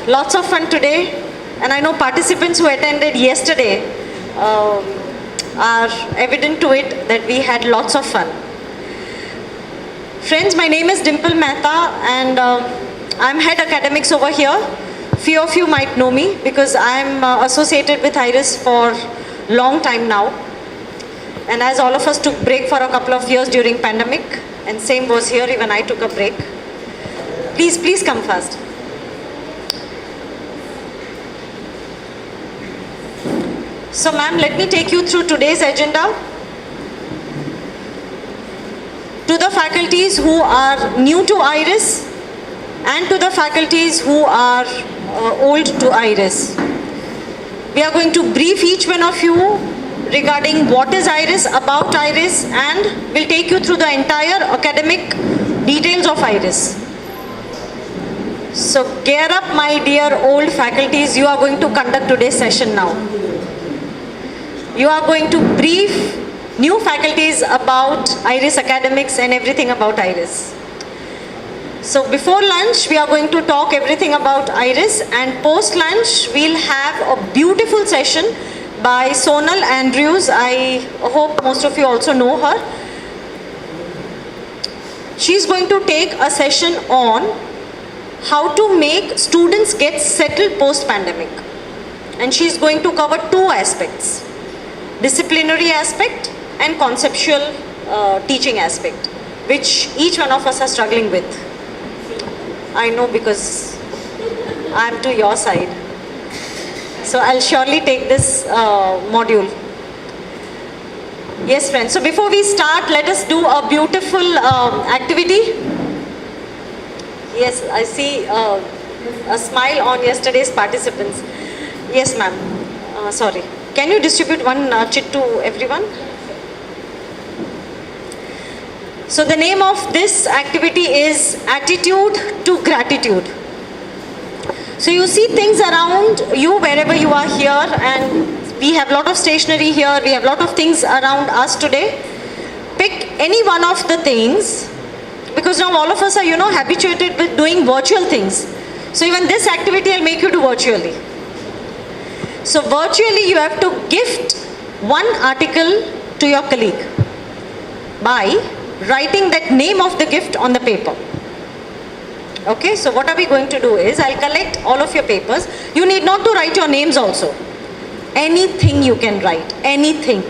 Lots of fun today, and I know participants who attended yesterday are evident to it that we had lots of fun. Friends, my name is Dimple Mehta, and I'm head academics over here. Few of you might know me because I'm associated with IRIS for a long time now. And as all of us took break for a couple of years during pandemic, and same was here, even I took a break. Please come fast. So ma'am, let me take you through today's agenda. To the faculties who are new to IRIS and to the faculties who are old to IRIS, we are going to brief each one of you regarding what is IRIS, about IRIS, and we'll take you through the entire academic details of IRIS. So gear up, my dear old faculties, you are going to conduct today's session now. You are going to brief new faculties about IRIS academics and everything about IRIS. So before lunch, we are going to talk everything about IRIS, and post lunch, we'll have a beautiful session by Sonal Andrews. I hope most of you also know her. She's going to take a session on how to make students get settled post-pandemic. And she's going to cover two aspects: disciplinary aspect and conceptual teaching aspect, which each one of us are struggling with. I know because I'm to your side. So I'll surely take this module. Yes, friends. So before we start, let us do a beautiful activity. Yes, I see a smile on yesterday's participants. Yes, ma'am. Sorry. Can you distribute one chit to everyone? So the name of this activity is Attitude to Gratitude. So you see things around you wherever you are here, and we have a lot of stationery here, we have a lot of things around us today. Pick any one of the things, because now all of us are, habituated with doing virtual things. So even this activity I'll make you do virtually. So virtually you have to gift one article to your colleague by writing that name of the gift on the paper. Okay, so what are we going to do is, I'll collect all of your papers. You need not to write your names also. Anything you can write, anything.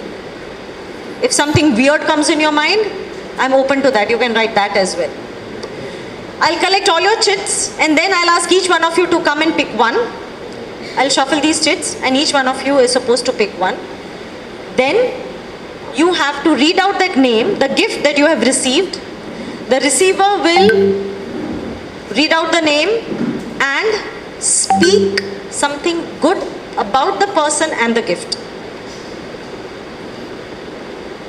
If something weird comes in your mind, I'm open to that. You can write that as well. I'll collect all your chits, and then I'll ask each one of you to come and pick one. I'll shuffle these chits, and each one of you is supposed to pick one. Then you have to read out that name, the gift that you have received. The receiver will read out the name and speak something good about the person and the gift.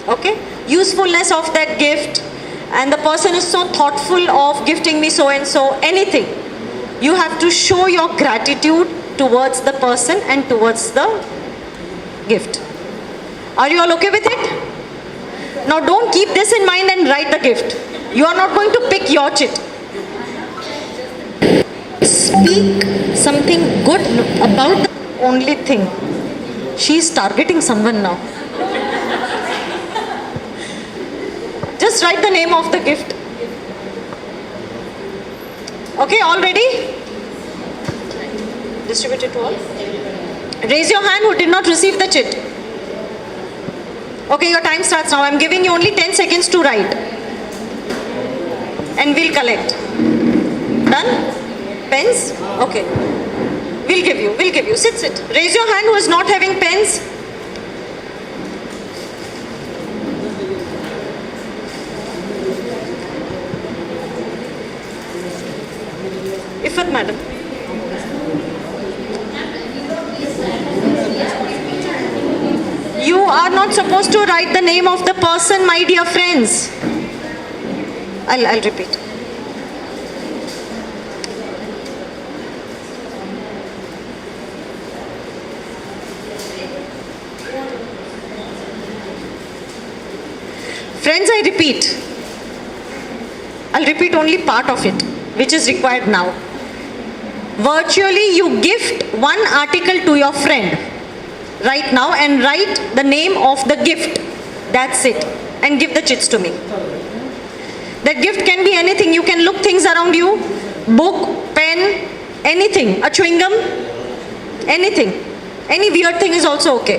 Okay? Usefulness of that gift, and the person is so thoughtful of gifting me so and so, anything. You have to show your gratitude towards the person and towards the gift. Are you all okay with it? Now don't keep this in mind and write the gift. You are not going to pick your chit. Speak something good about the only thing. She's targeting someone now. Just write the name of the gift. Okay, all ready? Distribute it to all. Raise your hand who did not receive the chit. Okay, your time starts now. I'm giving you only 10 seconds to write. And we'll collect. Done? Pens? Okay. We'll give you. Sit. Raise your hand who is not having pens. Ifat, madam. You are not supposed to write the name of the person, my dear friends. I'll repeat. Friends, I repeat. I'll repeat only part of it, which is required now. virtually you gift one article to your friend right now and write the name of the gift. That's it. And give the chits to me. That gift can be anything. You can look things around you. Book, pen, anything. A chewing gum, anything. Any weird thing is also okay.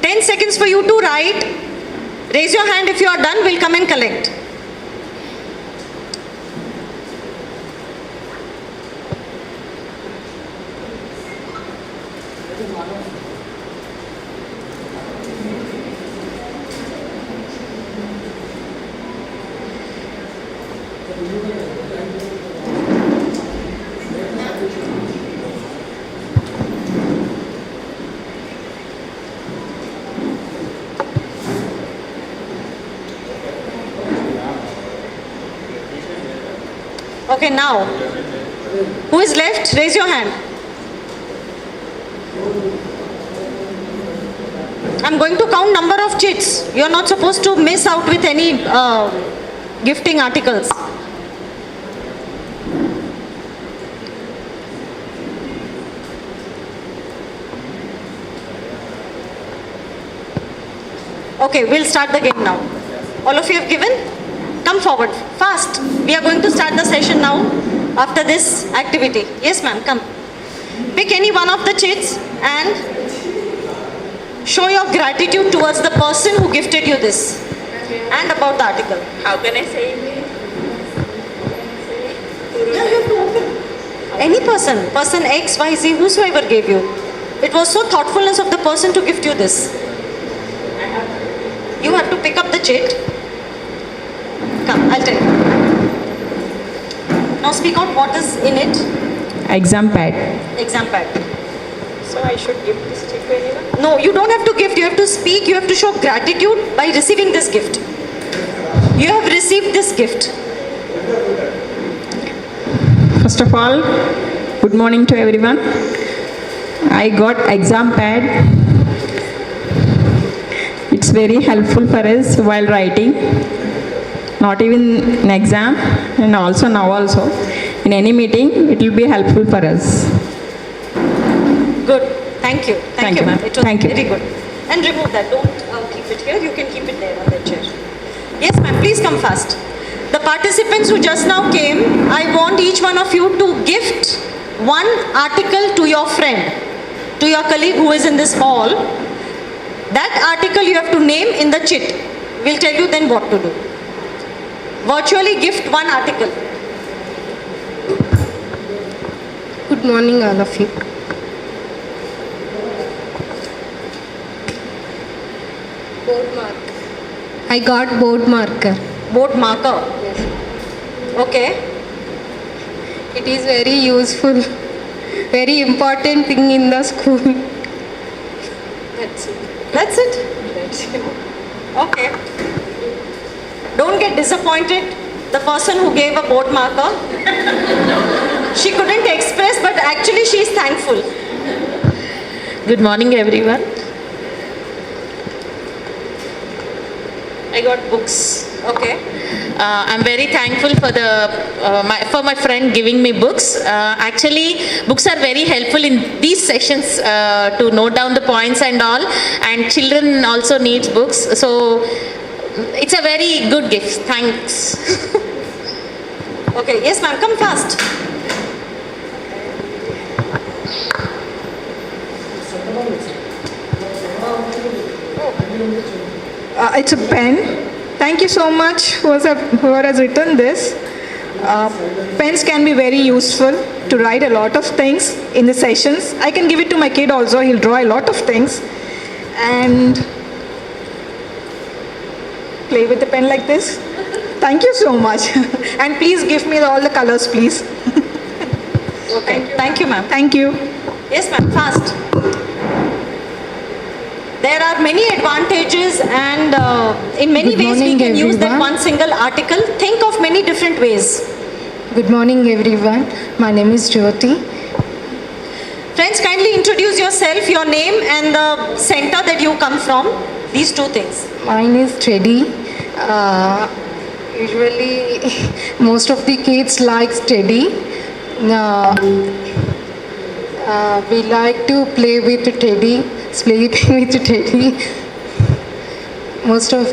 10 seconds for you to write. Raise your hand if you are done. We'll come and collect. Okay, now, who is left? Raise your hand. I'm going to count number of chits. You're not supposed to miss out with any gifting articles. Okay, we'll start the game now. All of you have given? Come forward, fast. We are going to start the session now after this activity. Yes, ma'am, come. Pick any one of the chits and show your gratitude towards the person who gifted you this and about the article. How can I say? Yeah, you have to open. Any person X, Y, Z, whosoever gave you. It was so thoughtfulness of the person to gift you this. You have to pick up the chit. Come, I'll tell you. Now speak out what is in it. Exam pad. Exam pad. So I should give this chit to anyone? No, you don't have to gift. You have to speak. You have to show gratitude by receiving this gift. You have received this gift. First of all, good morning to everyone. I got exam pad. It's very helpful for us while writing. Not even in exam and also now also. In any meeting, it will be helpful for us. Good. Thank you. Thank you, ma'am. It was Thank you. very good. And remove that. Don't keep it here. You can keep it there on the chair. Yes, ma'am. Please come fast. The participants who just now came, I want each one of you to gift one article to your friend, to your colleague who is in this hall. That article you have to name in the chit. We'll tell you then what to do. Virtually gift one article. Good morning, all of you. Board marker. I got board marker. Board marker. Yes. Okay. It is very useful, very important thing in the school. That's it. That's it? That's it. Okay. Don't get disappointed. The person who gave a board marker, she couldn't express, but actually she is thankful. Good morning, everyone. I got books. Okay. I'm very thankful for my friend giving me books. Actually, books are very helpful in these sessions to note down the points and all. And children also need books. So it's a very good gift. Thanks. Okay. Yes, ma'am. Come fast. It's a pen. Thank you so much whoever has written this. Pens can be very useful to write a lot of things in the sessions. I can give it to my kid also. He'll draw a lot of things and play with the pen like this. Thank you so much. And please give me all the colors, please. Okay. Thank you, ma'am. Thank you. Yes, ma'am. Fast. There are many advantages and in many Good ways we morning, can use that everyone. one single article. Think of many different ways. Good morning, everyone. My name is Jyoti. Friends, kindly introduce yourself, your name and the center that you come from. These two things. Mine is Teddy. Usually, most of the kids like Teddy, Uh, we like to play with Teddy, sleeping with Teddy. Most of,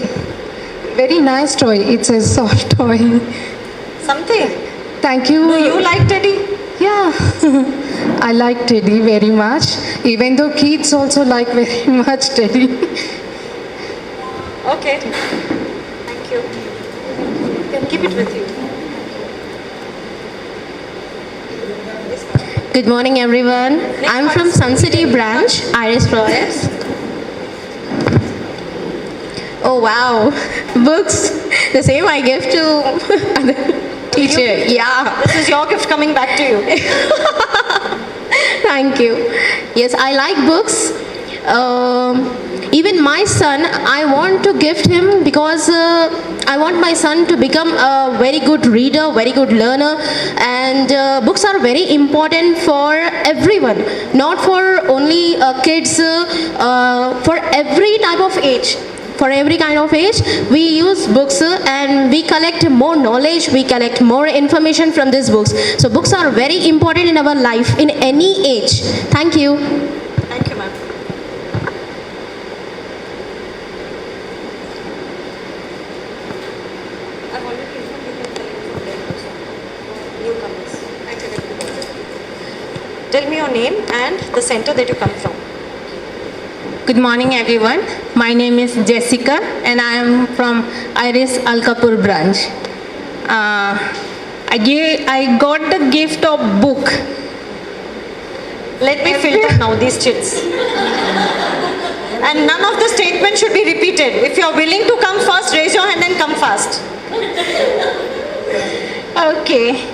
very nice toy. It's a soft toy. Something. Thank you. Do you like Teddy? Yeah, I like Teddy very much. Even though kids also like very much Teddy. Okay. Thank you. You can keep it with you. Good morning, everyone. I'm from Sun City branch, Iris Florets. Oh wow, books. The same I give to teacher. Yeah. This is your gift coming back to you. Thank you. Yes, I like books. Even my son, I want to gift him because I want my son to become a very good reader, very good learner, and books are very important for everyone, not for only kids, for every type of age. For every kind of age, we use books and we collect more knowledge, we collect more information from these books. So books are very important in our life, in any age. Thank you. Thank you, ma'am. I've already informed you can tell me from there also. Newcomers. I connect. Tell me your name and the center that you come from. Good morning, everyone. My name is Jessica and I am from Iris Alkapur branch. I got the gift of book. Let me filter now these chits. And none of the statements should be repeated. If you're willing to come first, raise your hand and come fast. Okay.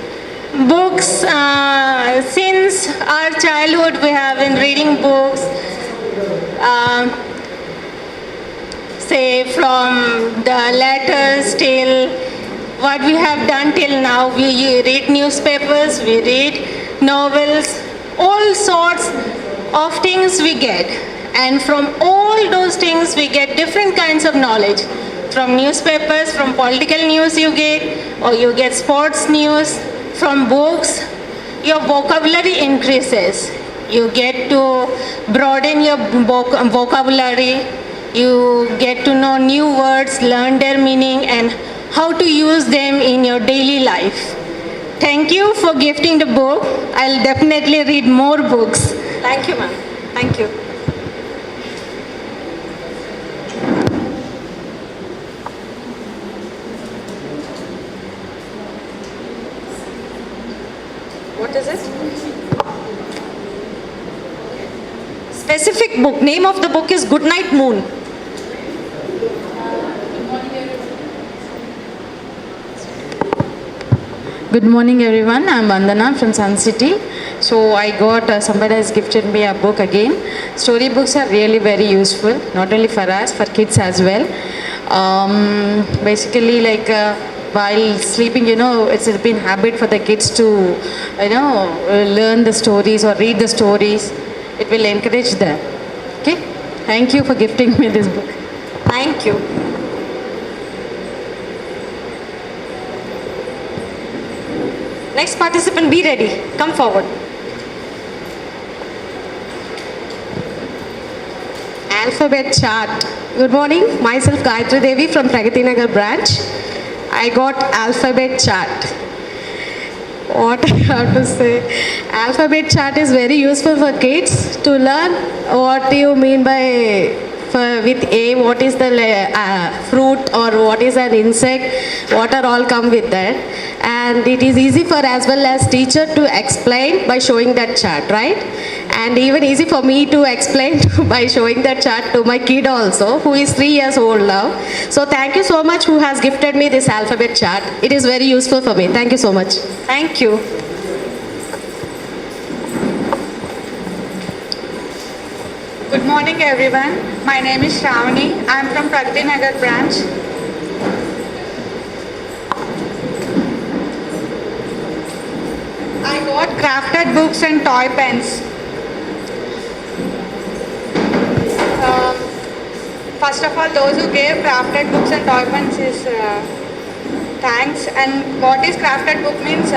Books, since our childhood we have been reading books. Say from the letters till what we have done till now. We read newspapers, we read novels, all sorts of things we get. And from all those things we get different kinds of knowledge. From newspapers, from political news you get, or you get sports news. From books, your vocabulary increases. You get to broaden your vocabulary. You get to know new words, learn their meaning, and how to use them in your daily life. Thank you for gifting the book. I'll definitely read more books. Thank you, ma'am. Thank you. What is it? Specific book. Name of the book is Goodnight Moon. Good morning, everyone. I'm Vandana from Sun City. So I got, somebody has gifted me a book again. Story books are really very useful, not only for us, for kids as well. Basically, like while sleeping, it's been habit for the kids to, learn the stories or read the stories. It will encourage them. Okay? Thank you for gifting me this book. Thank you. Next participant, be ready. Come forward. Alphabet chart. Good morning. Myself Gayatri Devi from Pragati Nagar branch. I got alphabet chart. What I have to say? Alphabet chart is very useful for kids to learn what do you mean by with A, what is the fruit or what is an insect, what are all come with that. And it is easy for as well as teacher to explain by showing that chart, right? And even easy for me to explain by showing that chart to my kid also, who is 3 years old now. So thank you so much who has gifted me this alphabet chart. It is very useful for me. Thank you so much. Thank you. Good morning, everyone. My name is Shravani. I am from Pragati Nagar branch. I got crafted books and toy pens. First of all, those who gave crafted books and toy pens is thanks. And what is crafted book means?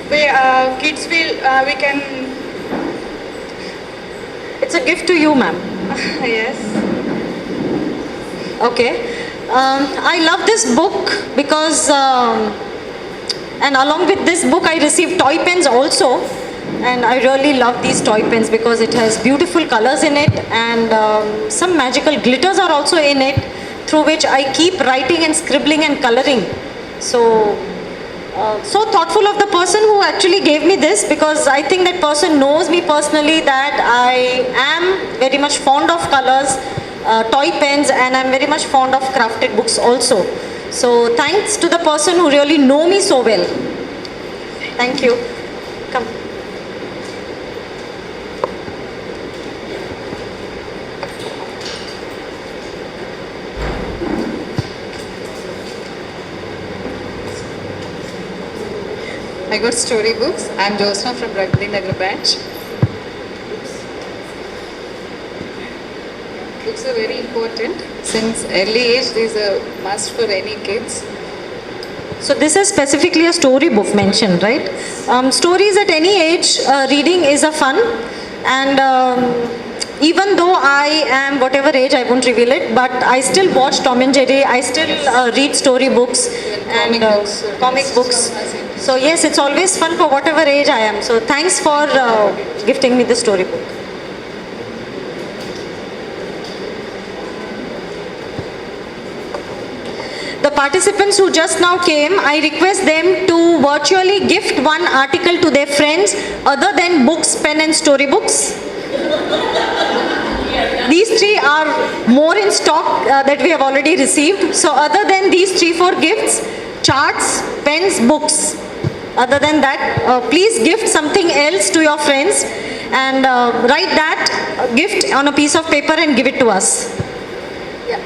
kids will, we can, It's a gift to you, ma'am. yes. Okay. I love this book because, and along with this book, I received toy pens also. And I really love these toy pens because it has beautiful colors in it, and some magical glitters are also in it, through which I keep writing and scribbling and coloring. So, so thoughtful of the person who actually gave me this, because I think that person knows me personally, that I am very much fond of colors, toy pens, and I'm very much fond of crafted books also. So thanks to the person who really know me so well. Thank you. Come. I got storybooks. I'm Josna from Pragati Nagar branch. Books are very important. Since early age, these are must for any kids. So this is specifically a story book mentioned, right? Stories at any age, reading is a fun, and even though I am whatever age, I won't reveal it, but I still watch Tom and Jerry, I still read story books and comic books. So yes, it's always fun for whatever age I am. So thanks for gifting me the story book. The participants who just now came, I request them to virtually gift one article to their friends other than books, pen and storybooks. These three are more in stock that we have already received. So other than these 3-4 gifts, charts, pens, books. Other than that, please gift something else to your friends and write that gift on a piece of paper and give it to us. Yeah.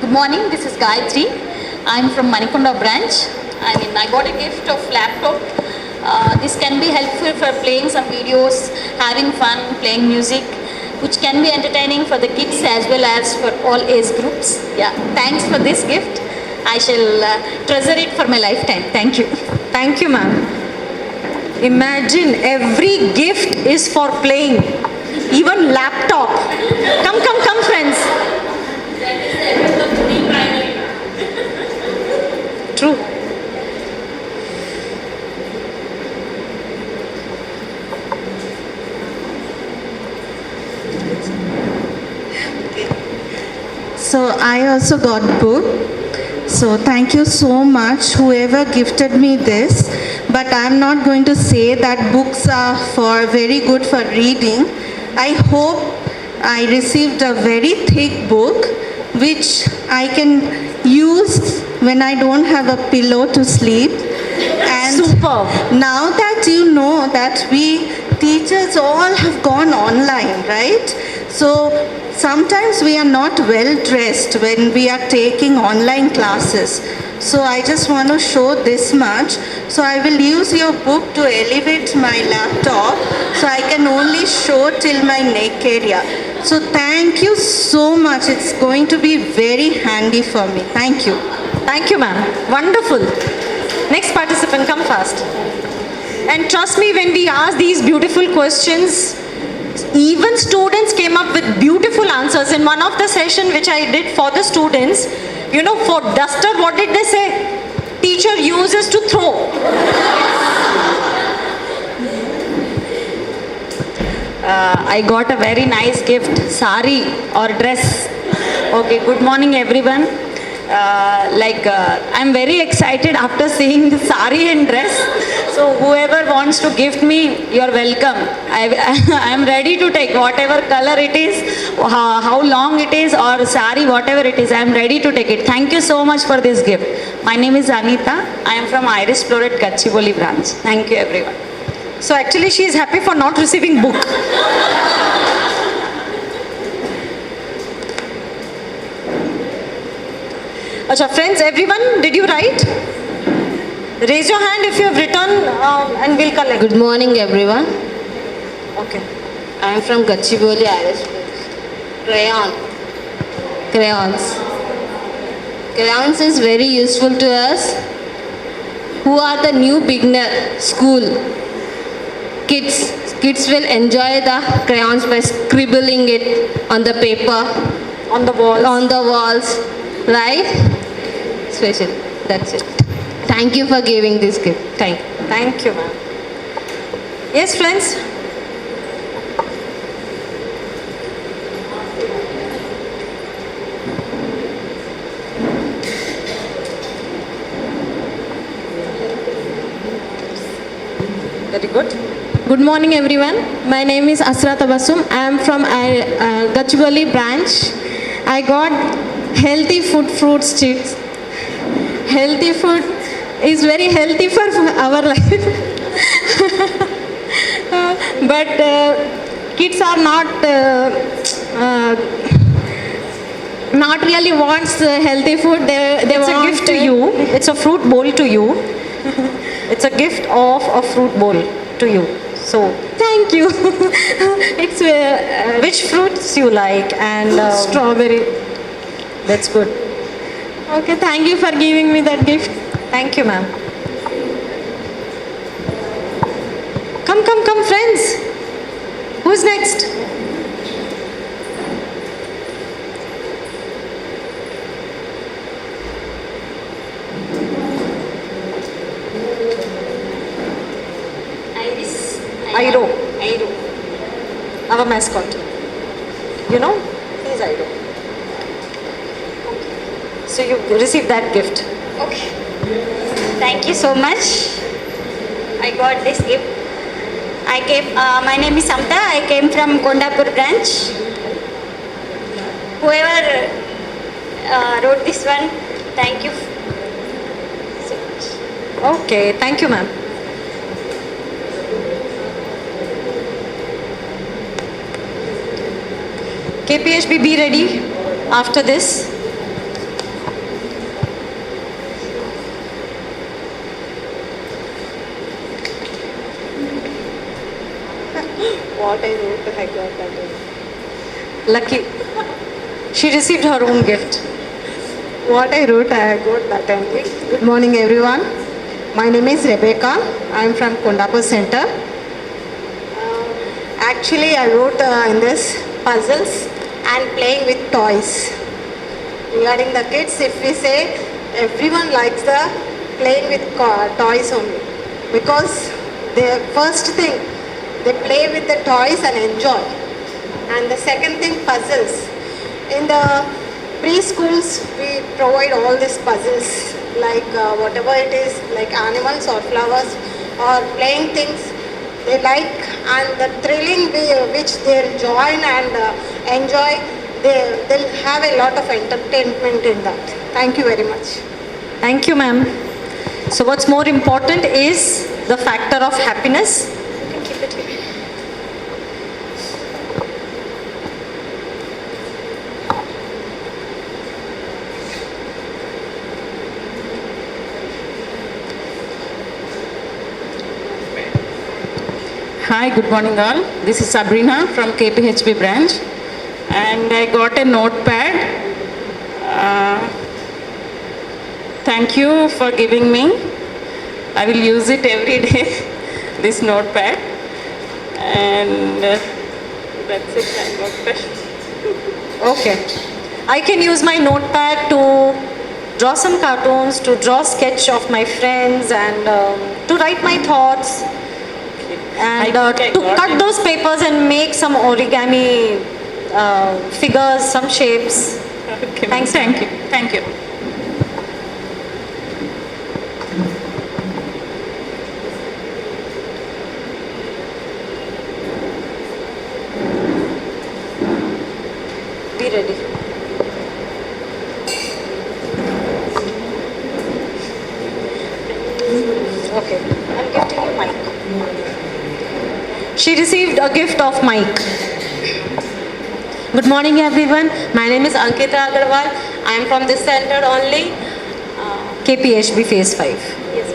Good morning, this is Gayatri. I'm from Manikonda branch. I got a gift of laptop. This can be helpful for playing some videos, having fun, playing music, which can be entertaining for the kids as well as for all age groups. Yeah, thanks for this gift. I shall treasure it for my lifetime. Thank you. Thank you, ma'am. Imagine every gift is for playing, even laptop. Come, friends. True. So I also got book. So thank you so much whoever gifted me this. But I'm not going to say that books are very good for reading. I hope I received a very thick book which I can use when I don't have a pillow to sleep. And superb. Now that you know that we teachers all have gone online, right? So sometimes we are not well dressed when we are taking online classes. So I just want to show this much. So I will use your book to elevate my laptop so I can only show till my neck area. So thank you so much. It's going to be very handy for me. Thank you. Thank you, ma'am. Wonderful. Next participant, come fast. And trust me, when we ask these beautiful questions, even students came up with beautiful answers. In one of the session which I did for the students, you know, for duster, what did they say? Teacher uses to throw. I got a very nice gift, sari or dress. Okay, good morning everyone. I'm very excited after seeing the sari and dress. So whoever wants to gift me, you're welcome. I am ready to take whatever color it is, how long it is, or sari, whatever it is, I am ready to take it. Thank you so much for this gift. My name is Anita. I am from Iris Florets Gachibowli branch. Thank you everyone. So actually she is happy for not receiving book. Acha, friends, everyone, did you write? Raise your hand if you have written and we'll collect. Good morning, everyone. Okay. I am from Gachibowli, Iris. Crayons. Crayons is very useful to us. who are the new beginner school. Kids will enjoy the crayons by scribbling it on the paper, on the walls, right? Special. That's it. Thank you for giving this gift. Thank you, ma'am. Yes, friends. Very good. Good morning, everyone. My name is Asra Tabassum. I am from Gachibowli branch. I got healthy food, fruits, chips. Healthy food is very healthy for our life. But kids are not really wants healthy food. It's a gift to you. It's a fruit bowl to you. It's a gift of a fruit bowl to you. So thank you. It's which fruits you like and strawberry. That's good. Okay, thank you for giving me that gift. Thank you, ma'am. Come, friends. Who's next? Iro. Our mascot. You know? He's Iro. So you received that gift. Okay. Thank you so much. I got this gift. My name is Samta. I came from Kondapur branch. Whoever wrote this one, thank you so much. Okay, thank you, ma'am. KPHB, be ready after this. What I wrote, I got that one. Lucky. She received her own gift. What I wrote, I got that only. Good morning, everyone. My name is Rebecca. I am from Kondapur Center. Actually, I wrote in this puzzles and playing with toys. Regarding the kids, if we say everyone likes the playing with toys only, because the first thing they play with the toys and enjoy, and the second thing puzzles. In the preschools, we provide all these puzzles like whatever it is, like animals or flowers or playing things they like, and the thrilling which they'll join and enjoy, they'll have a lot of entertainment in that. Thank you very much. Thank you, ma'am. So what's more important is the factor of happiness. Keep it here. Hi, good morning all. This is Sabrina from KPHB branch, and I got a notepad. Thank you for giving me. I will use it every day, this notepad, and that's it. I got questions. Okay. I can use my notepad to draw some cartoons, to draw sketch of my friends, and to write my thoughts, and to cut those papers and make some origami figures, some shapes. Okay. Thanks. Thank you. Thank you. Be ready. Okay. I'm gifting you mic. She received a gift of mic. Good morning, everyone. My name is Ankita Agarwal. I am from this center only. KPHB Phase 5. Yes.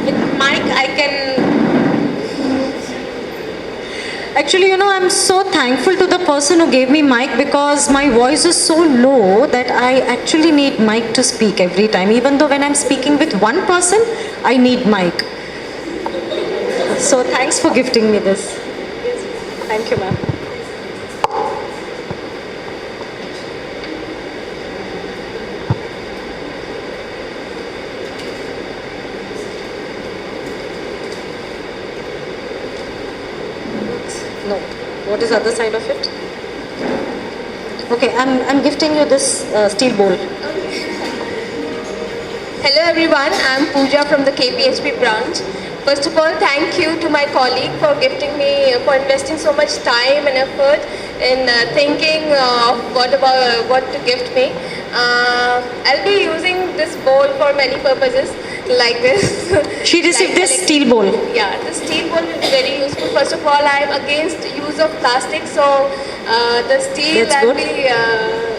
With mic, I can. Actually, I'm so thankful to the person who gave me mic because my voice is so low that I actually need mic to speak every time. Even though when I'm speaking with one person, I need mic. So thanks for gifting me this. Thank you, ma'am. No. What is the other side of it? Okay, I'm gifting you this steel bowl. Hello everyone, I'm Pooja from the KPHP branch. First of all, thank you to my colleague for gifting me, for investing so much time and effort in thinking of what to gift me. I'll be using this bowl for many purposes, like this. She received this steel bowl. Yeah, the steel bowl will be very useful. First of all, I'm against use of plastic, so the steel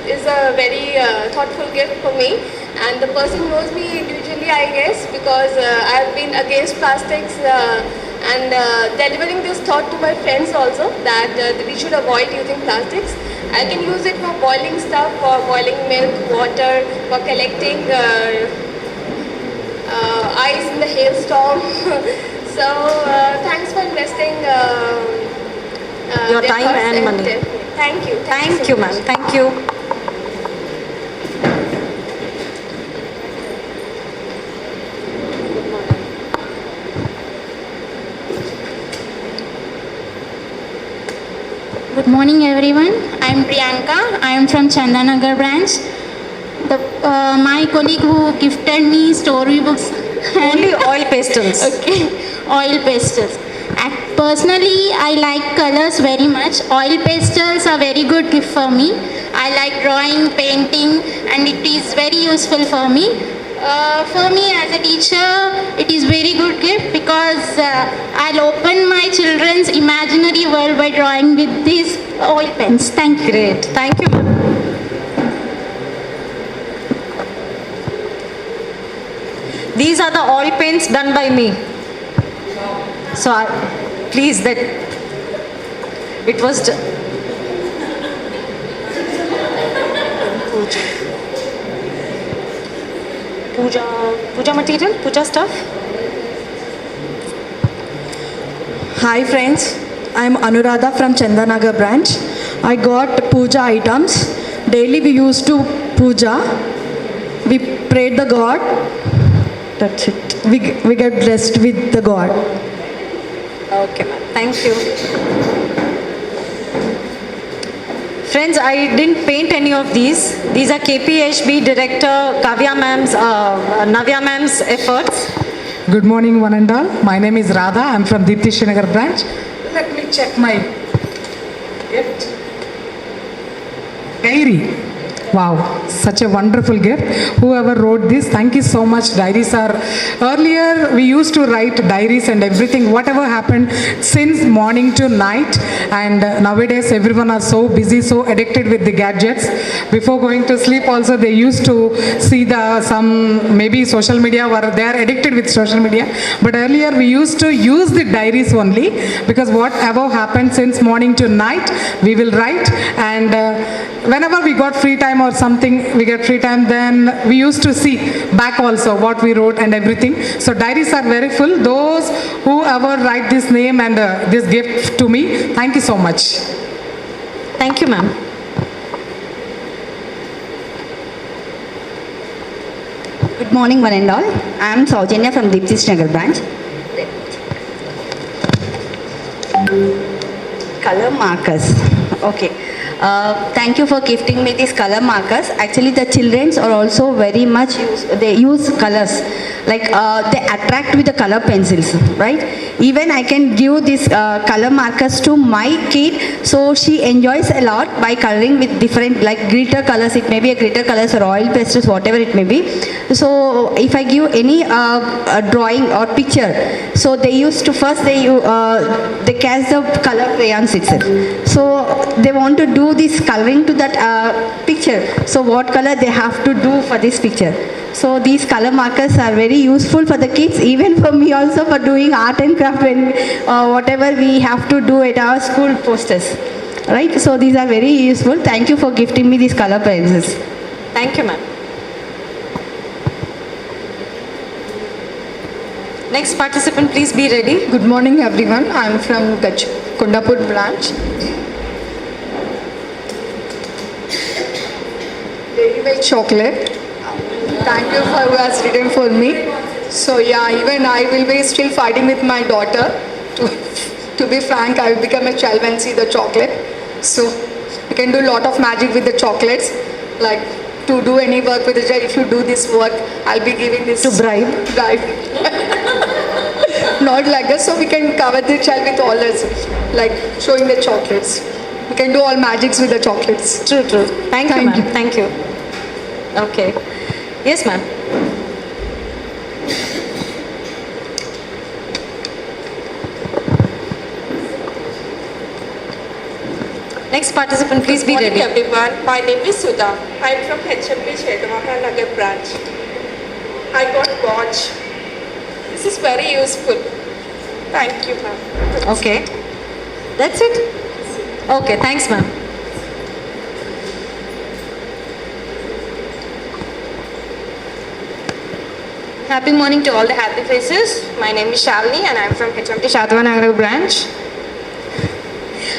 is a very thoughtful gift for me. And the person knows me individually, I guess, because I've been against plastics and delivering this thought to my friends also that we should avoid using plastics. I can use it for boiling stuff, for boiling milk, water, for collecting ice in the hailstorm. So thanks for investing your time and money. Thank you. Thank you, ma'am. Thank you. Good morning everyone. I am Priyanka. I am from Chandanagar branch. My colleague who gifted me storybooks. Only oil pastels. Okay, oil pastels. Personally, I like colors very much. Oil pastels are very good gift for me. I like drawing, painting, and it is very useful for me. For me as a teacher, it is very good gift because I'll open my children's imaginary world by drawing with these oil pens. Thank you. Great. Thank you, ma'am. These are the oil paints done by me. So please, that it was puja material, puja stuff. Hi friends, I am Anuradha from Chandanagar branch. I got puja items. Daily we used to puja. We prayed the God. That's it. We get blessed with the God. Okay, ma'am. Thank you. Friends, I didn't paint any of these. These are KPHB Director Navya ma'am's efforts. Good morning, one and all. My name is Radha. I'm from Srinagar branch. Let me check my gift. Diary. Wow, such a wonderful gift. Whoever wrote this, thank you so much. Diaries are, earlier we used to write diaries and everything, whatever happened since morning to night, and nowadays everyone are so busy, so addicted with the gadgets. Before going to sleep also they used to see some maybe social media, where they are addicted with social media. But earlier we used to use the diaries only, because whatever happened since morning to night, we will write, and whenever we got free time or something, we get free time, then we used to see back also what we wrote and everything. So diaries are very full. Those who ever write this name and this gift to me, thank you so much. Thank you, ma'am. Good morning, one and all. I am Saujanya from Srinagar branch. Color markers. Okay. Thank you for gifting me these color markers. Actually, the children are also very much they use colors. Like they attract with the color pencils, right? Even I can give these color markers to my kid, so she enjoys a lot by coloring with different, like glitter colors. It may be a glitter colors or oil pastels, whatever it may be. So if I give any drawing or picture, so they used to first they cast the color crayons itself. So they want to do this coloring to that picture. So what color they have to do for this picture. So these color markers are very useful for the kids, even for me also for doing art and craft. photograph when whatever we have to do at our school posters. Right? So these are very useful. Thank you for gifting me these color pencils. Thank you, ma'am. Next participant, please be ready. Good morning, everyone. I am from Kondapur branch. Dairy Milk chocolate. Thank you for who has written for me. So yeah, even I will be still fighting with my daughter. To be frank, I will become a child and see the chocolate. So you can do a lot of magic with the chocolates. Like to do any work with the child, if you do this work, I'll be giving this to bribe. Not like that. So we can cover the child with all this, like showing the chocolates. We can do all magics with the chocolates. True. Thank you, ma'am. Thank you. Okay. Yes, ma'am. Next participant, please be ready. Good morning, everyone. My name is Sudha. I am from Cbsc and Ib branch. I got watch. This is very useful. Thank you, ma'am. Okay. That's it? Okay, thanks, ma'am. Happy morning to all the happy faces. My name is Shalini and I am from Cbsc branch.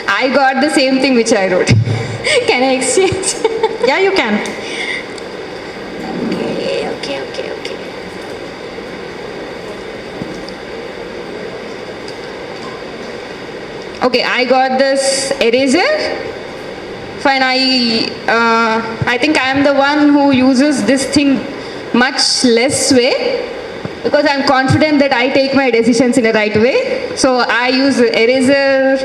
I got the same thing which I wrote. Can I exchange? Yeah, you can. Okay. Okay, I got this eraser. Fine, I think I am the one who uses this thing much less way because I'm confident that I take my decisions in the right way. So I use eraser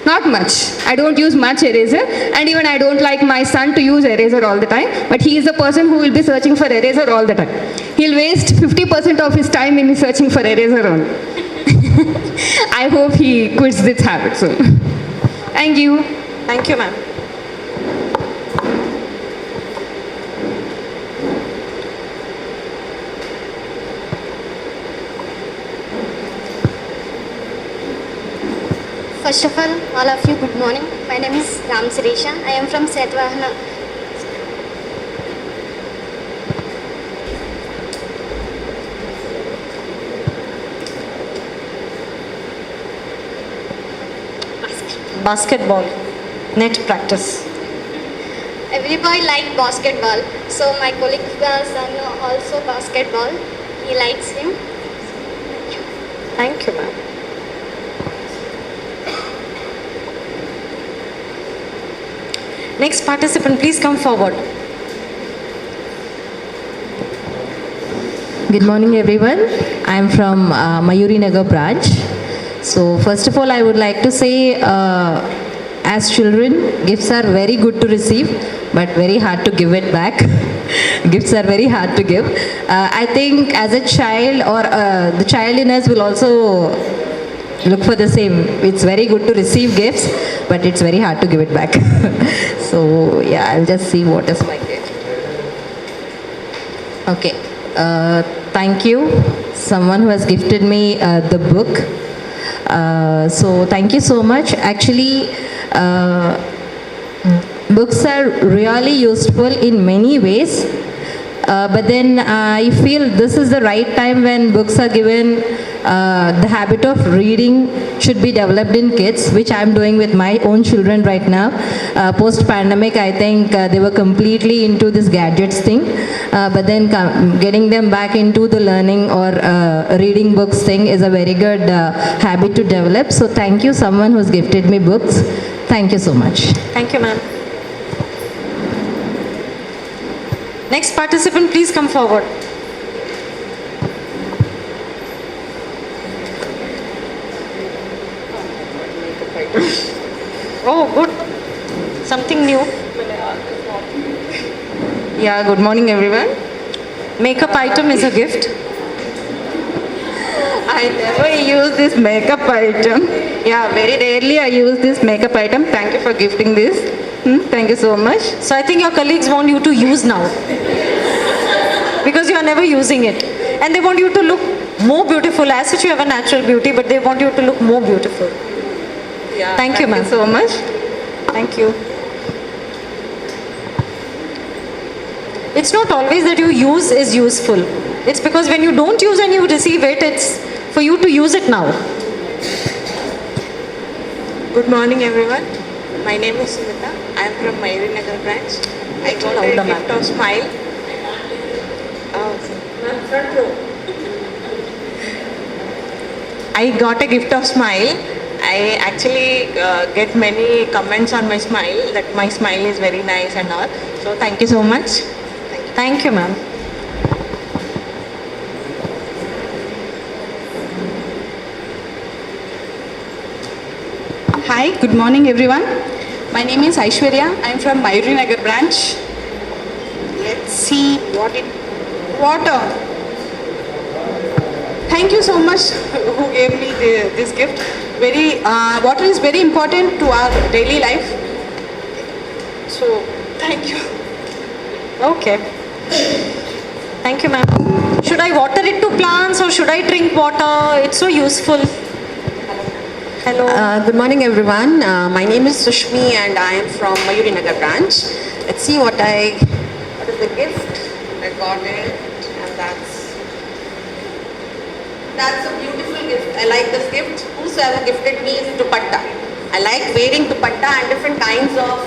not much. I don't use much eraser, and even I don't like my son to use eraser all the time, but he is the person who will be searching for eraser all the time. He'll waste 50% of his time in searching for eraser only. I hope he quits this habit soon. Thank you. Thank you, ma'am. First of all of you, good morning. My name is Ram Sirisha. I am from Setvahana. Basketball. Net practice. Every boy likes basketball. So my colleague's son also basketball. He likes him. Thank you, ma'am. Next participant, please come forward. Good morning, everyone. I am from Mayuri Nagar branch. So first of all, I would like to say, as children, gifts are very good to receive, but very hard to give it back. Gifts are very hard to give. I think as a child, or the child in us will also look for the same. It's very good to receive gifts, but it's very hard to give it back. So yeah, I'll just see what is my gift. Okay, thank you. Someone who has gifted me the book. So thank you so much. Actually, books are really useful in many ways. But then I feel this is the right time when books are given. The habit of reading should be developed in kids, which I'm doing with my own children right now. Post-pandemic, I think they were completely into this gadgets thing. But then getting them back into the learning or reading books thing is a very good habit to develop. So thank you, someone who's gifted me books. Thank you so much. Thank you, ma'am. Next participant, please come forward. Oh, good. Something new. Yeah, good morning, everyone. Makeup item is a gift. I never use this makeup item. Yeah, very rarely I use this makeup item. Thank you for gifting this. Thank you so much. So I think your colleagues want you to use now. Because you are never using it. And they want you to look more beautiful. As such, you have a natural beauty, but they want you to look more beautiful. Yeah, Thank you, ma'am. so much. Thank you. It's not always that you use is useful. It's because when you don't use and you receive it, it's for you to use it now. Good morning, everyone. My name is Smita. I am from Mayuri Nagar branch. I got a gift of smile. I got a gift of smile. I actually get many comments on my smile, that my smile is very nice and all. So thank you so much. Thank you, ma'am. Hi, good morning everyone. My name is Aishwarya. I am from Mayuri Nagar branch. Let's see water. Thank you so much who gave me this gift. Water is very important to our daily life. So, thank you. Okay. Thank you, ma'am. Should I water it to plants or should I drink water? It's so useful. Hello. Good morning, everyone. My name is Sushmi and I am from Mayuri Nagar branch. Let's see what is the gift. I got it, and that's a beautiful gift. I like this gift. Whosoever gifted me is dupatta. I like wearing dupatta and different kinds of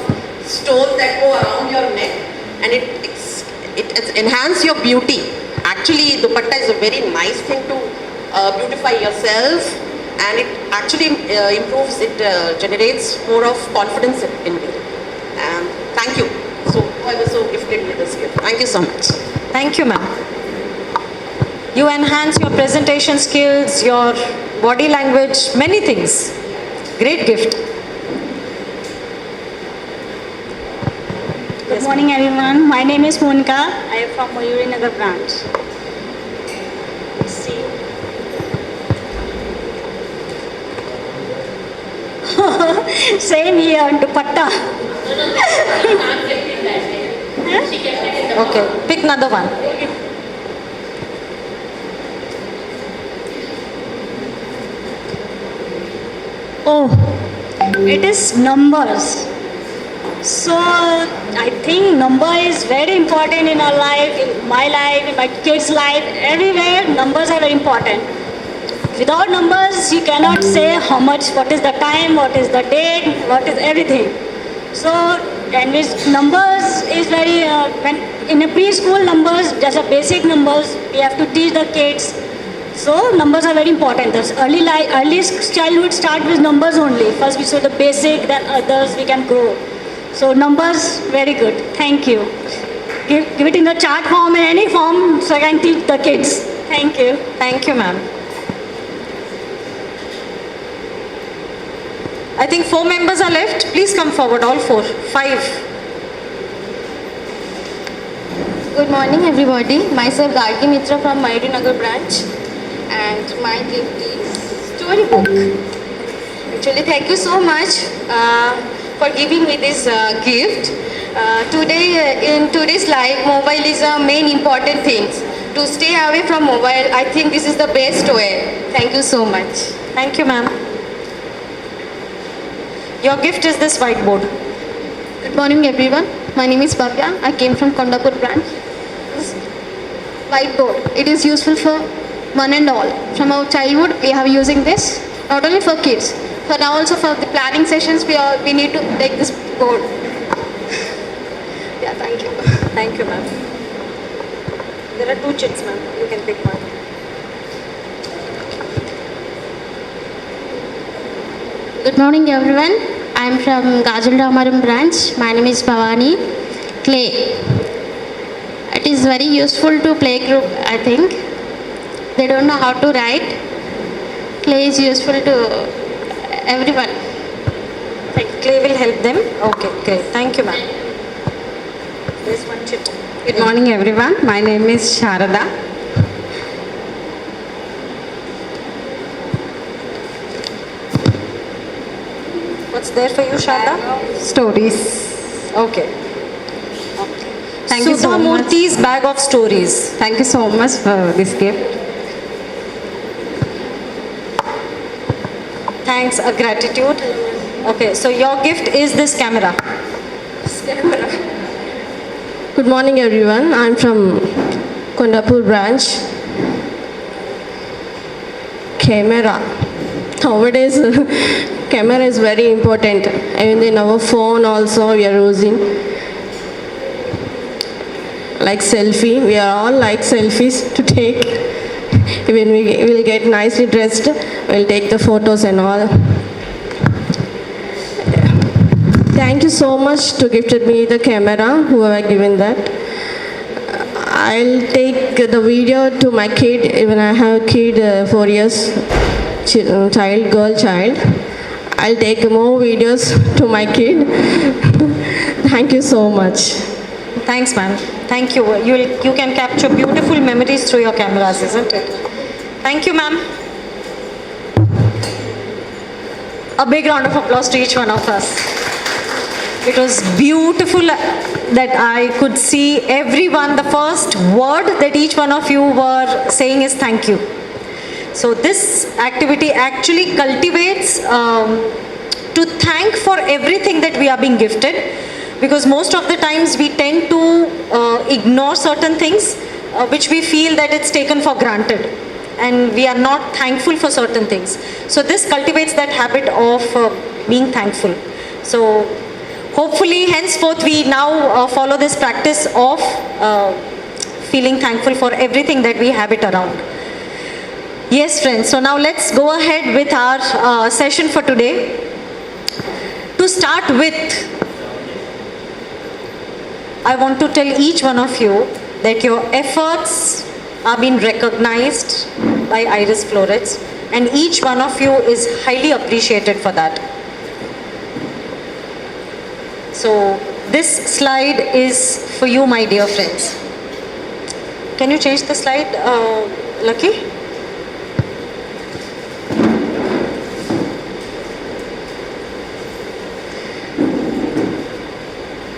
stones that go around your neck, and it enhances your beauty. Actually, dupatta is a very nice thing to beautify yourself, and it actually improves, it generates more of confidence in me. Thank you. So whoever so gifted me this gift. Thank you so much. Thank you, ma'am. You enhance your presentation skills, your body language, many things. Great gift. Good morning, everyone. My name is Monika. I am from Mayuri Nagar branch. Let's see. Same here, dupatta. Okay, pick another one. Oh, it is numbers. So I think number is very important in our life, in my life, in my kids' life, everywhere. Numbers are very important. Without numbers, you cannot say how much, what is the time, what is the date, what is everything. So, and with numbers is very, when in a preschool numbers, just a basic numbers, we have to teach the kids. So numbers are very important. That's early childhood start with numbers only. First we show the basic, then others we can grow. So numbers, very good. Thank you. Give it in the chart form, in any form, so I can teach the kids. Thank you. Thank you, ma'am. I think 4 members are left. Please come forward, all 4. 5. Good morning, everybody. Myself, Gargi Mitra from Mayuri Nagar branch. And my gift is storybook. Actually, thank you so much for giving me this gift. In today's life, mobile is a main important thing. To stay away from mobile, I think this is the best way. Thank you so much. Thank you, ma'am. Your gift is this whiteboard. Good morning, everyone. My name is Bhavya. I came from Kondapur branch. This whiteboard, it is useful for one and all. From our childhood, we are using this, not only for kids, for now also for the planning sessions, we need to take this board. Yeah, thank you. Thank you, ma'am. There are 2 chits, ma'am. You can pick one. Good morning, everyone. I am from Gajal Ramaram branch. My name is Bhavani. Clay. It is very useful to play group, I think. They don't know how to write. Clay is useful to everyone. Clay will help them. Okay, great. Thank you, ma'am. There's one chip. Good morning, everyone. My name is Sharada. What's there for you, Sharada? Stories. Okay. Thank you so much. Murthy's bag of stories. Thank you so much for this gift. Thanks, a gratitude. Okay, so your gift is this camera. Good morning, everyone. I'm from Kondapur branch. Camera. Nowadays, camera is very important. Even in our phone also we are using. Like selfie, we are all like selfies to take. When we will get nicely dressed, we'll take the photos and all. Thank you so much to gifted me the camera, whoever given that. I'll take the video to my kid, even I have a kid 4 years, girl child. I'll take more videos to my kid. Thank you so much. Thanks, ma'am. Thank you. You can capture beautiful memories through your cameras, isn't it? Thank you, ma'am. A big round of applause to each one of us. It was beautiful that I could see everyone. The first word that each one of you were saying is thank you. So this activity actually cultivates to thank for everything that we are being gifted, because most of the times we tend to ignore certain things which we feel that it's taken for granted, and we are not thankful for certain things. So this cultivates that habit of being thankful. So hopefully henceforth we now follow this practice of feeling thankful for everything that we have it around. Yes, friends, so now let's go ahead with our session for today. To start with, I want to tell each one of you that your efforts are being recognized by Iris Florets, and each one of you is highly appreciated for that. So this slide is for you, my dear friends. Can you change the slide, Lucky?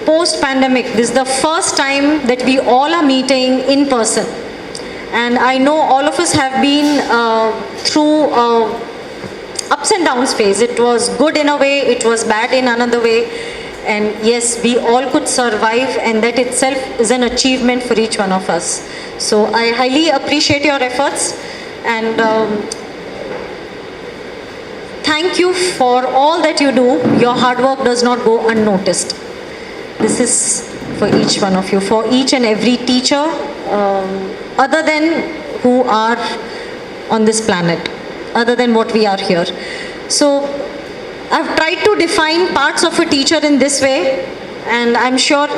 Post-pandemic, this is the first time that we all are meeting in person. And I know all of us have been through ups and downs phase. It was good in a way, it was bad in another way. And yes, we all could survive, and that itself is an achievement for each one of us. So I highly appreciate your efforts, and thank you for all that you do. Your hard work does not go unnoticed. This is for each one of you, for each and every teacher other than who are on this planet, other than what we are here. So I've tried to define parts of a teacher in this way, and I'm sure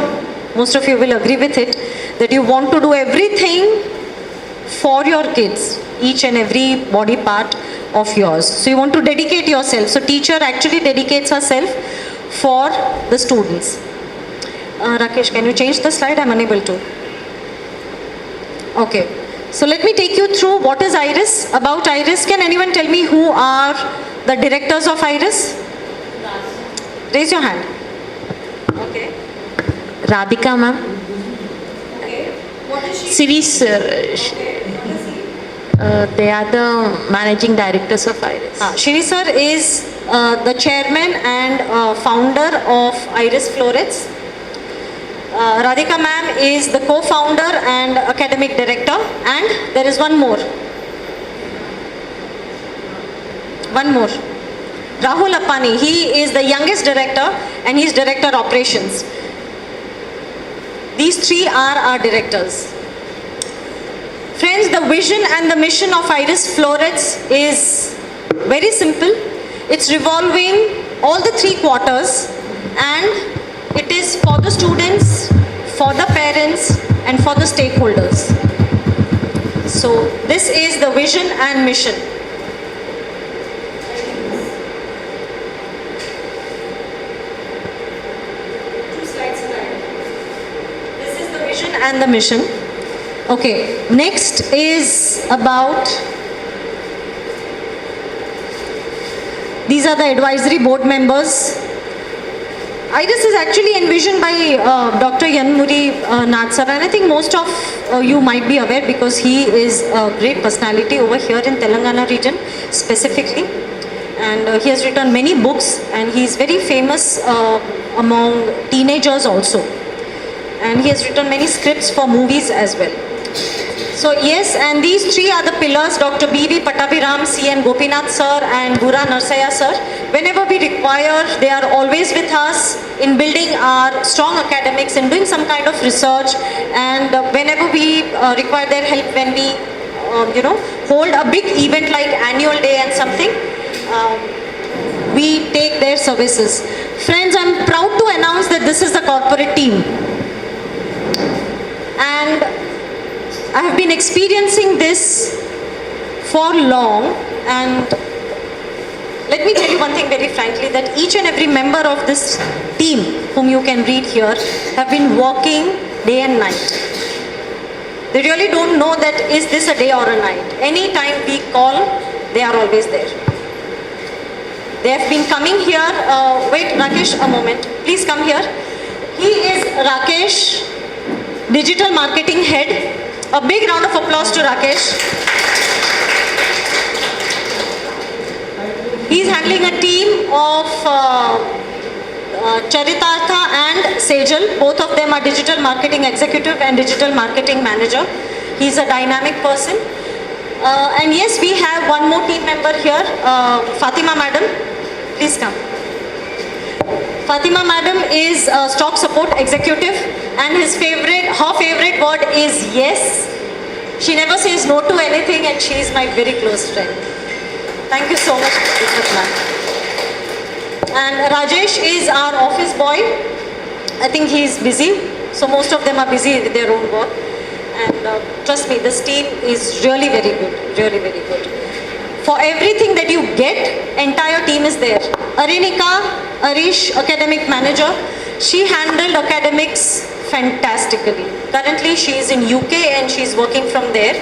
most of you will agree with it, that you want to do everything for your kids, each and every body part of yours. So you want to dedicate yourself. So teacher actually dedicates herself for the students. Rakesh, can you change the slide? I'm unable to. Okay. So let me take you through what is Iris. About Iris, can anyone tell me who are the directors of Iris? Raise your hand. Okay. Radhika ma'am. Okay. What is she? Series, they are the managing directors of Iris. Shri sir is the chairman and founder of Iris Florets. Radhika ma'am is the co-founder and academic director, and there is one more. Rahul Appani, he is the youngest director and he is director operations. These three are our directors. Friends, the vision and the mission of Iris Florets is very simple. It's revolving all the 3 quarters, and it is for the students, for the parents, and for the stakeholders. So this is the vision and mission. This is the vision and the mission. Okay, next is about, these are the advisory board members. Iris is actually envisioned by Dr. Yanmuri Nath sir, and I think most of you might be aware because he is a great personality over here in Telangana region specifically. and he has written many books, and he is very famous among teenagers also. And he has written many scripts for movies as well. So yes, and these three are the pillars, Dr. B.V. Pattabhiram, C.N. Gopinath sir and Gura Narsaya sir. Whenever we require, they are always with us in building our strong academics and doing some kind of research. And whenever we require their help, when we hold a big event like annual day and something, we take their services. Friends, I'm proud to announce that this is the corporate team. And I have been experiencing this for long, and let me tell you one thing very frankly, that each and every member of this team whom you can read here have been working day and night. They really don't know that is this a day or a night. Any time we call, they are always there. They have been coming here. Wait, Rakesh, a moment. Please come here. He is Rakesh, Digital Marketing Head. A big round of applause to Rakesh. He's handling a team of Charitartha and Sejal. Both of them are Digital Marketing Executive and Digital Marketing Manager. He's a dynamic person. And yes, we have one more team member here, Fatima Madam. Please come. Fatima Madam is a stock support executive, and her favorite word is yes. She never says no to anything, and she is my very close friend. Thank you so much, ma'am. And Rajesh is our office boy. I think he is busy, so most of them are busy with their own work. And trust me, this team is really very good, really very good. For everything that you get, entire team is there. Arinika, Arish, academic manager, she handled academics fantastically. Currently she is in UK and she is working from there.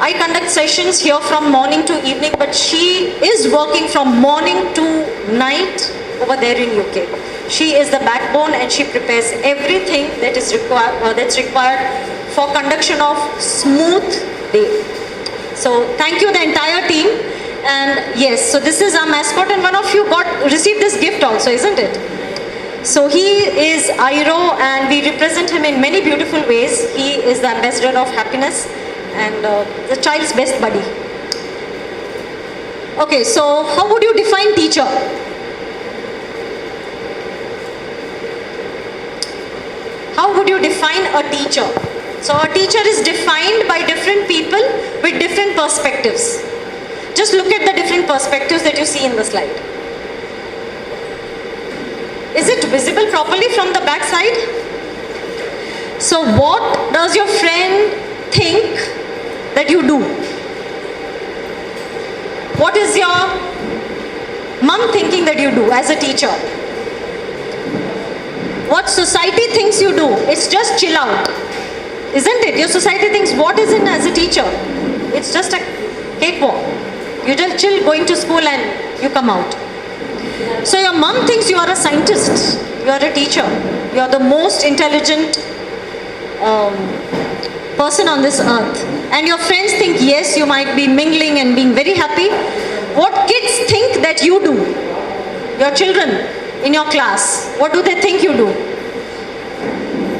I conduct sessions here from morning to evening, but she is working from morning to night over there in UK. She is the backbone, and she prepares everything that is required for conduction of smooth day. So thank you the entire team. And yes, so this is our mascot, and one of you received this gift also, isn't it? So he is Airo, and we represent him in many beautiful ways. He is the ambassador of happiness and the child's best buddy. Okay, so how would you define teacher? How would you define a teacher? So a teacher is defined by different people with different perspectives. Just look at the different perspectives that you see in the slide. Is it visible properly from the back side? So what does your friend think that you do? What is your mom thinking that you do as a teacher? What society thinks you do? It's just chill out. Isn't it? Your society thinks, what is it as a teacher? It's just a cakewalk. You just chill going to school and you come out. So your mom thinks you are a scientist, you are a teacher, you are the most intelligent person on this earth. And your friends think, yes, you might be mingling and being very happy. What kids think that you do? Your children in your class, what do they think you do?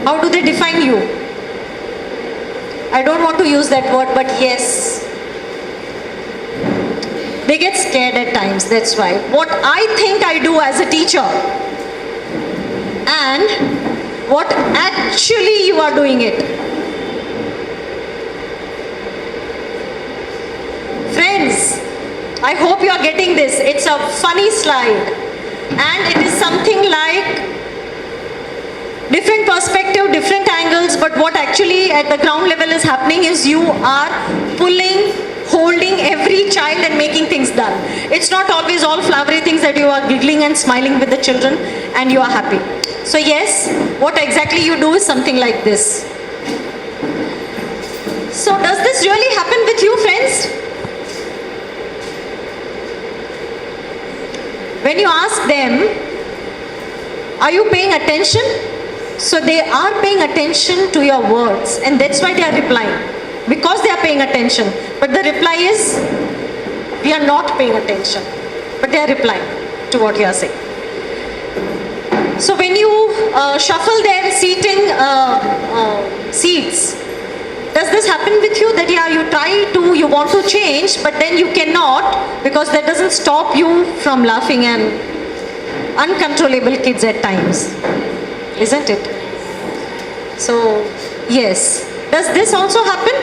How do they define you? I don't want to use that word, but yes. They get scared at times, that's why. What I think I do as a teacher and what actually you are doing it. Friends, I hope you are getting this. It's a funny slide and it is something like different perspective, different angles, but what actually at the ground level is happening is you are pulling, holding every child and making things done. It's not always all flowery things that you are giggling and smiling with the children and you are happy. So yes, what exactly you do is something like this. So does this really happen with you, friends? When you ask them, are you paying attention? So they are paying attention to your words, and that's why they are replying. Because they are paying attention. But the reply is, we are not paying attention. but they are replying to what you are saying. So when you shuffle their seating seats, does this happen with you that you want to change, but then you cannot because that doesn't stop you from laughing and uncontrollable kids at times, isn't it? So, yes. Does this also happen?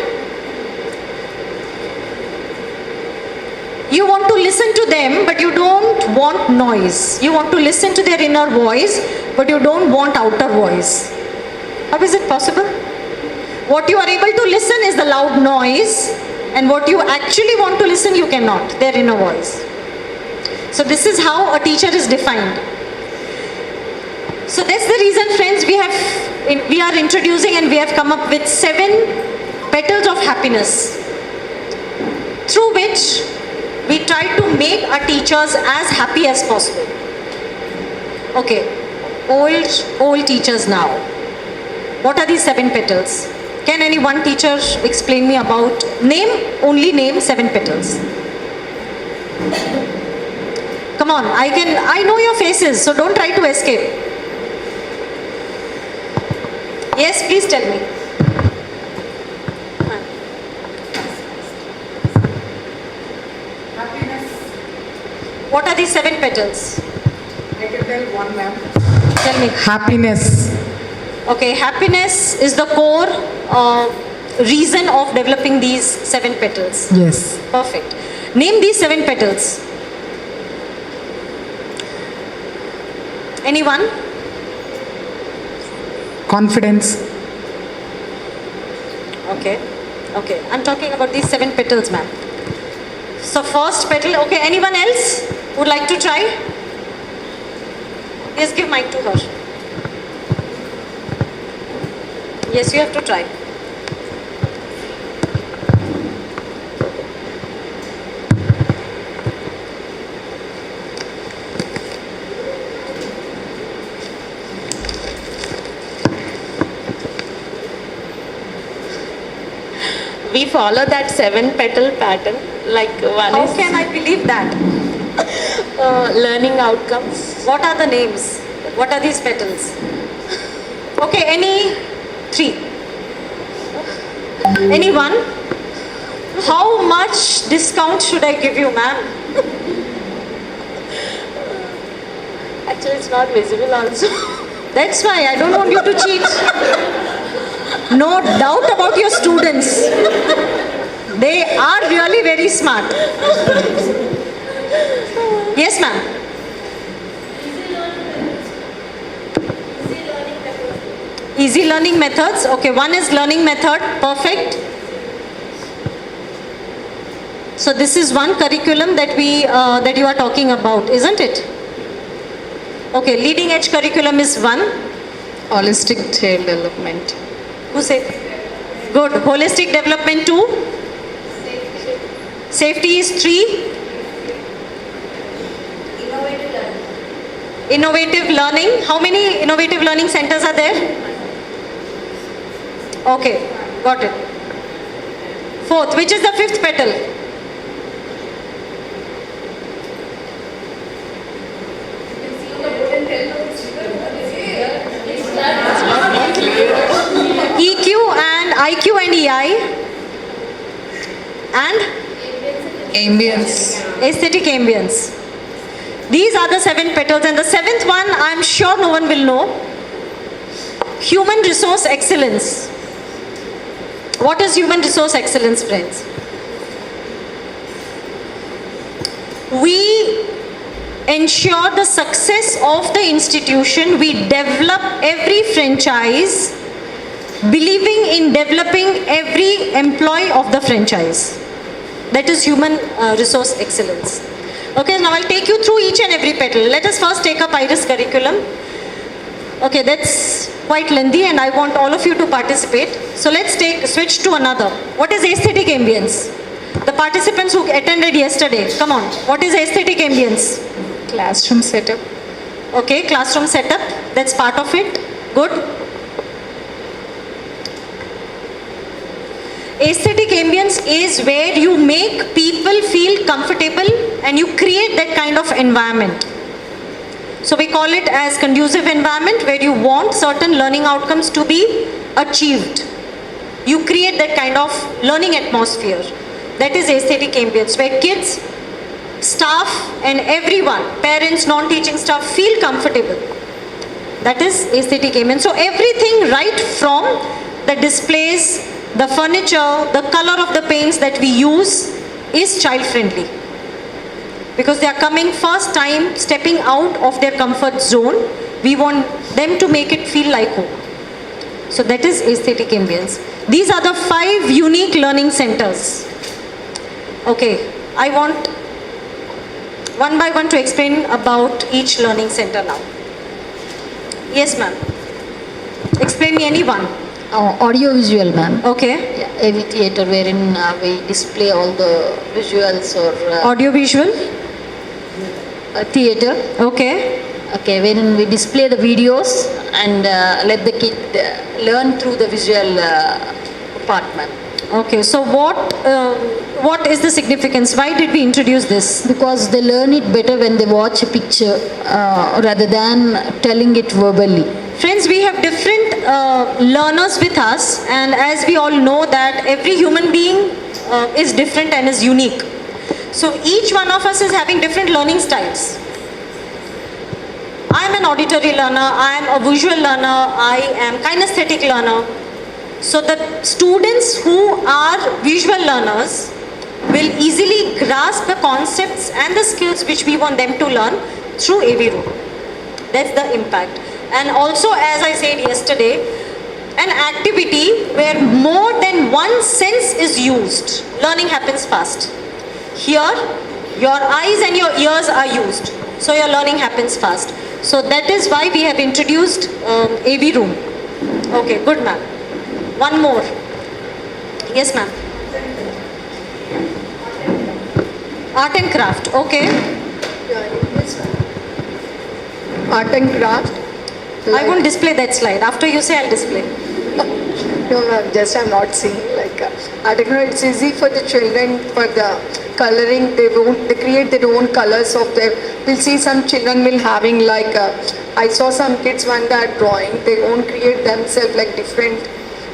You want to listen to them, but you don't want noise. You want to listen to their inner voice, but you don't want outer voice. How is it possible? What you are able to listen is the loud noise, and what you actually want to listen, you cannot, their inner voice. So this is how a teacher is defined. So that's the reason, friends, we are introducing and we have come up with 7 petals of happiness, through which we try to make our teachers as happy as possible. Okay, old teachers now. What are these 7 petals? Can any one teacher explain me about, only name 7 petals. Come on, I know your faces, so don't try to escape. Yes, please tell me. What are these 7 petals? I can tell one, ma'am. Tell me. Happiness. Okay, happiness is the core reason of developing these 7 petals. Yes. Perfect. Name these 7 petals. Anyone? Confidence. Okay. I'm talking about these 7 petals, ma'am. So first petal, okay, anyone else would like to try? Yes, give mic to her. Yes, you have to try. We follow that 7 petal pattern. Like one How is can I believe that? learning outcomes. What are the names? What are these petals? Okay, any 3? Anyone? How much discount should I give you, ma'am? Actually, it's not visible also. That's why I don't want you to cheat. No doubt about your students. They are really very smart. Yes, ma'am. Easy learning methods. Okay, one is learning method. Perfect. So this is one curriculum that you are talking about, isn't it? Okay, leading edge curriculum is 1. Holistic child development. Who said? Good. Holistic development 2. Safety is 3. Innovative learning. How many innovative learning centers are there? Okay, got it. 4th, which is the 5th petal? EQ and IQ and EI and Ambience. aesthetic ambience. These are the 7 petals, and the 7th one I'm sure no one will know. Human resource excellence. What is human resource excellence, friends? We ensure the success of the institution. We develop every franchise, believing in developing every employee of the franchise. That is human resource excellence. Okay, now I'll take you through each and every petal. Let us first take up Iris curriculum. Okay, that's quite lengthy and I want all of you to participate. So let's switch to another. What is aesthetic ambience? The participants who attended yesterday, come on. What is aesthetic ambience? Classroom setup. Okay, classroom setup. That's part of it. Good. Aesthetic ambience is where you make people feel comfortable and you create that kind of environment. So we call it as conducive environment where you want certain learning outcomes to be achieved. You create that kind of learning atmosphere. That is aesthetic ambience, where kids, staff and everyone, parents, non-teaching staff feel comfortable. That is aesthetic ambience. So everything right from the displays, the furniture, the color of the paints that we use is child friendly. Because they are coming first time, stepping out of their comfort zone. We want them to make it feel like home. So that is aesthetic ambience. These are the 5 unique learning centers. Okay, I want one by one to explain about each learning center now. Yes, ma'am. Explain me any one. Audio visual, ma'am. Okay. Yeah, AV theatre wherein we display all the visuals or... Audio visual? Theatre. Okay. Okay, wherein we display the videos and let the kid learn through the visual part, ma'am. Okay, so what is the significance? Why did we introduce this? Because they learn it better when they watch a picture rather than telling it verbally. Friends, we have different learners with us, and as we all know that every human being is different and is unique. So each one of us is having different learning styles. I am an auditory learner, I am a visual learner, I am kinesthetic learner. So the students who are visual learners will easily grasp the concepts and the skills which we want them to learn through AV room. That's the impact. And also, as I said yesterday, an activity where more than one sense is used, learning happens fast. Here, your eyes and your ears are used, so your learning happens fast. So that is why we have introduced AV room. Okay, good, ma'am. One more. Yes, ma'am. Art and craft. Okay. Art and craft. I won't display that slide. After you say, I'll display. No, ma'am, just I'm not seeing like art and craft. It's easy for the children for the coloring. They create their own colors of their. We'll see some children will having like I saw some kids when they're drawing. They won't create themselves like different.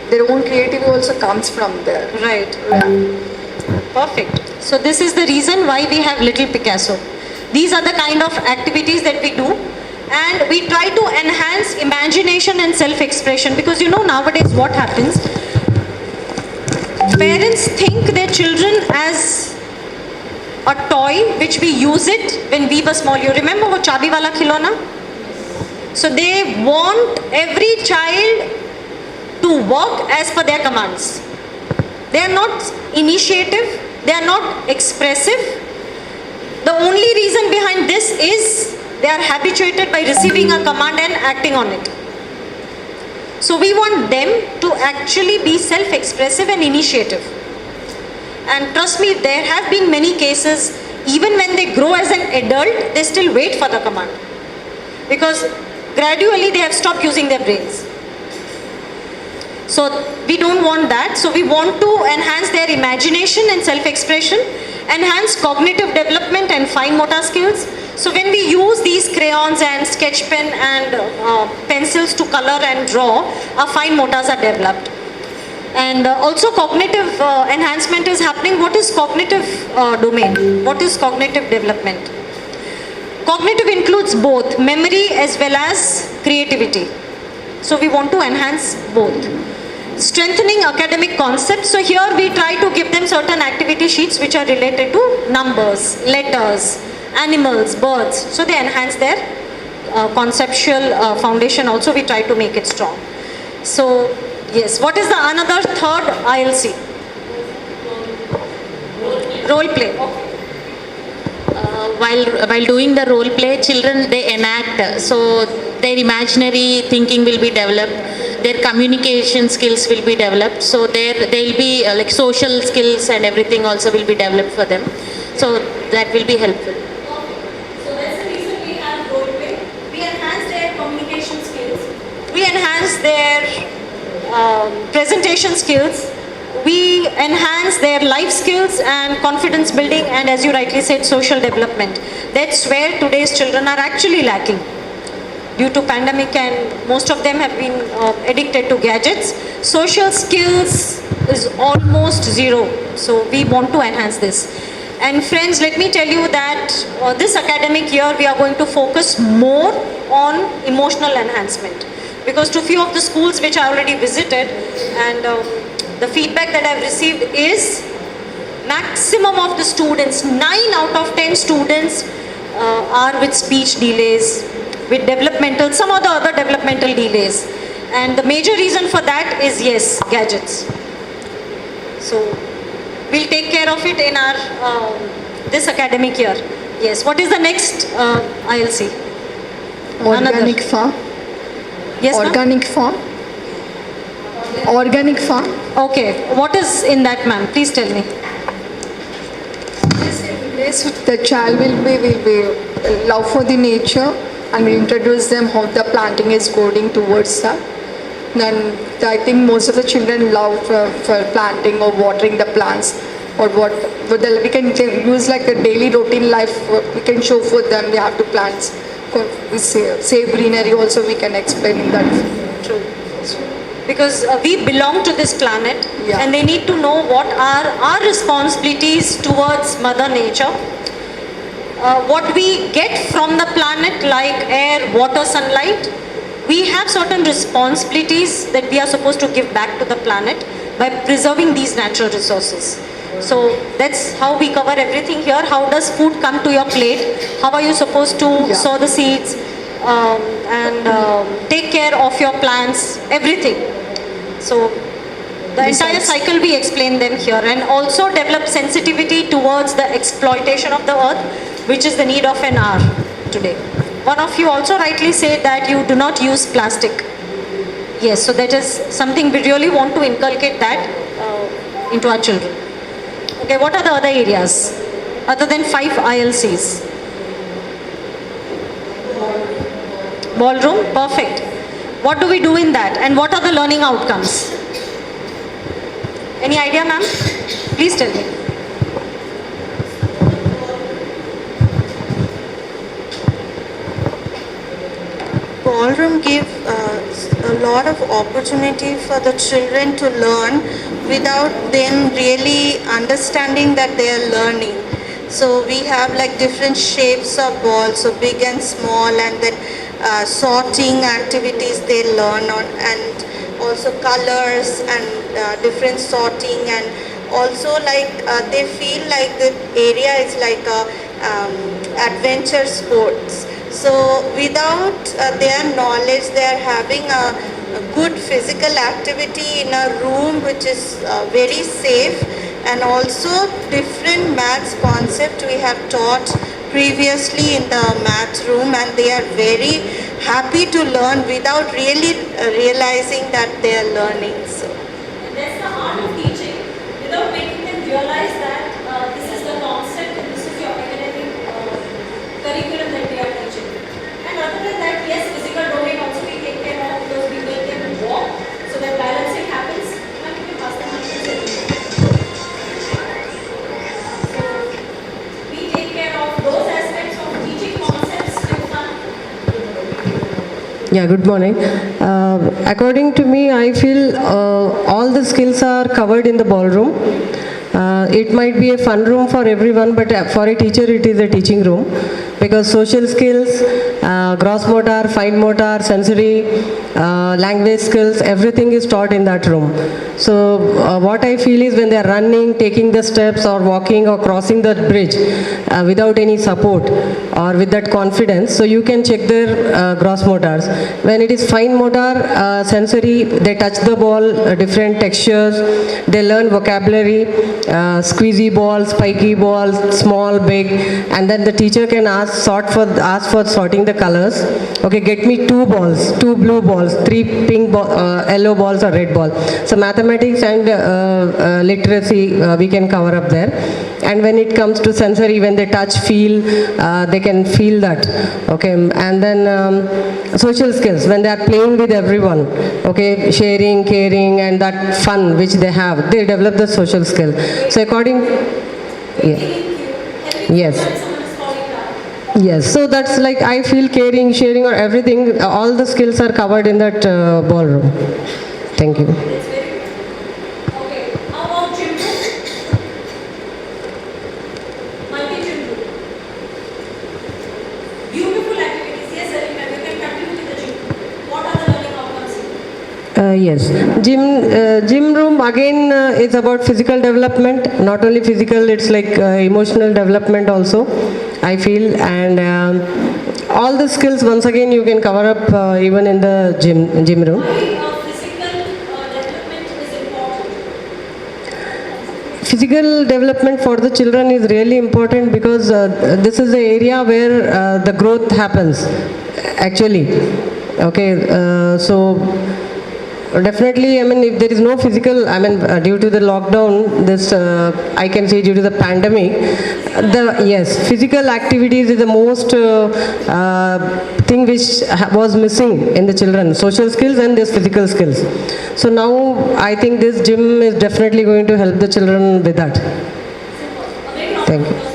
Their own creativity also comes from there. Right. Yeah. Perfect. So this is the reason why we have Little Picasso. These are the kind of activities that we do. And we try to enhance imagination and self-expression, because you know nowadays what happens, parents think their children as a toy which we use it when we were small. You remember wo chabi wala khilona? So they want every child to work as per their commands. They are not initiative, they are not expressive. The only reason behind this is they are habituated by receiving a command and acting on it. So we want them to actually be self-expressive and initiative. And trust me, there have been many cases, even when they grow as an adult, they still wait for the command. Because gradually they have stopped using their brains. So we don't want that. So we want to enhance their imagination and self-expression, enhance cognitive development and fine motor skills. So when we use these crayons and sketch pen and pencils to color and draw, our fine motors are developed. And also cognitive enhancement is happening. What is cognitive domain? What is cognitive development? Cognitive includes both memory as well as creativity. So we want to enhance both. Strengthening academic concepts. So here we try to give them certain activity sheets which are related to numbers, letters, animals, birds. So they enhance their conceptual foundation also. We try to make it strong. So yes, what is the another third ILC? Role play. While doing the role play, children, they enact. So their imaginary thinking will be developed. Their communication skills will be developed. So they'll be like social skills and everything also will be developed for them. So that will be helpful. So that's the reason we have role play. We enhance their communication skills. We enhance their presentation skills. we enhance their life skills and confidence building, and as you rightly said, social development. That's where today's children are actually lacking due to pandemic, and most of them have been addicted to gadgets. Social skills is almost zero, so we want to enhance this. And friends, let me tell you that this academic year we are going to focus more on emotional enhancement, because to few of the schools which I already visited, and the feedback that I've received is maximum of the students, 9 out of 10 students are with speech delays, with developmental, some of the other developmental delays. And the major reason for that is, yes, gadgets. So we'll take care of it in our this academic year. Yes, what is the next ILC? Organic farm. Yes, organic farm. Organic farm. Okay, what is in that, ma'am? Please tell me. Yes, the child will be love for the nature, and we introduce them how the planting is going towards that. Then I think most of the children love for planting or watering the plants, or we can use like a daily routine life. We can show for them they have to plant. Save greenery also we can explain in that. True. Because we belong to this planet, and they need to know what are our responsibilities towards Mother Nature. What we get from the planet, like air, water, sunlight, we have certain responsibilities that we are supposed to give back to the planet by preserving these natural resources. So that's how we cover everything here. How does food come to your plate? How are you supposed to sow the seeds and take care of your plants, everything. So the entire cycle we explain them here, and also develop sensitivity towards the exploitation of the earth, which is the need of an hour today. One of you also rightly said that you do not use plastic. Yes, so that is something we really want to inculcate that into our children. Okay, what are the other areas other than 5 ILCs? Ballroom, perfect. What do we do in that, and what are the learning outcomes? Any idea, ma'am? Please tell me. Ballroom give a lot of opportunity for the children to learn without them really understanding that they are learning. So we have like different shapes of balls, so big and small, and then sorting activities they learn on, and also colors and different sorting, and also like they feel like the area is like a adventure sports. So without their knowledge, they are having a good physical activity in a room which is very safe, and also different maths concept we have taught previously in the math room, and they are very happy to learn without really realizing that they are learning. So that's the art of teaching, without making them realize that this is the concept and this is your academic curriculum that we are teaching. And other than that, yes, physical domain also we take care of, because we make them walk so that balancing happens. And you can pass them on. So we take care of those aspects of teaching concepts with fun. Yeah, good morning. According to me, I feel all the skills are covered in the ballroom. It might be a fun room for everyone, but for a teacher it is a teaching room, because social skills, gross motor, fine motor, sensory, language skills, everything is taught in that room. So what I feel is when they are running, taking the steps or walking or crossing the bridge without any support or with that confidence, so you can check their gross motors. When it is fine motor, sensory, they touch the ball, different textures, they learn vocabulary, squeezy balls, spiky balls, small, big, and then the teacher can ask asked for sorting the colors. Okay, get me 2 balls, 2 blue balls, 3 yellow balls or red ball. So mathematics and literacy we can cover up there. And when it comes to sensory, when they touch, feel, they can feel that. Okay, and then social skills, when they are playing with everyone, okay, sharing, caring, and that fun which they have, they develop the social skill. So according, yes. Yes, so that's like I feel caring, sharing, or everything, all the skills are covered in that ballroom. Thank you. Yes, gym room again is about physical development. Not only physical, it's like emotional development also, I feel, and all the skills once again you can cover up even in the gym room. Physical development for the children is really important because this is the area where the growth happens actually. Okay, so definitely, I mean, if there is no physical, I mean, due to the lockdown, this, I can say due to the pandemic, yes, physical activities is the most thing which was missing in the children, social skills and this physical skills. So now, I think this gym is definitely going to help the children with that. Thank you.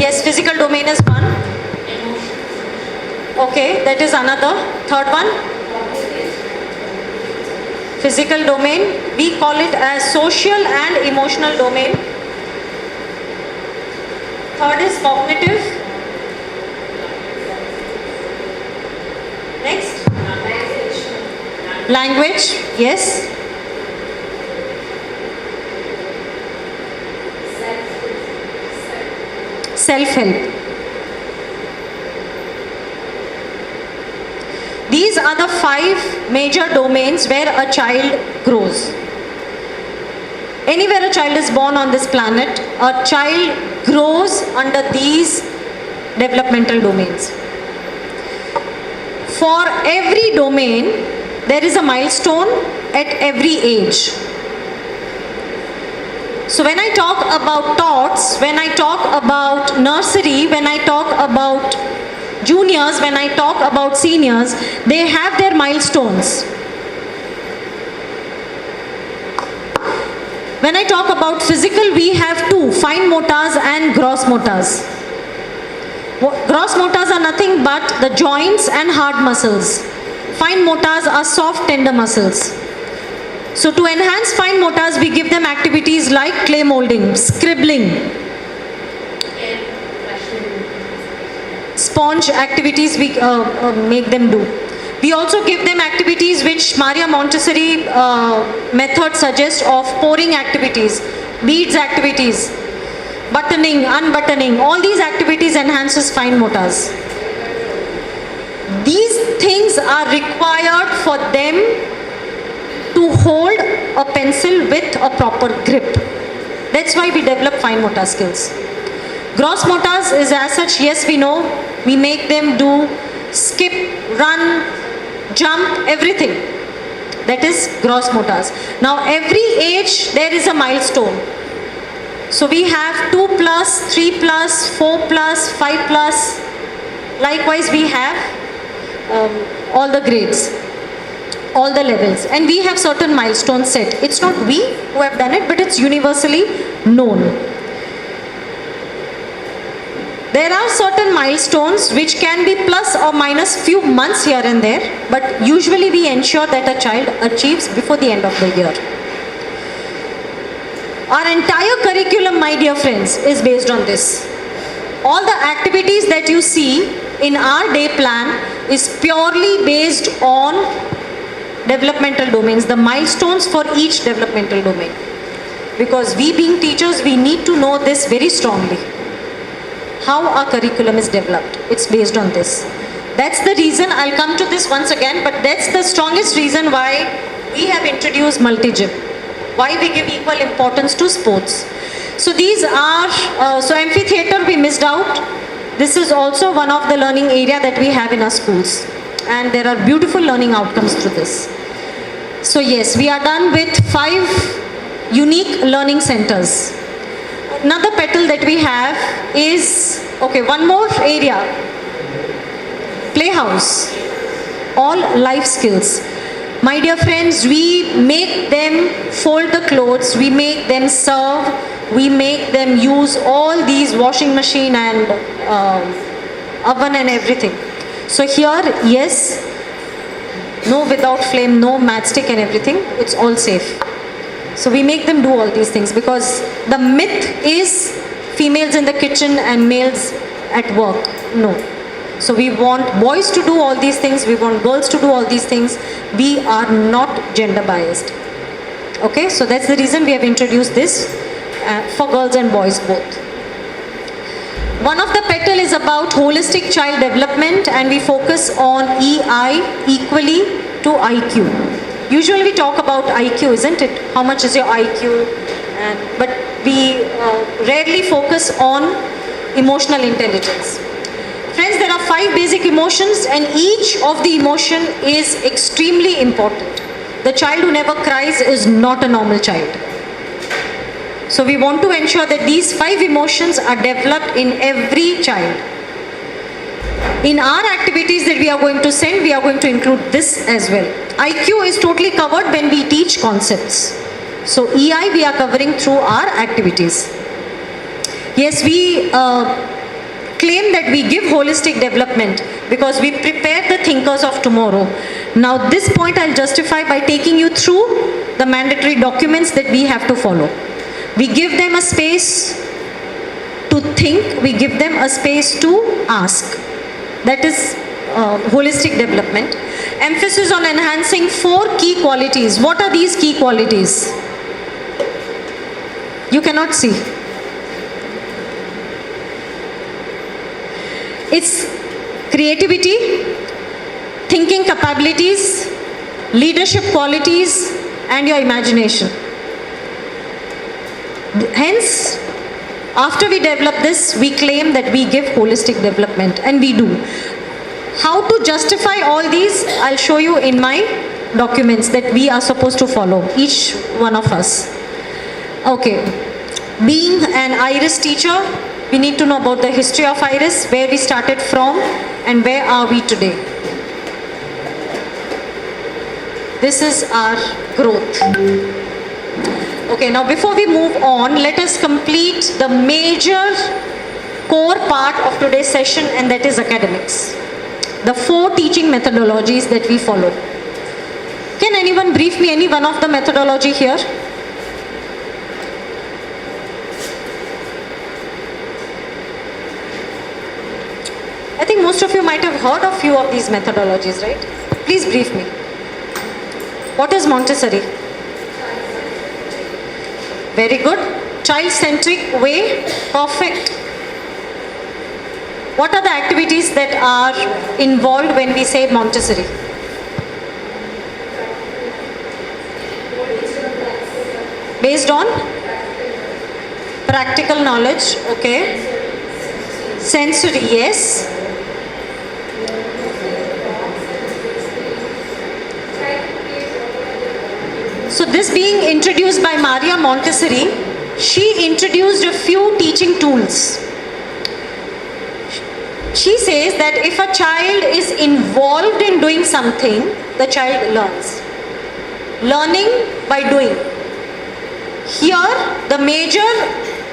Yes, physical domain is one. Okay, that is another. Third one. Physical domain, we call it as social and emotional domain. Third is cognitive. Next. Language, yes. Self-help. These are the 5 major domains where a child grows. Anywhere a child is born on this planet, a child grows under these developmental domains. For every domain, there is a milestone at every age. So when I talk about tots, when I talk about nursery, when I talk about juniors, when I talk about seniors, they have their milestones. When I talk about physical, we have 2, fine motors and gross motors. Gross motors are nothing but the joints and hard muscles. Fine motors are soft, tender muscles. So to enhance fine motors, we give them activities like clay molding, scribbling, sponge activities we make them do. We also give them activities which Maria Montessori method suggests of pouring activities, beads activities, buttoning, unbuttoning. All these activities enhances fine motors. These things are required for them to hold a pencil with a proper grip. That's why we develop fine motor skills. Gross motors is as such, yes, we know, we make them do skip, run, jump, everything. That is gross motors. Now every age there is a milestone. So we have 2 plus, 3 plus, 4 plus, 5 plus. Likewise we have all the grades, all the levels, and we have certain milestones set. It's not we who have done it, but it's universally known. There are certain milestones which can be plus or minus few months here and there, but usually we ensure that a child achieves before the end of the year. Our entire curriculum, my dear friends, is based on this. All the activities that you see in our day plan is purely based on developmental domains, the milestones for each developmental domain. Because we being teachers, we need to know this very strongly. How our curriculum is developed. It's based on this. That's the reason, I'll come to this once again, but that's the strongest reason why we have introduced multi-gym. Why we give equal importance to sports. So these are, so amphitheater we missed out. This is also one of the learning area that we have in our schools. And there are beautiful learning outcomes through this. So yes, we are done with 5 unique learning centers. Another petal that we have is, okay, one more area. Playhouse. All life skills. My dear friends, we make them fold the clothes, we make them serve, we make them use all these washing machine and oven and everything. So here, yes, no without flame, no matchstick and everything, it's all safe. So we make them do all these things because the myth is females in the kitchen and males at work. No. So we want boys to do all these things, we want girls to do all these things. We are not gender biased. Okay, so that's the reason we have introduced this for girls and boys both. One of the petal is about holistic child development and we focus on EI equally to IQ. Usually we talk about IQ, isn't it? How much is your IQ? But we rarely focus on emotional intelligence. Friends, there are 5 basic emotions and each of the emotion is extremely important. The child who never cries is not a normal child. So we want to ensure that these 5 emotions are developed in every child. In our activities that we are going to send, we are going to include this as well. IQ is totally covered when we teach concepts. So EI we are covering through our activities. Yes, we claim that we give holistic development because we prepare the thinkers of tomorrow. Now this point I'll justify by taking you through the mandatory documents that we have to follow. We give them a space to think, we give them a space to ask. That is holistic development. Emphasis on enhancing 4 key qualities. What are these key qualities? You cannot see. It's creativity, thinking capabilities, leadership qualities, and your imagination. Hence, after we develop this, we claim that we give holistic development, and we do. How to justify all these, I'll show you in my documents that we are supposed to follow, each one of us. Okay, being an IRIS teacher, we need to know about the history of IRIS, where we started from and where are we today. This is our growth. Okay, now before we move on, let us complete the major core part of today's session, and that is academics. The 4 teaching methodologies that we follow. Can anyone brief me any one of the methodology here? I think most of you might have heard of few of these methodologies, right? Please brief me. What is Montessori? Very good. Child-centric way. Perfect. What are the activities that are involved when we say Montessori? Based on? Practical knowledge, okay. Sensory, yes. So this being introduced by Maria Montessori, she introduced a few teaching tools. She says that if a child is involved in doing something, the child learns. Learning by doing. Here, the major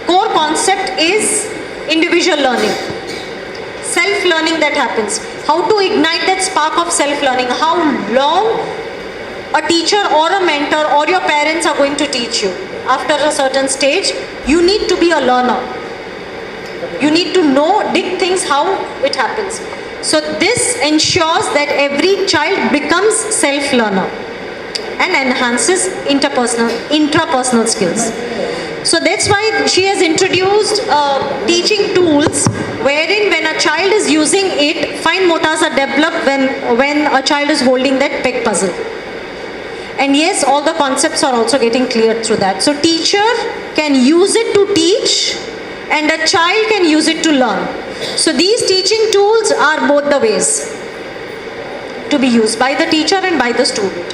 core concept is individual learning. Self-learning that happens. How to ignite that spark of self-learning. How long a teacher or a mentor or your parents are going to teach you. After a certain stage, you need to be a learner. You need to know, dig things, how it happens. So this ensures that every child becomes self-learner and enhances intrapersonal skills. So that's why she has introduced teaching tools wherein when a child is using it, fine motors are developed when a child is holding that peg puzzle. And yes, all the concepts are also getting cleared through that. So teacher can use it to teach and a child can use it to learn. So these teaching tools are both the ways to be used by the teacher and by the student.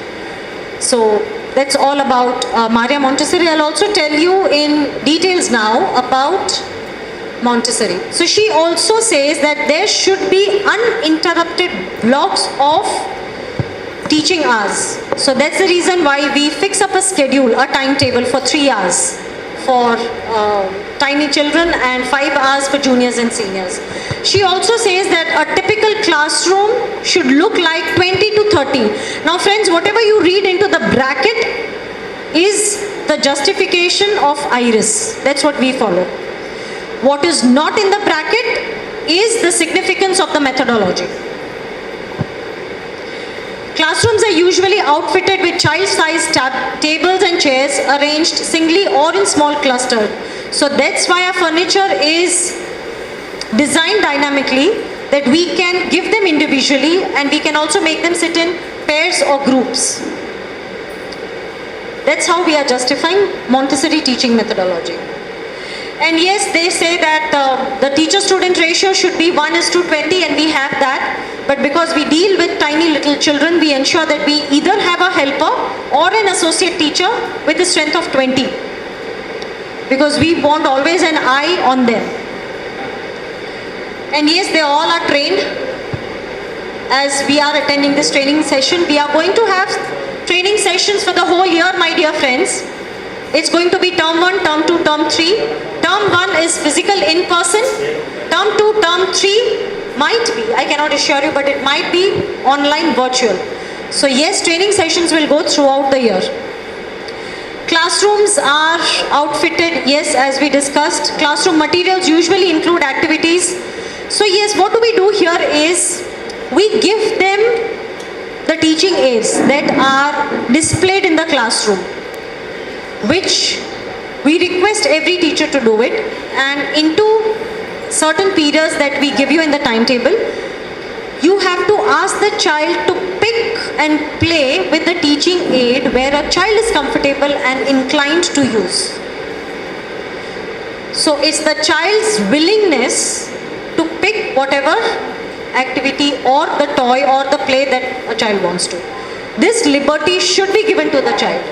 So that's all about Maria Montessori. I'll also tell you in details now about Montessori. So she also says that there should be uninterrupted blocks of teaching hours. So that's the reason why we fix up a schedule, a timetable for 3 hours for tiny children and 5 hours for juniors and seniors. She also says that a typical classroom should look like 20 to 30. Now friends, whatever you read into the bracket is the justification of Iris. That's what we follow. What is not in the bracket is the significance of the methodology. Classrooms are usually outfitted with child-sized tables and chairs arranged singly or in small clusters. So that's why our furniture is designed dynamically, that we can give them individually and we can also make them sit in pairs or groups. That's how we are justifying Montessori teaching methodology. And yes, they say that the teacher-student ratio should be 1:20 and we have that. But because we deal with tiny little children, we ensure that we either have a helper or an associate teacher with a strength of 20. Because we want always an eye on them. And yes, they all are trained. As we are attending this training session, we are going to have training sessions for the whole year, my dear friends. It's going to be term 1, term 2, term 3. Term 1 is physical in person. Term 2, term 3 might be, I cannot assure you, but it might be online virtual. So yes, training sessions will go throughout the year. Classrooms are outfitted, yes, as we discussed. Classroom materials usually include activities. So yes, what do we do here is we give them the teaching aids that are displayed in the classroom, which we request every teacher to do it, and into certain periods that we give you in the timetable, you have to ask the child to pick and play with the teaching aid where a child is comfortable and inclined to use. So it's the child's willingness to pick whatever activity or the toy or the play that a child wants to. This liberty should be given to the child,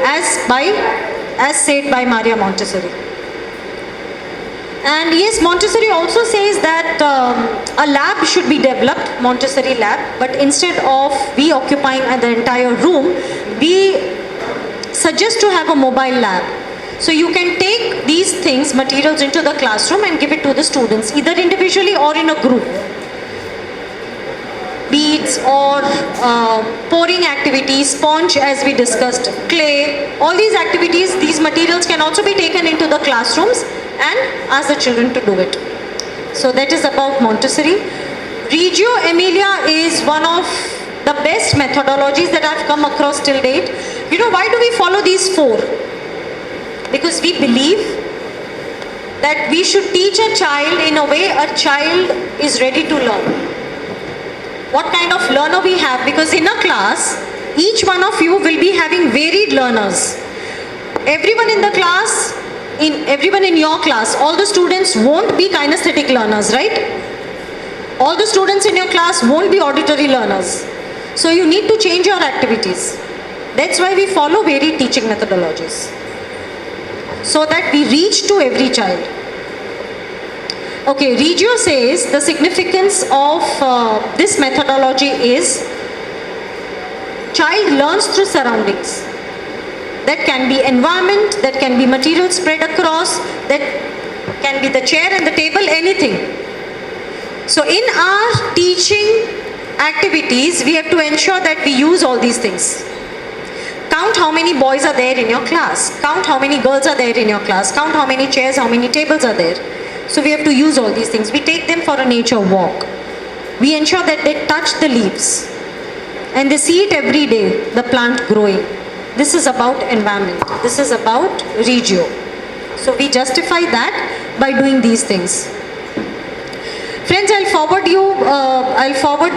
as said by Maria Montessori. And yes, Montessori also says that a lab should be developed, Montessori lab, but instead of we occupying the entire room, we suggest to have a mobile lab. So you can take these things, materials into the classroom and give it to the students, either individually or in a group. Beads or pouring activities, sponge as we discussed, clay, all these activities, these materials can also be taken into the classrooms and ask the children to do it. So that is about Montessori. Reggio Emilia is one of the best methodologies that I've come across till date. You know, why do we follow these 4? Because we believe that we should teach a child in a way a child is ready to learn. What kind of learner we have, because in a class, each one of you will be having varied learners. Everyone in the class, everyone in your class, all the students won't be kinesthetic learners, right? All the students in your class won't be auditory learners. So you need to change your activities. That's why we follow varied teaching methodologies, so that we reach to every child. Okay, Reggio says the significance of this methodology is child learns through surroundings. That can be environment, that can be material spread across, that can be the chair and the table, anything. So in our teaching activities, we have to ensure that we use all these things. Count how many boys are there in your class. Count how many girls are there in your class. Count how many chairs, how many tables are there. So we have to use all these things. We take them for a nature walk. We ensure that they touch the leaves and they see it every day, the plant growing. This is about environment. This is about regio. So we justify that by doing these things. Friends, I'll forward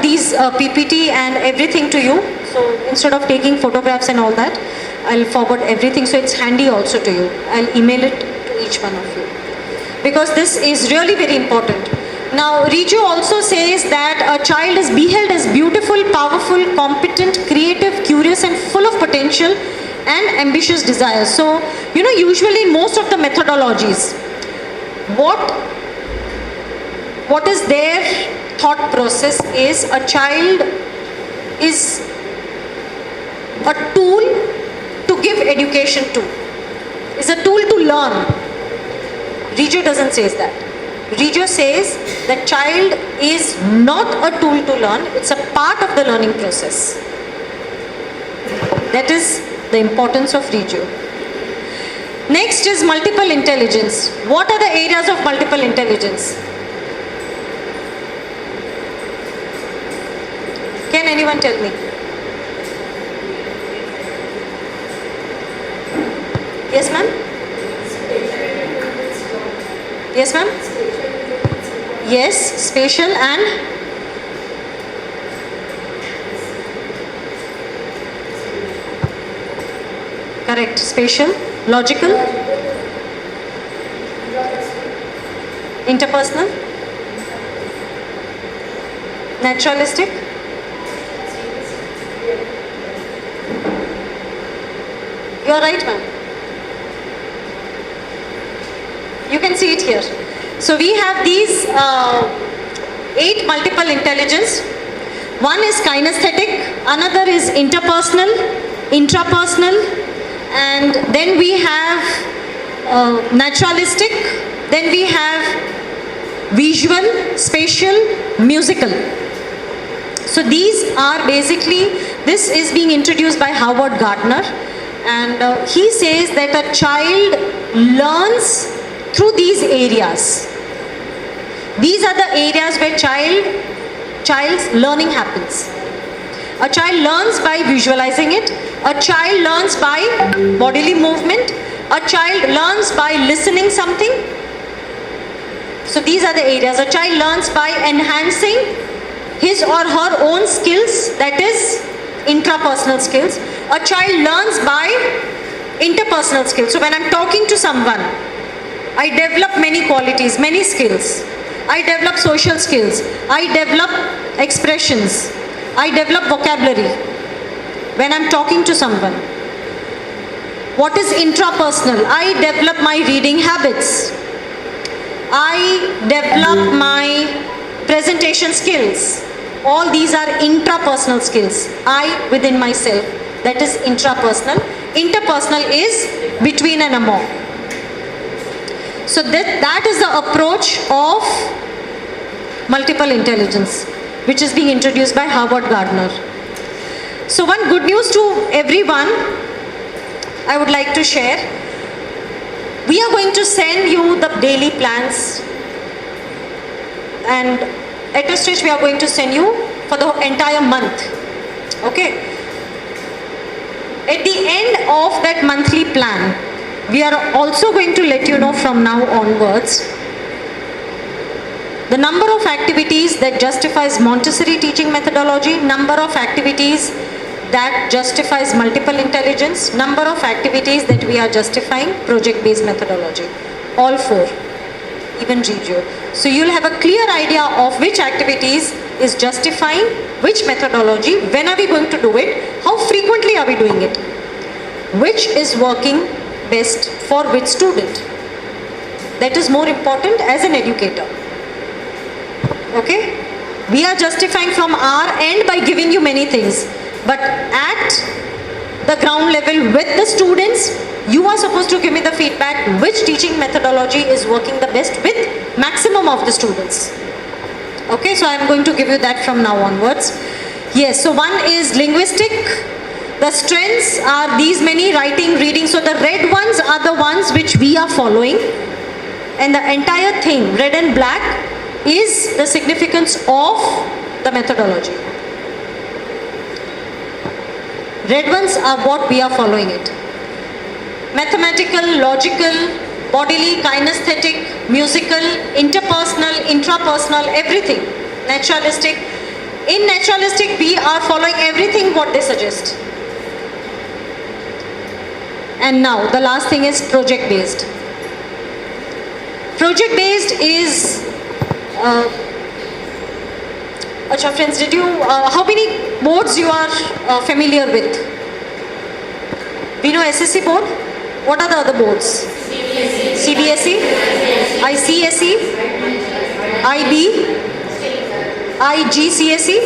these PPT and everything to you. So instead of taking photographs and all that, I'll forward everything so it's handy also to you. I'll email it to each one of you. Because this is really very important. Now, Regio also says that a child is beheld as beautiful, powerful, competent, creative, curious and full of potential and ambitious desires. So, you know, usually in most of the methodologies, what is their thought process is a child is a tool to give education to, is a tool to learn. Regio doesn't say that. Regio says that child is not a tool to learn, it's a part of the learning process. That is the importance of Regio. Next is multiple intelligence. What are the areas of multiple intelligence? Can anyone tell me? Yes, ma'am? Yes, ma'am? Yes, spatial and correct, spatial, logical, interpersonal, naturalistic, you are right, ma'am. You can see it here. So we have these 8 multiple intelligence. One is kinesthetic, another is interpersonal, intrapersonal, and then we have naturalistic, then we have visual, spatial, musical. So these are basically, this is being introduced by Howard Gardner, and he says that a child learns through these areas. These are the areas where child's learning happens. A child learns by visualizing it. A child learns by bodily movement. A child learns by listening something. So these are the areas. A child learns by enhancing his or her own skills, that is intrapersonal skills. A child learns by interpersonal skills. So when I'm talking to someone, I develop many qualities, many skills. I develop social skills. I develop expressions. I develop vocabulary when I'm talking to someone. What is intrapersonal? I develop my reading habits. I develop my presentation skills. All these are intrapersonal skills. I within myself. That is intrapersonal. Interpersonal is between and among. So that is the approach of multiple intelligence, which is being introduced by Howard Gardner. So one good news to everyone I would like to share. We are going to send you the daily plans, and at a stage we are going to send you for the entire month. Okay. At the end of that monthly plan, we are also going to let you know from now onwards the number of activities that justifies Montessori teaching methodology, number of activities that justifies multiple intelligence, number of activities that we are justifying project-based methodology. All 4, even Regio. So you'll have a clear idea of which activities is justifying which methodology, when are we going to do it, how frequently are we doing it, which is working best for which student. That is more important as an educator. Okay? We are justifying from our end by giving you many things, but at the ground level with the students, you are supposed to give me the feedback which teaching methodology is working the best with maximum of the students. Okay, so I am going to give you that from now onwards. Yes, so one is linguistic. The strengths are these many: writing, reading. So the red ones are the ones which we are following, and the entire thing, red and black, is the significance of the methodology. Red ones are what we are following it. Mathematical, logical, bodily, kinesthetic, musical, interpersonal, intrapersonal, everything. Naturalistic. In naturalistic, we are following everything what they suggest. And now, the last thing is project-based. Project-based is, Acha friends, did you, how many boards you are familiar with? We know SSC board. What are the other boards? CBSE, ICSE, IB, IGCSE.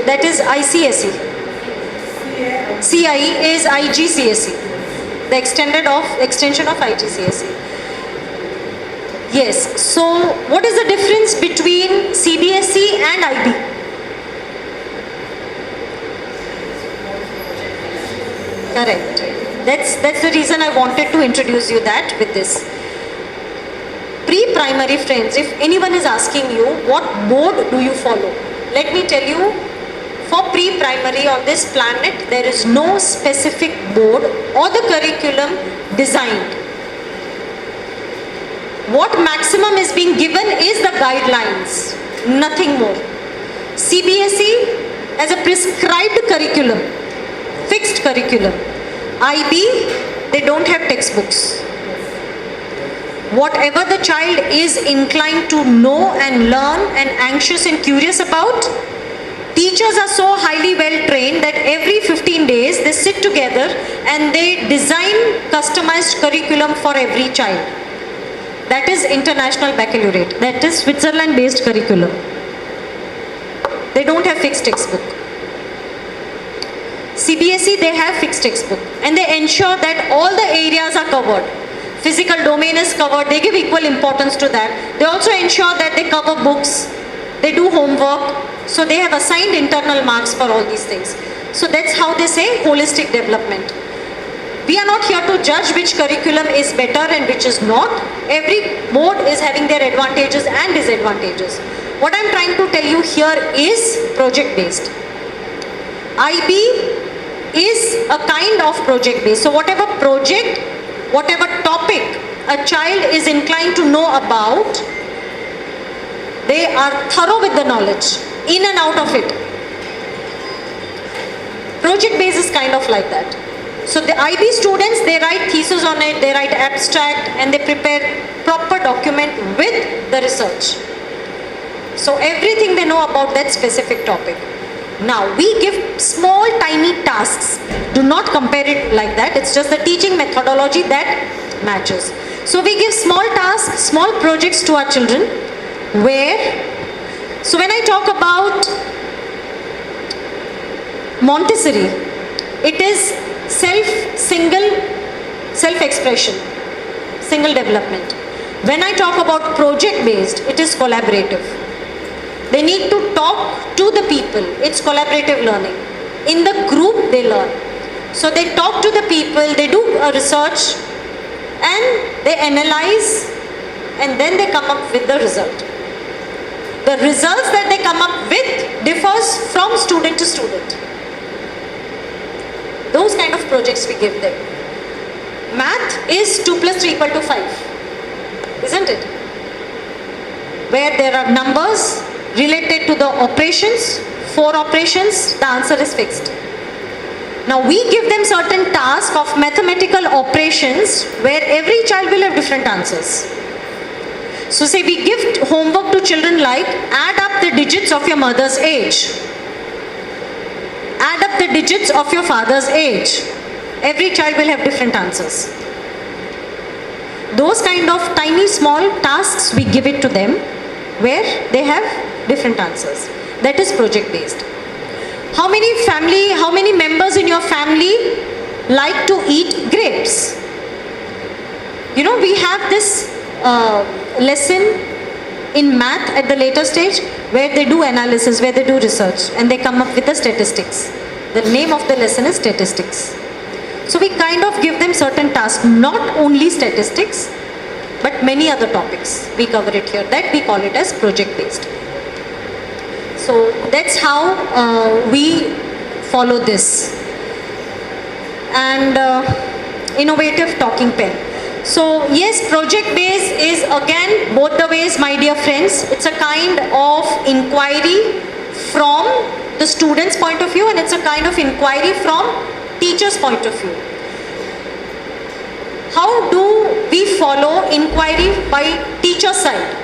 That is ICSE. CIE is IGCSE. The extension of IGCSE. Yes. So, what is the difference between CBSE and IB? Correct. That's the reason I wanted to introduce you that with this. Pre-primary friends, if anyone is asking you what board do you follow, let me tell you, for pre-primary on this planet, there is no specific board or the curriculum designed. What maximum is being given is the guidelines, nothing more. CBSE as a prescribed curriculum, fixed curriculum. IB, they don't have textbooks. Whatever the child is inclined to know and learn and anxious and curious about, teachers are so highly well trained that every 15 days they sit together and they design customized curriculum for every child. That is international baccalaureate. That is Switzerland based curriculum. They don't have fixed textbook. CBSE, they have fixed textbook and they ensure that all the areas are covered. Physical domain is covered, they give equal importance to that. They also ensure that they cover books, they do homework, so they have assigned internal marks for all these things. So that's how they say holistic development. We are not here to judge which curriculum is better and which is not. Every board is having their advantages and disadvantages. What I'm trying to tell you here is project based. IB is a kind of project based. So whatever project, whatever topic a child is inclined to know about, they are thorough with the knowledge, in and out of it. Project based is kind of like that. So the IB students, they write thesis on it, they write abstract and they prepare proper document with the research. So everything they know about that specific topic. Now, we give small tiny tasks. Do not compare it like that. It's just the teaching methodology that matches. So we give small tasks, small projects to our children where, so when I talk about Montessori, it is self-expression, single development. When I talk about project-based, it is collaborative. They need to talk to the people. It's collaborative learning. In the group, they learn. So they talk to the people, they do a research, and they analyze, and then they come up with the result. The results that they come up with differs from student to student. Those kind of projects we give them. Math is 2 plus 3 equal to 5, isn't it? Where there are numbers related to the operations, 4 operations, the answer is fixed. Now we give them certain tasks of mathematical operations where every child will have different answers. So say we give homework to children like add up the digits of your mother's age. Add up the digits of your father's age. Every child will have different answers. Those kind of tiny small tasks we give it to them where they have different answers. That is project based. How many members in your family like to eat grapes? You know, we have this lesson in math at the later stage where they do analysis, where they do research and they come up with the statistics. The name of the lesson is statistics. So we kind of give them certain tasks, not only statistics, but many other topics. We cover it here. That we call it as project based. So that's how we follow this. And innovative talking pen. So yes, project based is again both the ways, my dear friends. It's a kind of inquiry from the student's point of view, and it's a kind of inquiry from teacher's point of view. How do we follow inquiry by teacher side?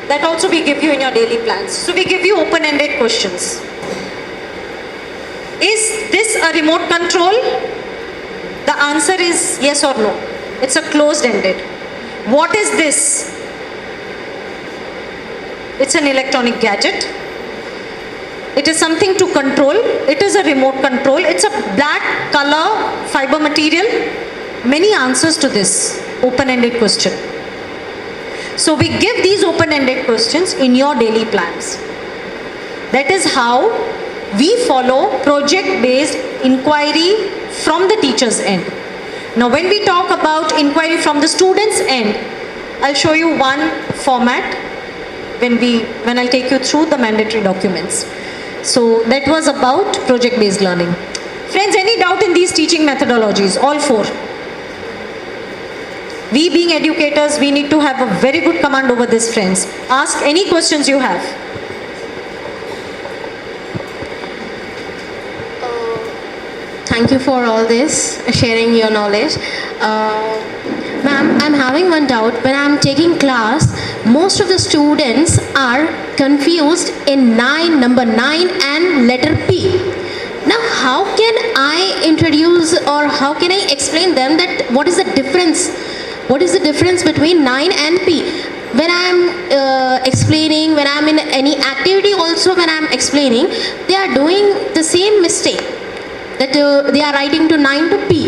That also we give you in your daily plans. So we give you open-ended questions. Is this a remote control? The answer is yes or no. It's a closed-ended. What is this? It's an electronic gadget. It is something to control. It is a remote control. It's a black color fiber material. Many answers to this open-ended question. So we give these open-ended questions in your daily plans. That is how we follow project-based inquiry from the teacher's end. Now when we talk about inquiry from the student's end, I'll show you one format when I'll take you through the mandatory documents. So that was about project-based learning. Friends, any doubt in these teaching methodologies? All four. We being educators, we need to have a very good command over this, friends. Ask any questions you have. Thank you for all this, sharing your knowledge. Ma'am, I'm having one doubt. When I'm taking class, most of the students are confused in number 9 and letter P. Now, how can I introduce or how can I explain them that what is the difference? What is the difference between 9 and P? When I'm explaining, when I'm in any activity also when I'm explaining, they are doing the same mistake. That they are writing to 9 to P.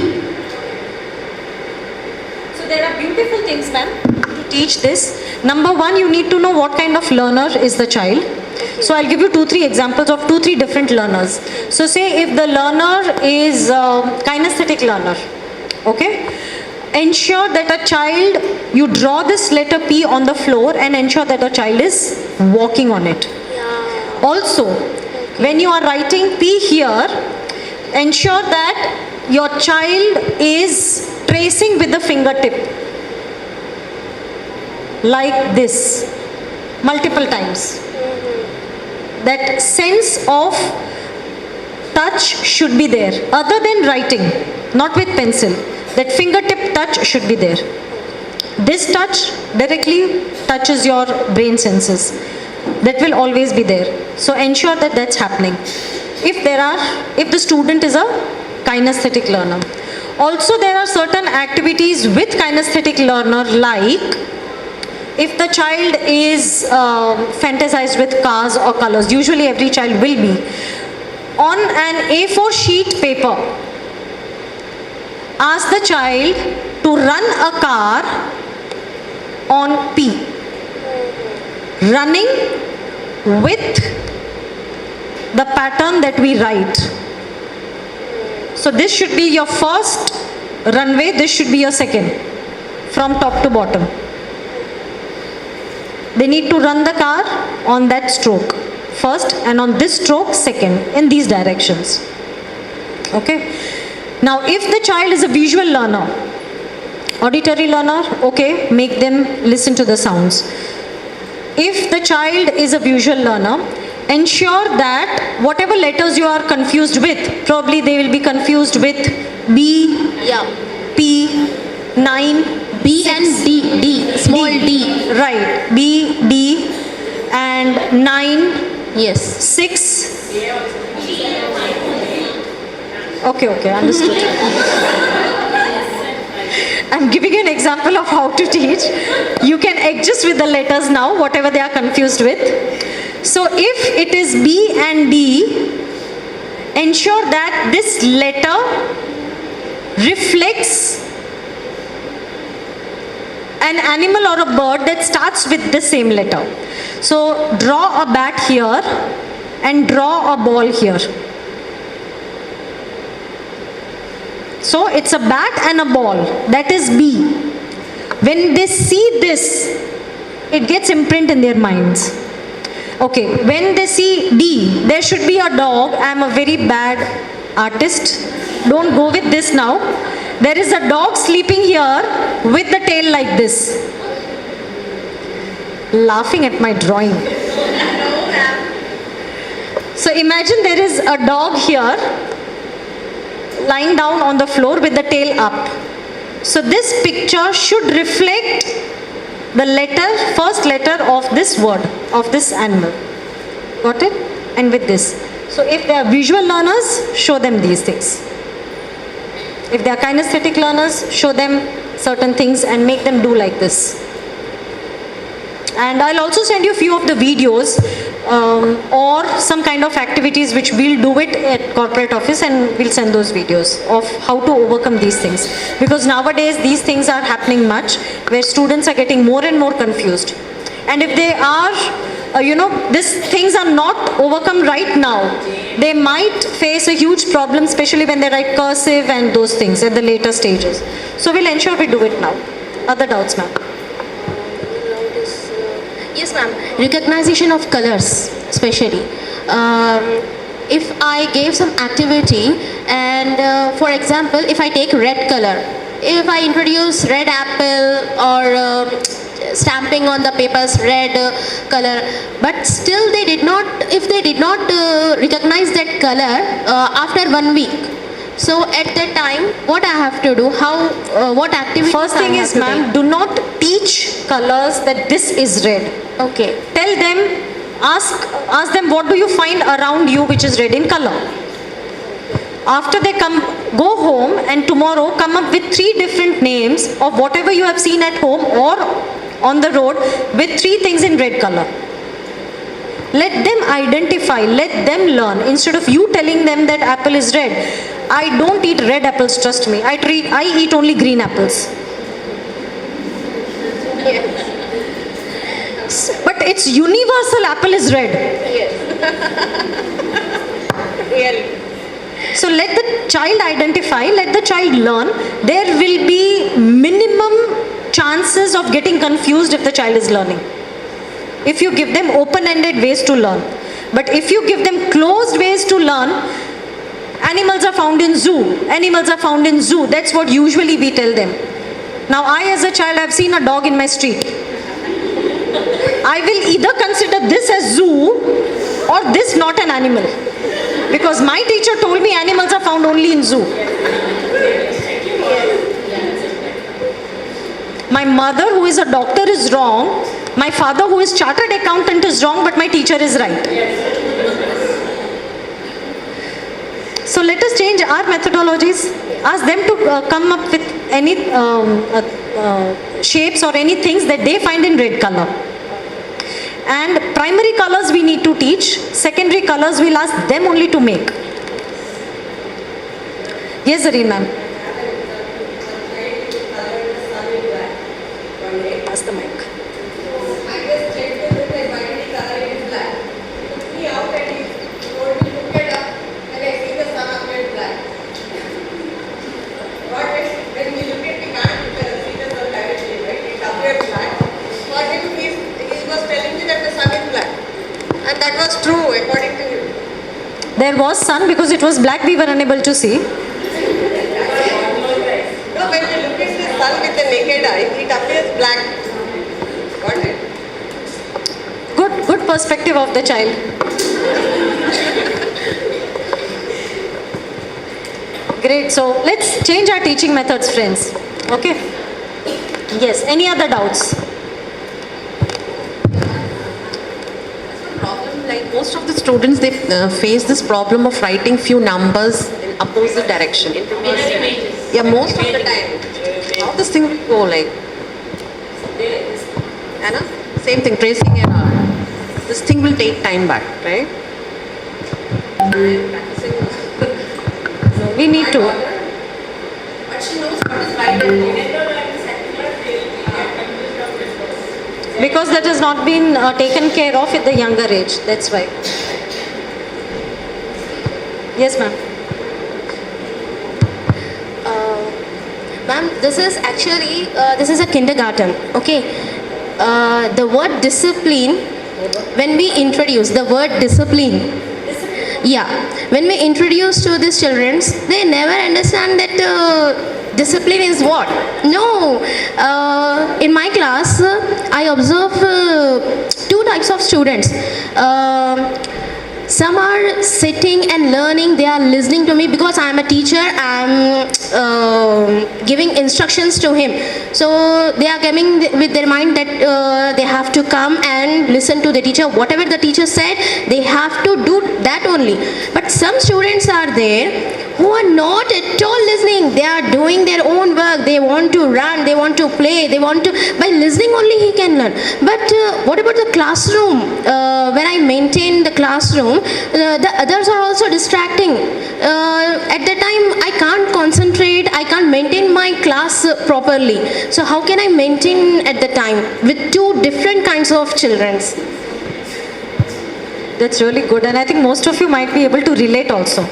So there are beautiful things, ma'am, to teach this. Number one, you need to know what kind of learner is the child. So I'll give you 2-3 examples of 2-3 different learners. So say if the learner is kinesthetic learner, okay? Ensure that a child, you draw this letter P on the floor and ensure that a child is walking on it. Also, when you are writing P here, ensure that your child is tracing with the fingertip. Like this, multiple times. That sense of touch should be there, other than writing, not with pencil. That fingertip touch should be there. This touch directly touches your brain senses. That will always be there. So ensure that that's happening. If the student is a kinesthetic learner. Also, there are certain activities with kinesthetic learner, like if the child is fantasized with cars or colors, usually every child will be, on an A4 sheet paper, ask the child to run a car on P, running with the pattern that we write. So this should be your first runway, this should be your second, from top to bottom. They need to run the car on that stroke first, and on this stroke second, in these directions. Okay. Now if the child is a visual learner, auditory learner, okay, make them listen to the sounds. If the child is a visual learner, ensure that whatever letters you are confused with, probably they will be confused with B, P, 9, B 6, and D, small d. Right, B, D and 9. Yes. 6. Okay, understood. I'm giving you an example of how to teach. You can adjust with the letters now, whatever they are confused with. So if it is B and D, ensure that this letter reflects an animal or a bird that starts with the same letter. So draw a bat here and draw a ball here. So it's a bat and a ball, that is B. When they see this, it gets imprinted in their minds. Okay, when they see D, there should be a dog. I'm a very bad artist. Don't go with this now. There is a dog sleeping here with the tail like this. Laughing at my drawing. So imagine there is a dog here lying down on the floor with the tail up. So this picture should reflect the first letter of this word, of this animal. Got it? And with this. So if they are visual learners, show them these things. If they are kinesthetic learners, show them certain things and make them do like this. And I'll also send you a few of the videos or some kind of activities which we'll do it at corporate office, and we'll send those videos of how to overcome these things. Because nowadays these things are happening much, where students are getting more and more confused. And if they are, these things are not overcome right now, they might face a huge problem, especially when they write cursive and those things at the later stages. So we'll ensure we do it now. Other doubts, ma'am? Yes, ma'am. Recognition of colors, especially. If I gave some activity and, for example, if I take red color, if I introduce red apple or stamping on the papers red color, but still they did not, if they did not recognize that color after 1 week. So at that time, what I have to do, what activity? First thing is, ma'am, do not teach colors that this is red. Okay. Tell them, ask them what do you find around you which is red in color. After they go home and tomorrow come up with 3 different names of whatever you have seen at home or on the road with 3 things in red color. Let them identify, let them learn. Instead of you telling them that apple is red. I don't eat red apples, trust me. I eat only green apples. But it's universal, apple is red. Really. So let the child identify, let the child learn. There will be minimum chances of getting confused if the child is learning. If you give them open-ended ways to learn. But if you give them closed ways to learn, animals are found in zoo. Animals are found in zoo. That's what usually we tell them. Now I as a child have seen a dog in my street. I will either consider this as zoo or this not an animal. Because my teacher told me animals are found only in zoo. My mother who is a doctor is wrong. My father who is chartered accountant is wrong, but my teacher is right. So let us change our methodologies. Ask them to come up with any shapes or any things that they find in red color. And primary colors we need to teach. Secondary colors we'll ask them only to make. Yes, Zareen ma'am. Ask the mic. And that was true according to him. There was sun, because it was black we were unable to see. No, when we look at the sun with the naked eye, it appears black. Got it? Good perspective of the child. Great, so let's change our teaching methods, friends. Okay? Yes, any other doubts? Like most of the students, they face this problem of writing few numbers in opposite direction. Yeah, most of the time. How this thing will go like? Anna? Same thing, tracing and all. This thing will take time back, right? We need to. But she knows what is right and wrong. Because that has not been taken care of at the younger age. That's why. Yes, ma'am. Ma'am, this is actually, this is a kindergarten, okay? The word discipline when we introduce the word discipline, yeah, when we introduce to these children, they never understand that discipline is what. No, in my class, I observe two types of students. Some are sitting and learning, they are listening to me because I am a teacher, I am giving instructions to him. So they are coming with their mind that they have to come and listen to the teacher. Whatever the teacher said, they have to do that only. But some students are there who are not at all listening. They are doing their own work. They want to run, they want to play, they want to, by listening only he can learn. But what about the classroom? When I maintain the classroom, the others are also distracting. At that time, I can't concentrate, I can't maintain my class properly. So how can I maintain at the time with two different kinds of children? That's really good, and I think most of you might be able to relate also.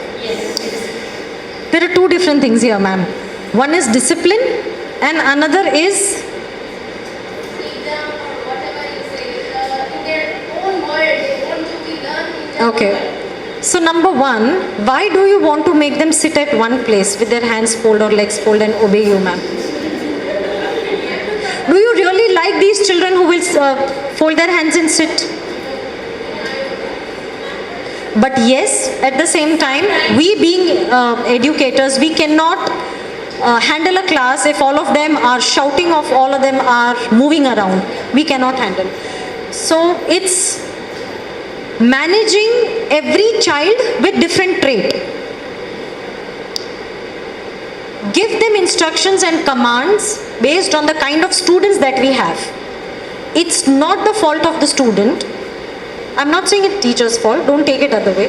There are two different things here, ma'am. One is discipline and another is okay. So number one, why do you want to make them sit at one place with their hands folded or legs folded and obey you, ma'am? Do you really like these children who will fold their hands and sit? But yes, at the same time, we being educators, we cannot handle a class if all of them are shouting, if all of them are moving around. We cannot handle. So it's managing every child with different trait. Give them instructions and commands based on the kind of students that we have. It's not the fault of the student. I'm not saying it's teacher's fault, don't take it other way.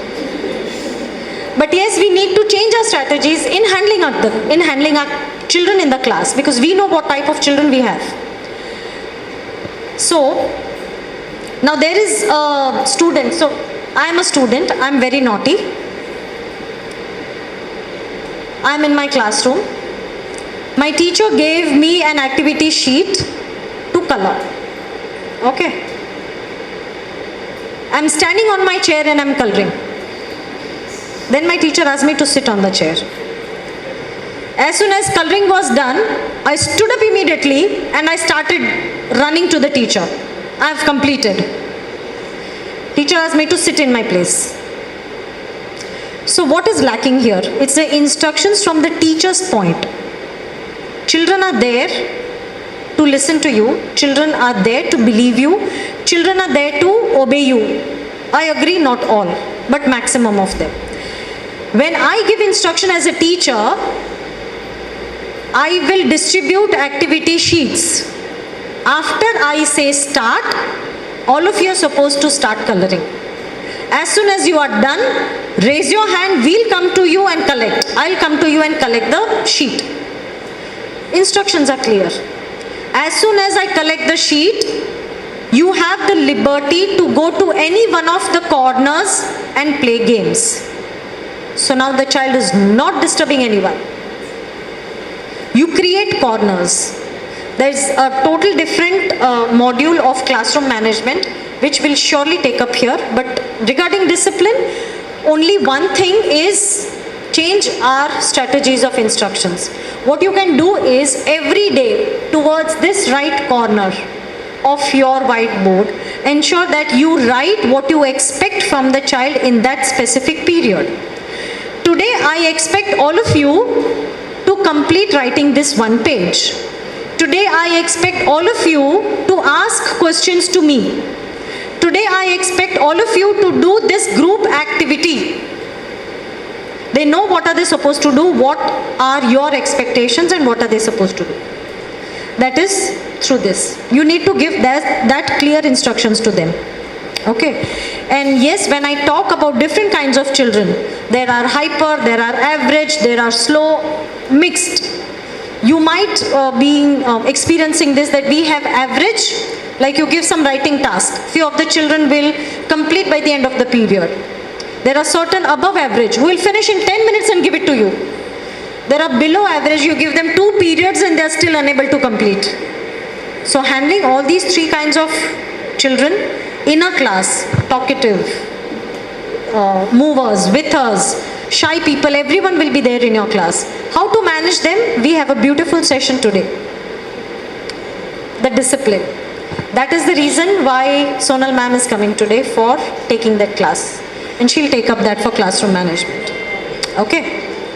But yes, we need to change our strategies in handling our children in the class, because we know what type of children we have. So, now there is a student, so I am a student, I am very naughty. I am in my classroom. My teacher gave me an activity sheet to color. Okay. I'm standing on my chair and I'm coloring. Then my teacher asked me to sit on the chair. As soon as coloring was done, I stood up immediately and I started running to the teacher. I have completed. Teacher asked me to sit in my place. So what is lacking here? It's the instructions from the teacher's point. Children are there to listen to you. Children are there to believe you. Children are there to obey you. I agree, not all, but maximum of them. When I give instruction as a teacher, I will distribute activity sheets. After I say start, all of you are supposed to start coloring. As soon as you are done, raise your hand, we'll come to you and collect. I'll come to you and collect the sheet. Instructions are clear. As soon as I collect the sheet, you have the liberty to go to any one of the corners and play games. So now the child is not disturbing anyone. You create corners. There is a total different module of classroom management which will surely take up here. But regarding discipline, only one thing is change our strategies of instructions. What you can do is every day towards this right corner of your whiteboard, ensure that you write what you expect from the child in that specific period. Today I expect all of you to complete writing this one page. Today I expect all of you to ask questions to me. Today I expect all of you to do this group activity. They know what are they supposed to do, what are your expectations and what are they supposed to do. That is through this. You need to give that clear instructions to them. Okay. And yes, when I talk about different kinds of children, there are hyper, there are average, there are slow, mixed. You might be experiencing this, that we have average, like you give some writing task. Few of the children will complete by the end of the period. There are certain above average who will finish in 10 minutes and give it to you. There are below average, you give them 2 periods and they are still unable to complete. So handling all these 3 kinds of children Inner class, talkative, movers, withers, shy people, everyone will be there in your class. How to manage them? We have a beautiful session today. The discipline. That is the reason why Sonal ma'am is coming today for taking that class. And she'll take up that for classroom management. Okay?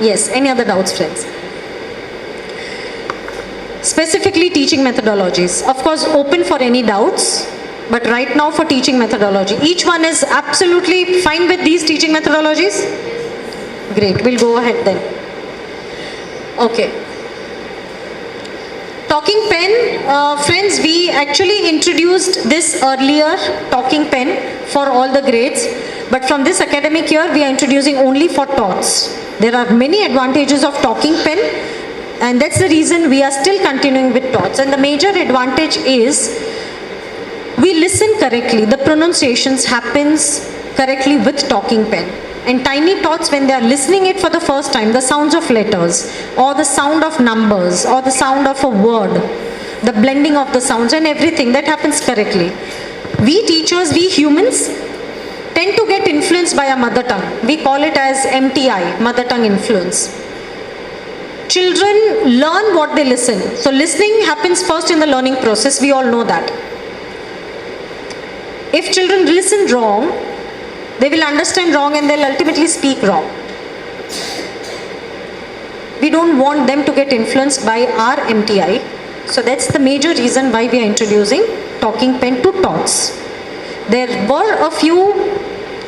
Yes, any other doubts, friends? Specifically teaching methodologies. Of course, open for any doubts. But right now for teaching methodology. Each one is absolutely fine with these teaching methodologies? Great, we'll go ahead then. Okay. Talking pen, friends, we actually introduced this earlier, talking pen for all the grades. But from this academic year, we are introducing only for tots. There are many advantages of talking pen, and that's the reason we are still continuing with tots. And the major advantage is we listen correctly. The pronunciations happens correctly with talking pen. And tiny tots, when they are listening it for the first time, the sounds of letters or the sound of numbers or the sound of a word, the blending of the sounds and everything, that happens correctly. We teachers, we humans tend to get influenced by our mother tongue. We call it as MTI, mother tongue influence. Children learn what they listen. So listening happens first in the learning process. We all know that. If children listen wrong, they will understand wrong and they'll ultimately speak wrong. We don't want them to get influenced by our MTI. So that's the major reason why we are introducing talking pen to tots. There were a few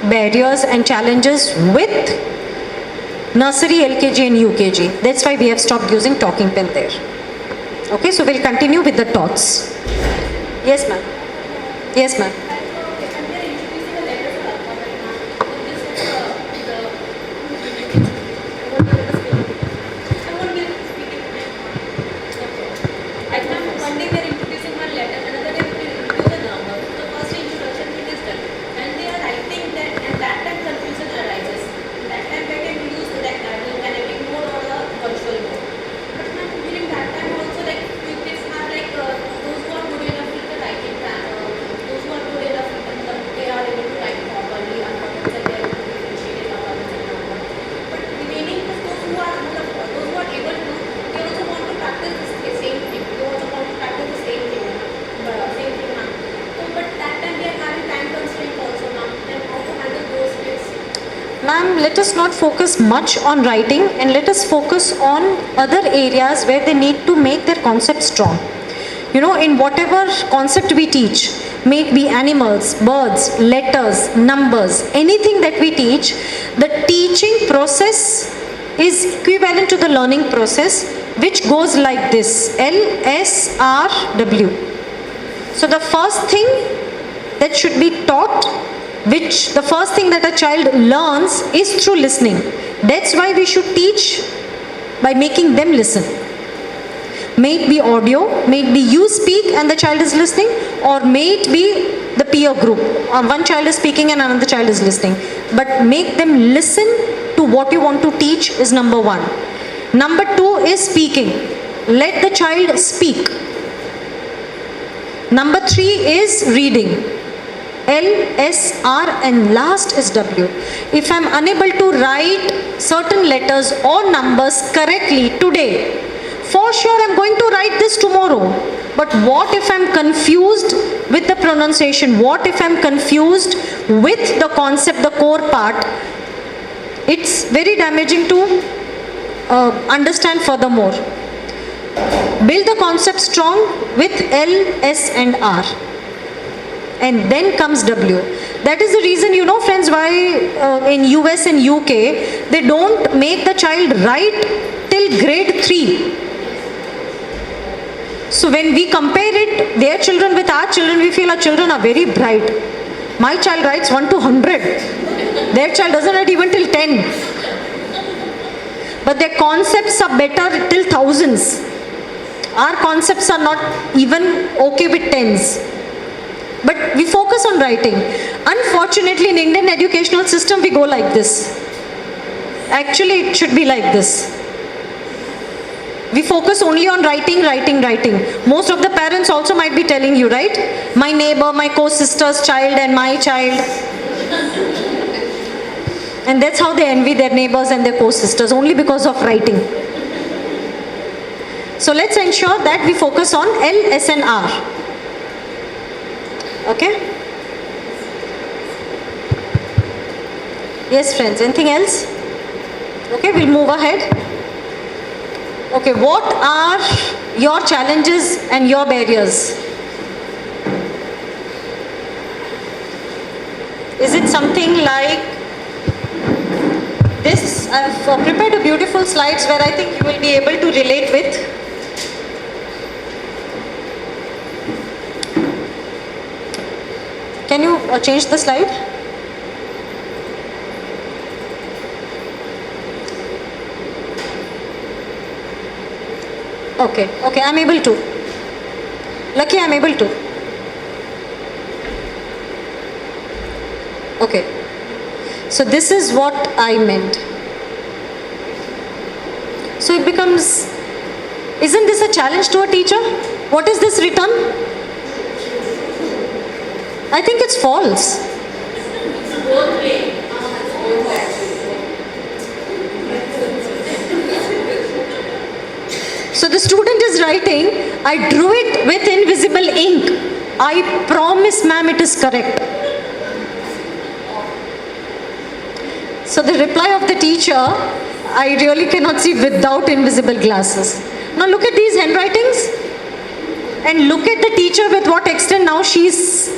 barriers and challenges with nursery, LKG and UKG. That's why we have stopped using talking pen there. Okay, so we'll continue with the tots. Yes, ma'am. Yes, ma'am. Ma'am, let us not focus much on writing and let us focus on other areas where they need to make their concept strong. You know, in whatever concept we teach, may it be animals, birds, letters, numbers, anything that we teach, the teaching process is equivalent to the learning process, which goes like this, LSRW. So the first thing that should be taught, the first thing that a child learns is through listening. That's why we should teach by making them listen. May it be audio, may it be you speak and the child is listening, or may it be the peer group. One child is speaking and another child is listening. But make them listen to what you want to teach is number one. Number two is speaking. Let the child speak. Number three is reading. L, S, R and last is W. If I am unable to write certain letters or numbers correctly today, for sure I am going to write this tomorrow. But what if I am confused with the pronunciation? What if I am confused with the concept, the core part? It's very damaging to understand furthermore. Build the concept strong with L, S and R. And then comes W. That is the reason, you know friends, why in US and UK, they don't make the child write till grade 3. So when we compare it, their children with our children, we feel our children are very bright. My child writes 1 to 100. Their child doesn't write even till 10. But their concepts are better till thousands. Our concepts are not even okay with tens. But we focus on writing. Unfortunately, in Indian educational system, we go like this. Actually, it should be like this. We focus only on writing, writing, writing. Most of the parents also might be telling you, right? My neighbor, my co-sister's child and my child. And that's how they envy their neighbors and their co-sisters, only because of writing. So let's ensure that we focus on L, S and R. Okay? Yes, friends, anything else? Okay, we'll move ahead. Okay, what are your challenges and your barriers? Is it something like this? I've prepared a beautiful slides where I think you will be able to relate with. Can you change the slide? Okay, okay, I'm able to. Lucky I'm able to. Okay. So this is what I meant. So it becomes, isn't this a challenge to a teacher? What is this written? I think it's false. So the student is writing, I drew it with invisible ink. I promise, ma'am, it is correct. So the reply of the teacher, I really cannot see without invisible glasses. Now look at these handwritings and look at the teacher with what extent now she's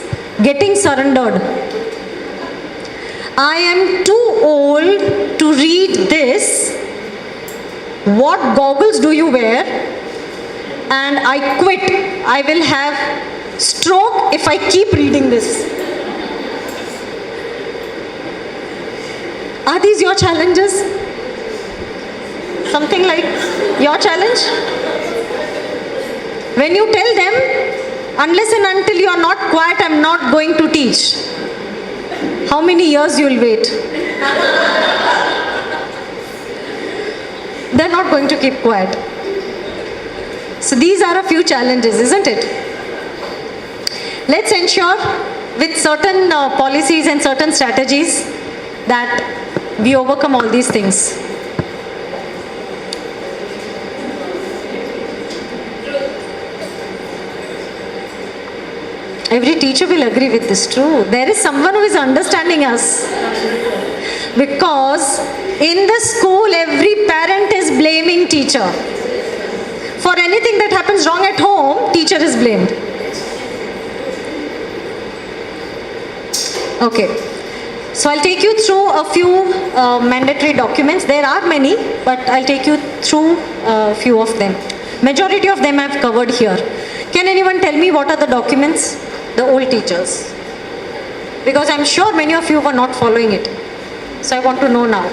getting surrendered. I am too old to read this. What goggles do you wear? And I quit. I will have stroke if I keep reading this. Are these your challenges? Something like your challenge? When you tell them, unless and until you are not quiet, I am not going to teach. How many years you will wait? They're not going to keep quiet. So these are a few challenges, isn't it? Let's ensure with certain policies and certain strategies that we overcome all these things. Every teacher will agree with this, true. There is someone who is understanding us. Because in the school, every parent is blaming teacher. For anything that happens wrong at home, teacher is blamed. Okay. So I'll take you through a few mandatory documents. There are many, but I'll take you through a few of them. Majority of them I've covered here. Can anyone tell me what are the documents? The old teachers. Because I'm sure many of you were not following it. So I want to know now.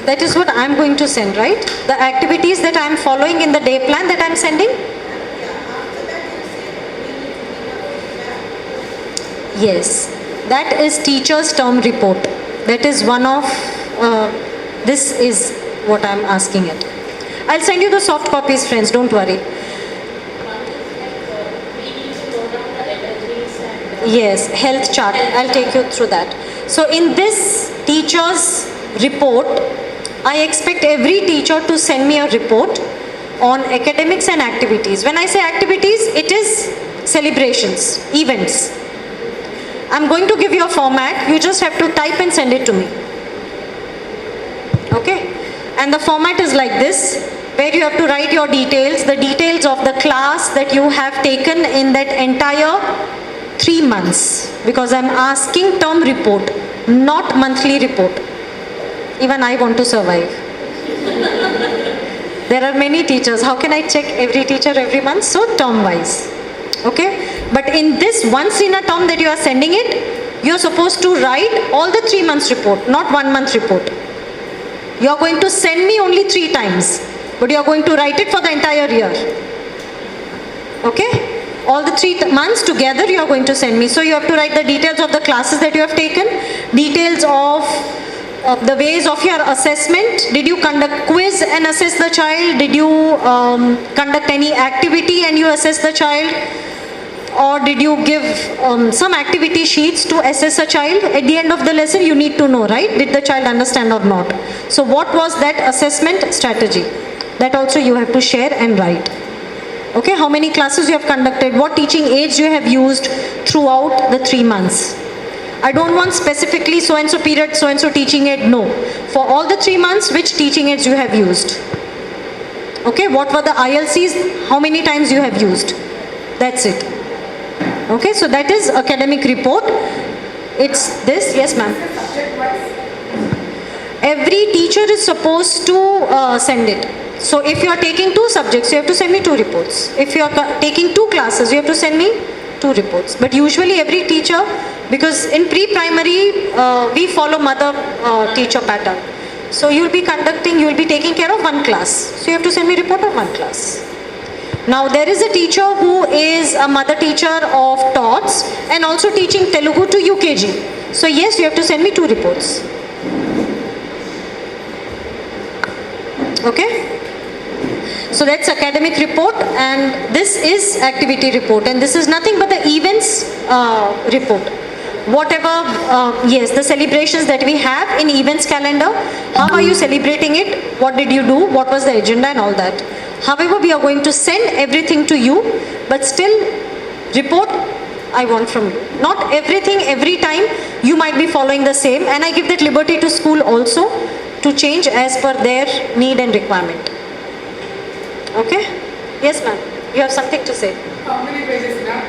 That is what I'm going to send, right? The activities that I'm following in the day plan that I'm sending? Yes, that is teacher's term report. That is one of, this is what I'm asking it. I'll send you the soft copies, friends, don't worry. Yes, health chart, I'll take you through that. So in this teacher's report, I expect every teacher to send me a report on academics and activities. When I say activities, it is celebrations, events. I'm going to give you a format. You just have to type and send it to me. Okay? And the format is like this, where you have to write your details, the details of the class that you have taken in that entire 3 months. Because I'm asking term report, not monthly report. Even I want to survive. There are many teachers. How can I check every teacher every month? So term wise. Okay? But in this once in a term that you are sending it, you are supposed to write all the 3 months report, not 1 month report. You are going to send me only 3 times, but you are going to write it for the entire year. Okay? All the 3 months together you are going to send me. So you have to write the details of the classes that you have taken, details of the ways of your assessment. Did you conduct quiz and assess the child? Did you conduct any activity and you assess the child? Or did you give some activity sheets to assess a child? At the end of the lesson you need to know, right? Did the child understand or not? So what was that assessment strategy? That also you have to share and write. Okay, how many classes you have conducted? What teaching aids you have used throughout the 3 months? I don't want specifically so and so period, so and so teaching aid. No. For all the 3 months, which teaching aids you have used? Okay, what were the ILCs? How many times you have used? That's it. Okay, so that is academic report. It's this. Yes, ma'am. Every teacher is supposed to send it. So if you are taking 2 subjects, you have to send me 2 reports. If you are taking 2 classes, you have to send me 2 reports. But usually every teacher, because in pre-primary, we follow mother-teacher pattern. So you will be taking care of 1 class. So you have to send me report of 1 class. Now there is a teacher who is a mother teacher of TOTS and also teaching Telugu to UKG. So yes, you have to send me 2 reports. Okay? So that's academic report, and this is activity report, and this is nothing but the events report. Whatever, yes, the celebrations that we have in events calendar, how are you celebrating it? What did you do? What was the agenda and all that? However, we are going to send everything to you, but still report I want from you. Not everything every time you might be following the same, and I give that liberty to school also to change as per their need and requirement. Okay? Yes, ma'am. You have something to say. How many pages now?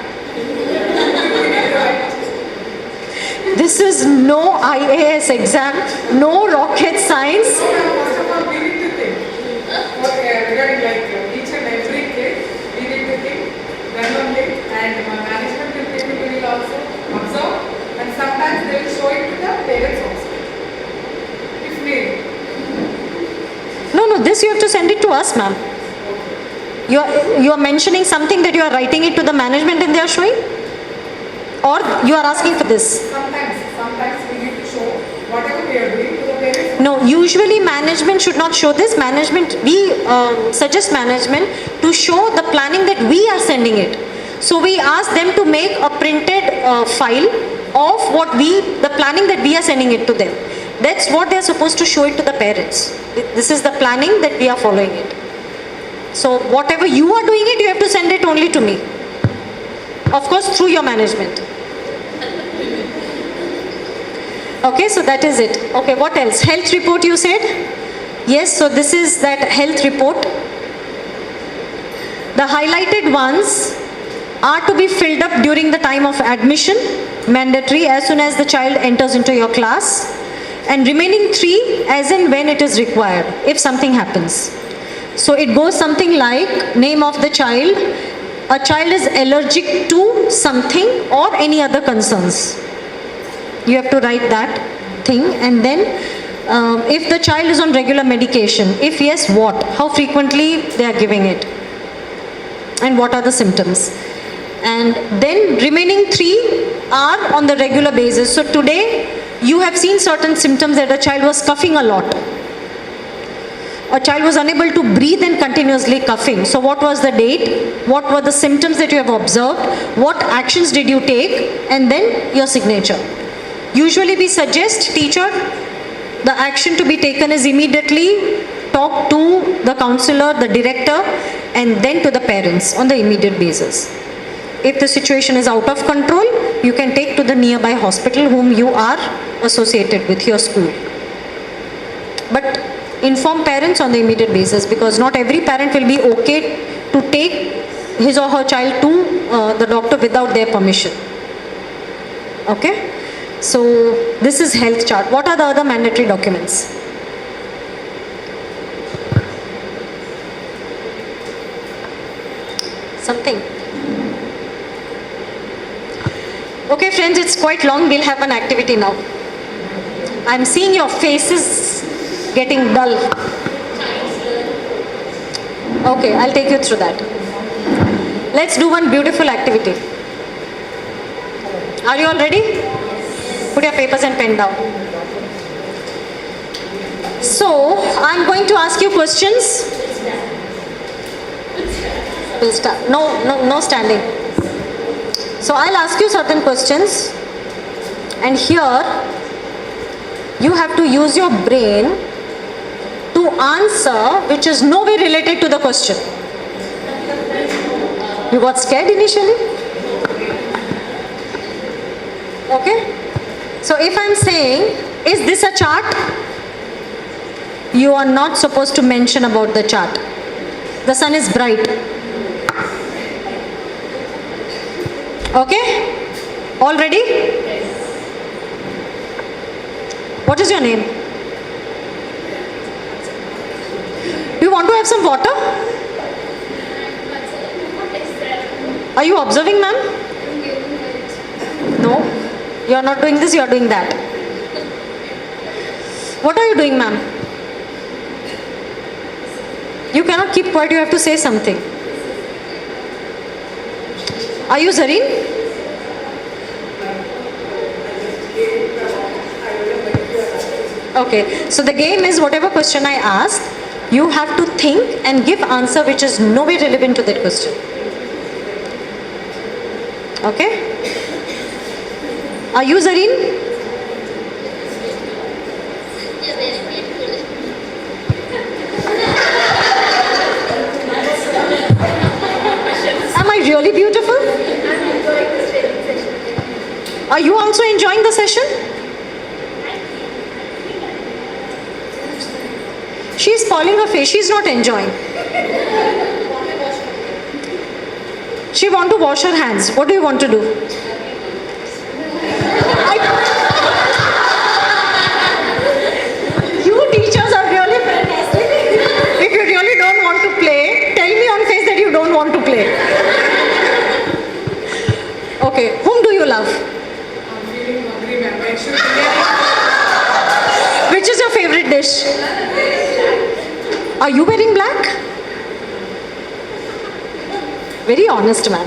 This is no IAS exam, no rocket science. First of all, we need to think. Regarding like each and every case, we need to think. Then only, and management will also observe, and sometimes they will show it to the parents also. If needed. No, this you have to send it to us, ma'am. You are mentioning something that you are writing it to the management and they are showing? Or you are asking for this? Sometimes we need to show whatever we are doing to the parents. No, usually management should not show this. We suggest management to show the planning that we are sending it. So we ask them to make a printed file of the planning that we are sending it to them. That's what they are supposed to show it to the parents. This is the planning that we are following it. So whatever you are doing it, you have to send it only to me. Of course, through your management. Okay, so that is it. Okay, what else? Health report you said? Yes, so this is that health report. The highlighted ones are to be filled up during the time of admission, mandatory as soon as the child enters into your class, and remaining 3 as and when it is required, if something happens. So it goes something like name of the child, a child is allergic to something or any other concerns. You have to write that thing, and then if the child is on regular medication, if yes, what? How frequently they are giving it? And what are the symptoms? And then remaining 3 are on the regular basis. So today you have seen certain symptoms that a child was coughing a lot. A child was unable to breathe and continuously coughing. So what was the date? What were the symptoms that you have observed? What actions did you take? And then your signature. Usually we suggest teacher, the action to be taken is immediately talk to the counselor, the director, and then to the parents on the immediate basis. If the situation is out of control, you can take to the nearby hospital whom you are associated with, your school. But inform parents on the immediate basis, because not every parent will be okay to take his or her child to the doctor without their permission. Okay? So this is health chart. What are the other mandatory documents? Something. Okay friends, it's quite long. We'll have an activity now. I'm seeing your faces getting dull? Okay, I'll take you through that. Let's do one beautiful activity. Are you all ready? Put your papers and pen down. So, I'm going to ask you questions. We'll start. No standing. So, I'll ask you certain questions, and here you have to use your brain to answer which is no way related to the question. You got scared initially? Okay? So if I'm saying, is this a chart? You are not supposed to mention about the chart. The sun is bright. Okay? All ready? What is your name? Do you want to have some water? Are you observing, ma'am? No? You are not doing this, you are doing that. What are you doing, ma'am? You cannot keep quiet, you have to say something. Are you Zareen? Okay, so the game is whatever question I ask, you have to think and give answer which is no way relevant to that question. Okay? Are you Zareen? Am I really beautiful? Are you also enjoying the session? She's spoiling her face, she's not enjoying. She wants to wash her hands. What do you want to do? You teachers are really fantastic. If you really don't want to play, tell me on face that you don't want to play. Okay, whom do you love? Which is your favorite dish? Are you wearing black? Very honest man.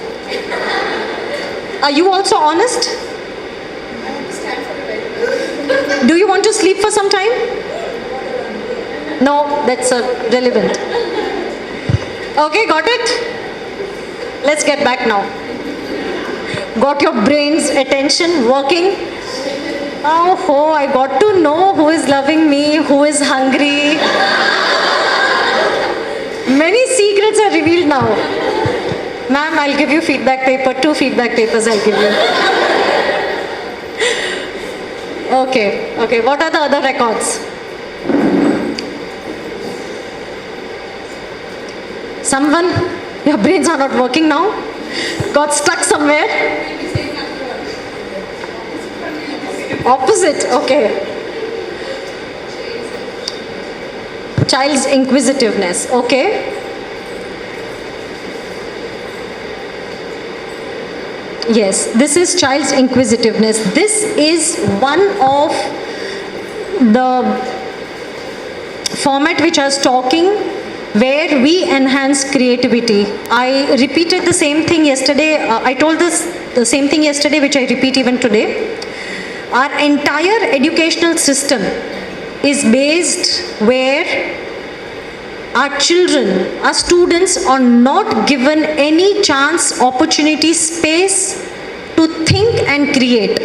Are you also honest? Do you want to sleep for some time? No, that's relevant. Okay, got it? Let's get back now. Got your brain's attention working? Oh, I got to know who is loving me, who is hungry. Many secrets are revealed now. Ma'am, I'll give you feedback paper. 2 feedback papers I'll give you. Okay. What are the other records? Someone? Your brains are not working now? Got stuck somewhere? Opposite, okay. Child's inquisitiveness, okay. Yes, this is child's inquisitiveness. This is one of the format which I was talking where we enhance creativity. I repeated the same thing yesterday. I told the same thing yesterday which I repeat even today. Our entire educational system is based where our children, our students are not given any chance, opportunity, space to think and create.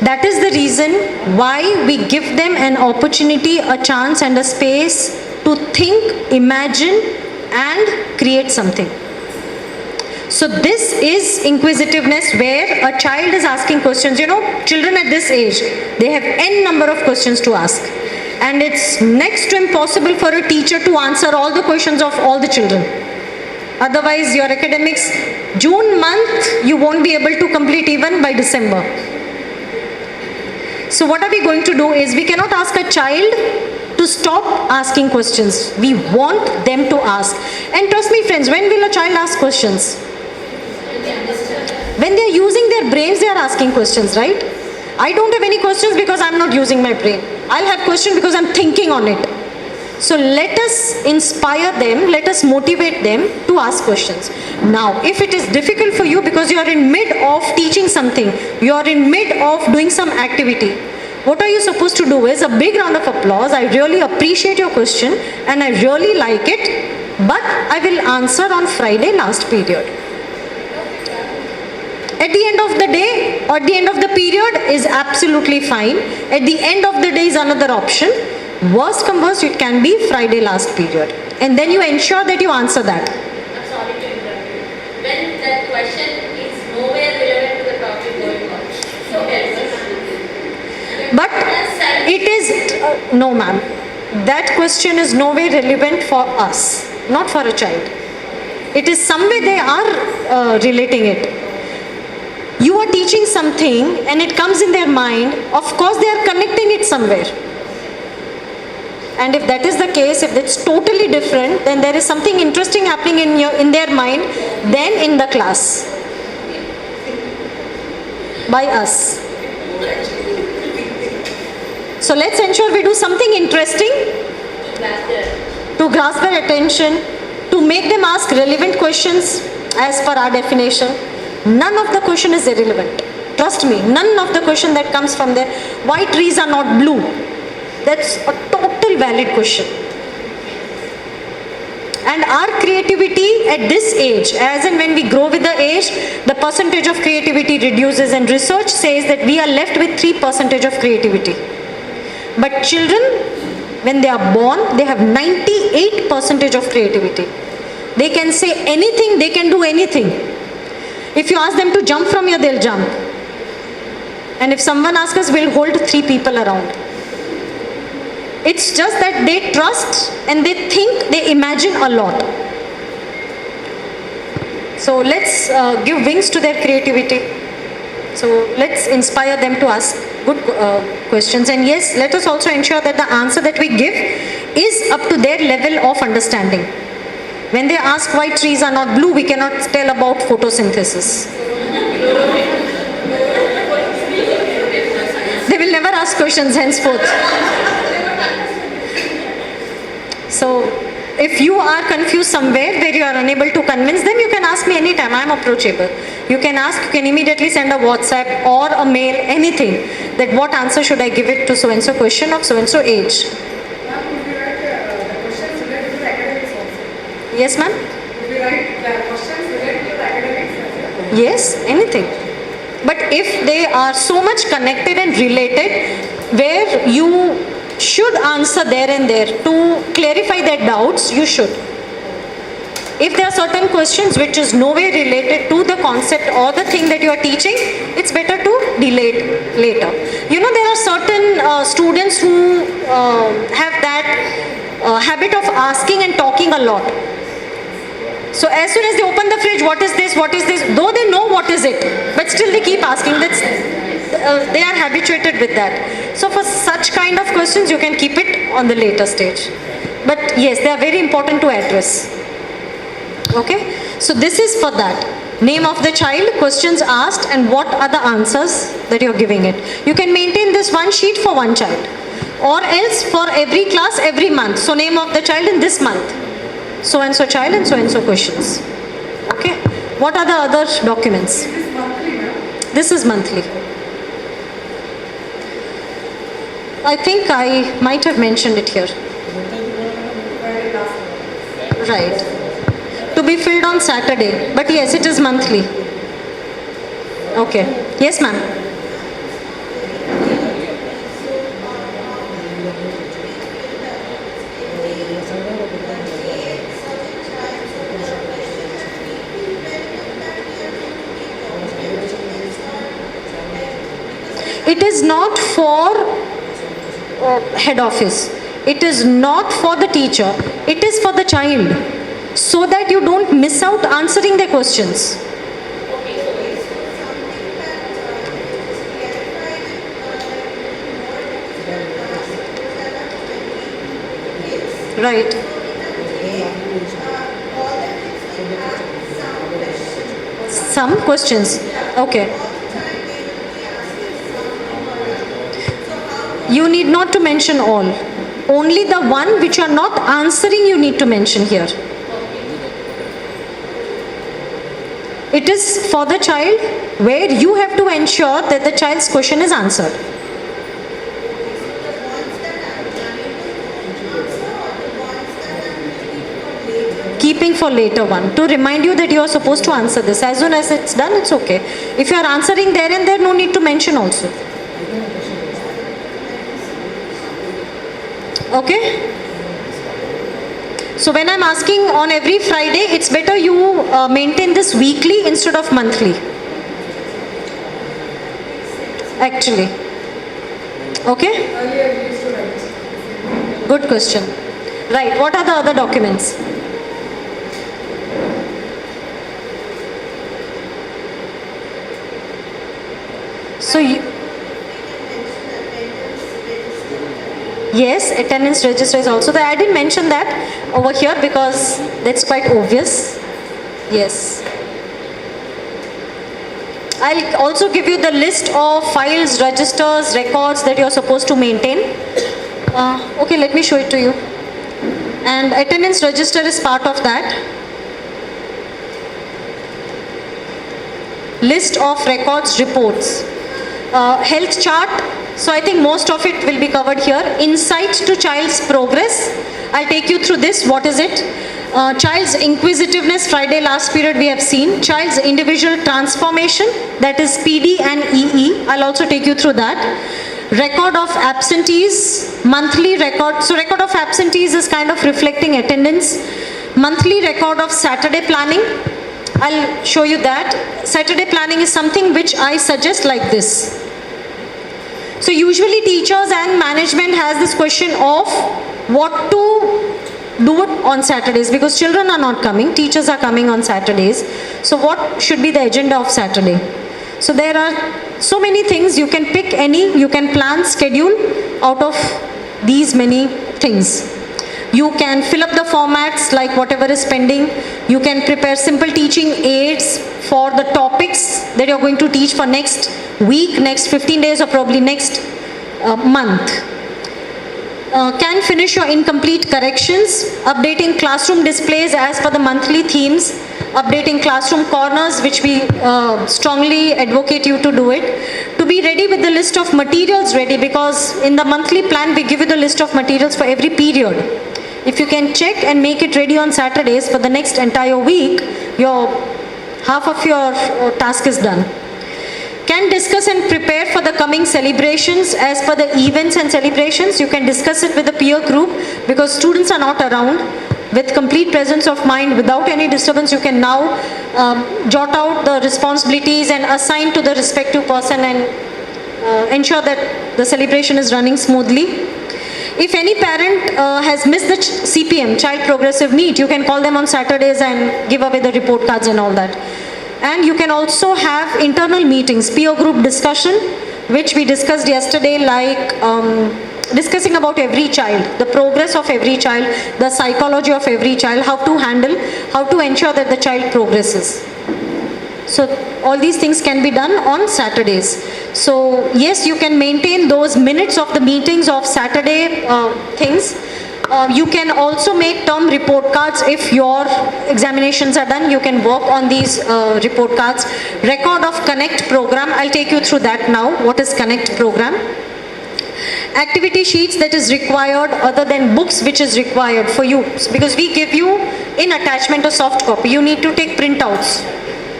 That is the reason why we give them an opportunity, a chance and a space to think, imagine and create something. So this is inquisitiveness where a child is asking questions. You know, children at this age, they have n number of questions to ask. And it's next to impossible for a teacher to answer all the questions of all the children. Otherwise, your academics, June month, you won't be able to complete even by December. So what are we going to do is, we cannot ask a child to stop asking questions. We want them to ask. And trust me friends, when will a child ask questions? When they are using their brains, they are asking questions, right? I don't have any questions because I'm not using my brain. I'll have question because I'm thinking on it. So let us inspire them, let us motivate them to ask questions. Now, if it is difficult for you because you are in mid of teaching something, you are in mid of doing some activity, what are you supposed to do is a big round of applause. I really appreciate your question and I really like it, but I will answer on Friday last period. At the end of the day or at the end of the period is absolutely fine. At the end of the day is another option. Worst come worst, it can be Friday last period. And then you ensure that you answer that. I'm sorry to interrupt you. When that question is nowhere relevant to the topic going on. So but it is, no ma'am, that question is nowhere relevant for us, not for a child. It is some way they are relating it. You are teaching something and it comes in their mind, of course they are connecting it somewhere. And if that is the case, if it's totally different, then there is something interesting happening in their mind than in the class. By us. So let's ensure we do something interesting to grasp their attention, to make them ask relevant questions as per our definition. None of the question is irrelevant. Trust me, none of the question that comes from there, why trees are not blue? That's a total valid question. And our creativity at this age, as in when we grow with the age, the percentage of creativity reduces, and research says that we are left with 3% of creativity. But children, when they are born, they have 98% of creativity. They can say anything, they can do anything. If you ask them to jump from here, they'll jump. And if someone asks us, we'll hold 3 people around. It's just that they trust and they think, they imagine a lot. So let's give wings to their creativity. So let's inspire them to ask good questions. And yes, let us also ensure that the answer that we give is up to their level of understanding. When they ask why trees are not blue, we cannot tell about photosynthesis. They will never ask questions henceforth. So if you are confused somewhere where you are unable to convince them, you can ask me anytime. I am approachable. You can ask, you can immediately send a WhatsApp or a mail, anything, that what answer should I give it to so-and-so question of so-and-so age. Yes, ma'am? Yes, anything. But if they are so much connected and related, where you should answer there and there to clarify their doubts, you should. If there are certain questions which is nowhere related to the concept or the thing that you are teaching, it's better to delay it later. You know, there are certain students who have that habit of asking and talking a lot. So as soon as they open the fridge, what is this, what is this, though they know what is it, but still they keep asking. That's, they are habituated with that. So for such kind of questions, you can keep it on the later stage. But yes, they are very important to address. Okay, so this is for that. Name of the child, questions asked, and what are the answers that you are giving it. You can maintain this one sheet for one child, or else for every class every month. So name of the child in this month, so and so child and so questions. Okay, what are the other documents? This is monthly. I think I might have mentioned it here. Right. To be filled on Saturday. But yes, it is monthly. Okay. Yes, ma'am. It is not for head office. It is not for the teacher. It is for the child, so that you don't miss out answering their questions. Right. Some questions. Okay. you need not to mention all. Only the one which you are not answering you need to mention here. It is for the child where you have to ensure that the child's question is answered. Keeping for later one, to remind you that you are supposed to answer this. As soon as it's done, it's okay. If you are answering there and there, no need to mention also. Okay? So when I'm asking on every Friday, it's better you maintain this weekly instead of monthly. Actually. Okay? Good question. Right, what are the other documents? So yes, attendance register is also there. I didn't mention that over here because that's quite obvious. Yes. I'll also give you the list of files, registers, records that you're supposed to maintain. Okay, let me show it to you. And attendance register is part of that. List of records, reports. Health chart, so I think most of it will be covered here. Insight to child's progress, I'll take you through this. What is it? Child's inquisitiveness, Friday last period we have seen. Child's individual transformation, that is PD and EE, I'll also take you through that. Record of absentees, monthly record, so record of absentees is kind of reflecting attendance. Monthly record of Saturday planning, I'll show you that. Saturday planning is something which I suggest like this. So usually teachers and management has this question of what to do it on Saturdays because children are not coming, teachers are coming on Saturdays. So what should be the agenda of Saturday? So there are so many things, you can pick any, you can plan, schedule out of these many things. You can fill up the formats like whatever is pending. You can prepare simple teaching aids for the topics that you're going to teach for next week, next 15 days or probably next month. Can finish your incomplete corrections, updating classroom displays as per the monthly themes, updating classroom corners, which we strongly advocate you to do it. To be ready with the list of materials ready, because in the monthly plan we give you the list of materials for every period. If you can check and make it ready on Saturdays for the next entire week, half of your task is done. Can discuss and prepare for the coming celebrations as per the events and celebrations. You can discuss it with the peer group because students are not around. With complete presence of mind, without any disturbance, you can now jot out the responsibilities and assign to the respective person and ensure that the celebration is running smoothly. If any parent has missed the CPM, Child Progressive Meet, you can call them on Saturdays and give away the report cards and all that. And you can also have internal meetings, peer group discussion, which we discussed yesterday, like discussing about every child, the progress of every child, the psychology of every child, how to handle, how to ensure that the child progresses. So all these things can be done on Saturdays. So yes, you can maintain those minutes of the meetings of Saturday things. You can also make term report cards. If your examinations are done, you can work on these report cards. Record of Connect program, I'll take you through that now. What is Connect program? Activity sheets that is required other than books which is required for you. Because we give you in attachment a soft copy. You need to take printouts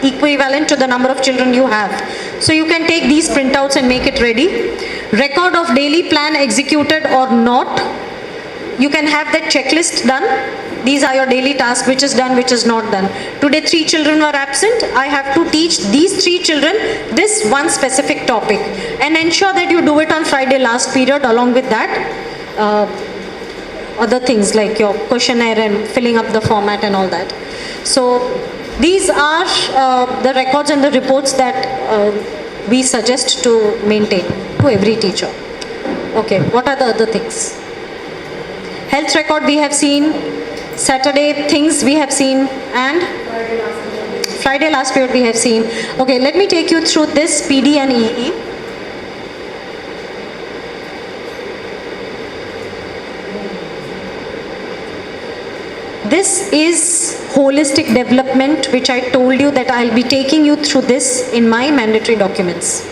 equivalent to the number of children you have. So you can take these printouts and make it ready. Record of daily plan executed or not. You can have that checklist done. These are your daily tasks, which is done, which is not done. Today 3 children were absent. I have to teach these 3 children this one specific topic and ensure that you do it on Friday last period. Along with that, other things like your questionnaire and filling up the format and all that. So these are the records and the reports that we suggest to maintain to every teacher. Okay, what are the other things? Health record we have seen, Saturday things we have seen, and Friday last period we have seen. Okay, let me take you through this PD and EE. this is holistic development, which I told you that I'll be taking you through this in my mandatory documents.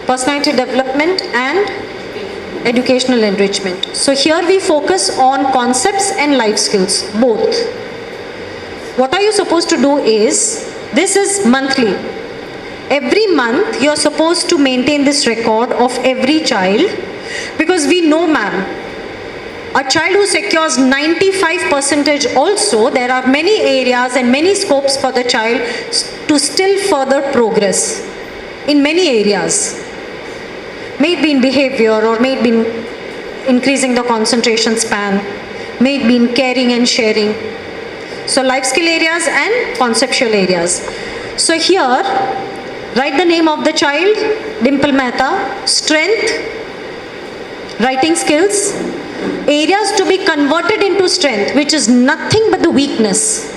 Personality development and educational enrichment. So here we focus on concepts and life skills, both. What are you supposed to do is, this is monthly. Every month you are supposed to maintain this record of every child, because we know, ma'am, a child who secures 95% also, there are many areas and many scopes for the child to still further progress in many areas. May it be in behavior, or may it be in increasing the concentration span, may it be in caring and sharing. So life skill areas and conceptual areas. So here, write the name of the child, Dimple Mehta. Strength, writing skills, areas to be converted into strength, which is nothing but the weakness.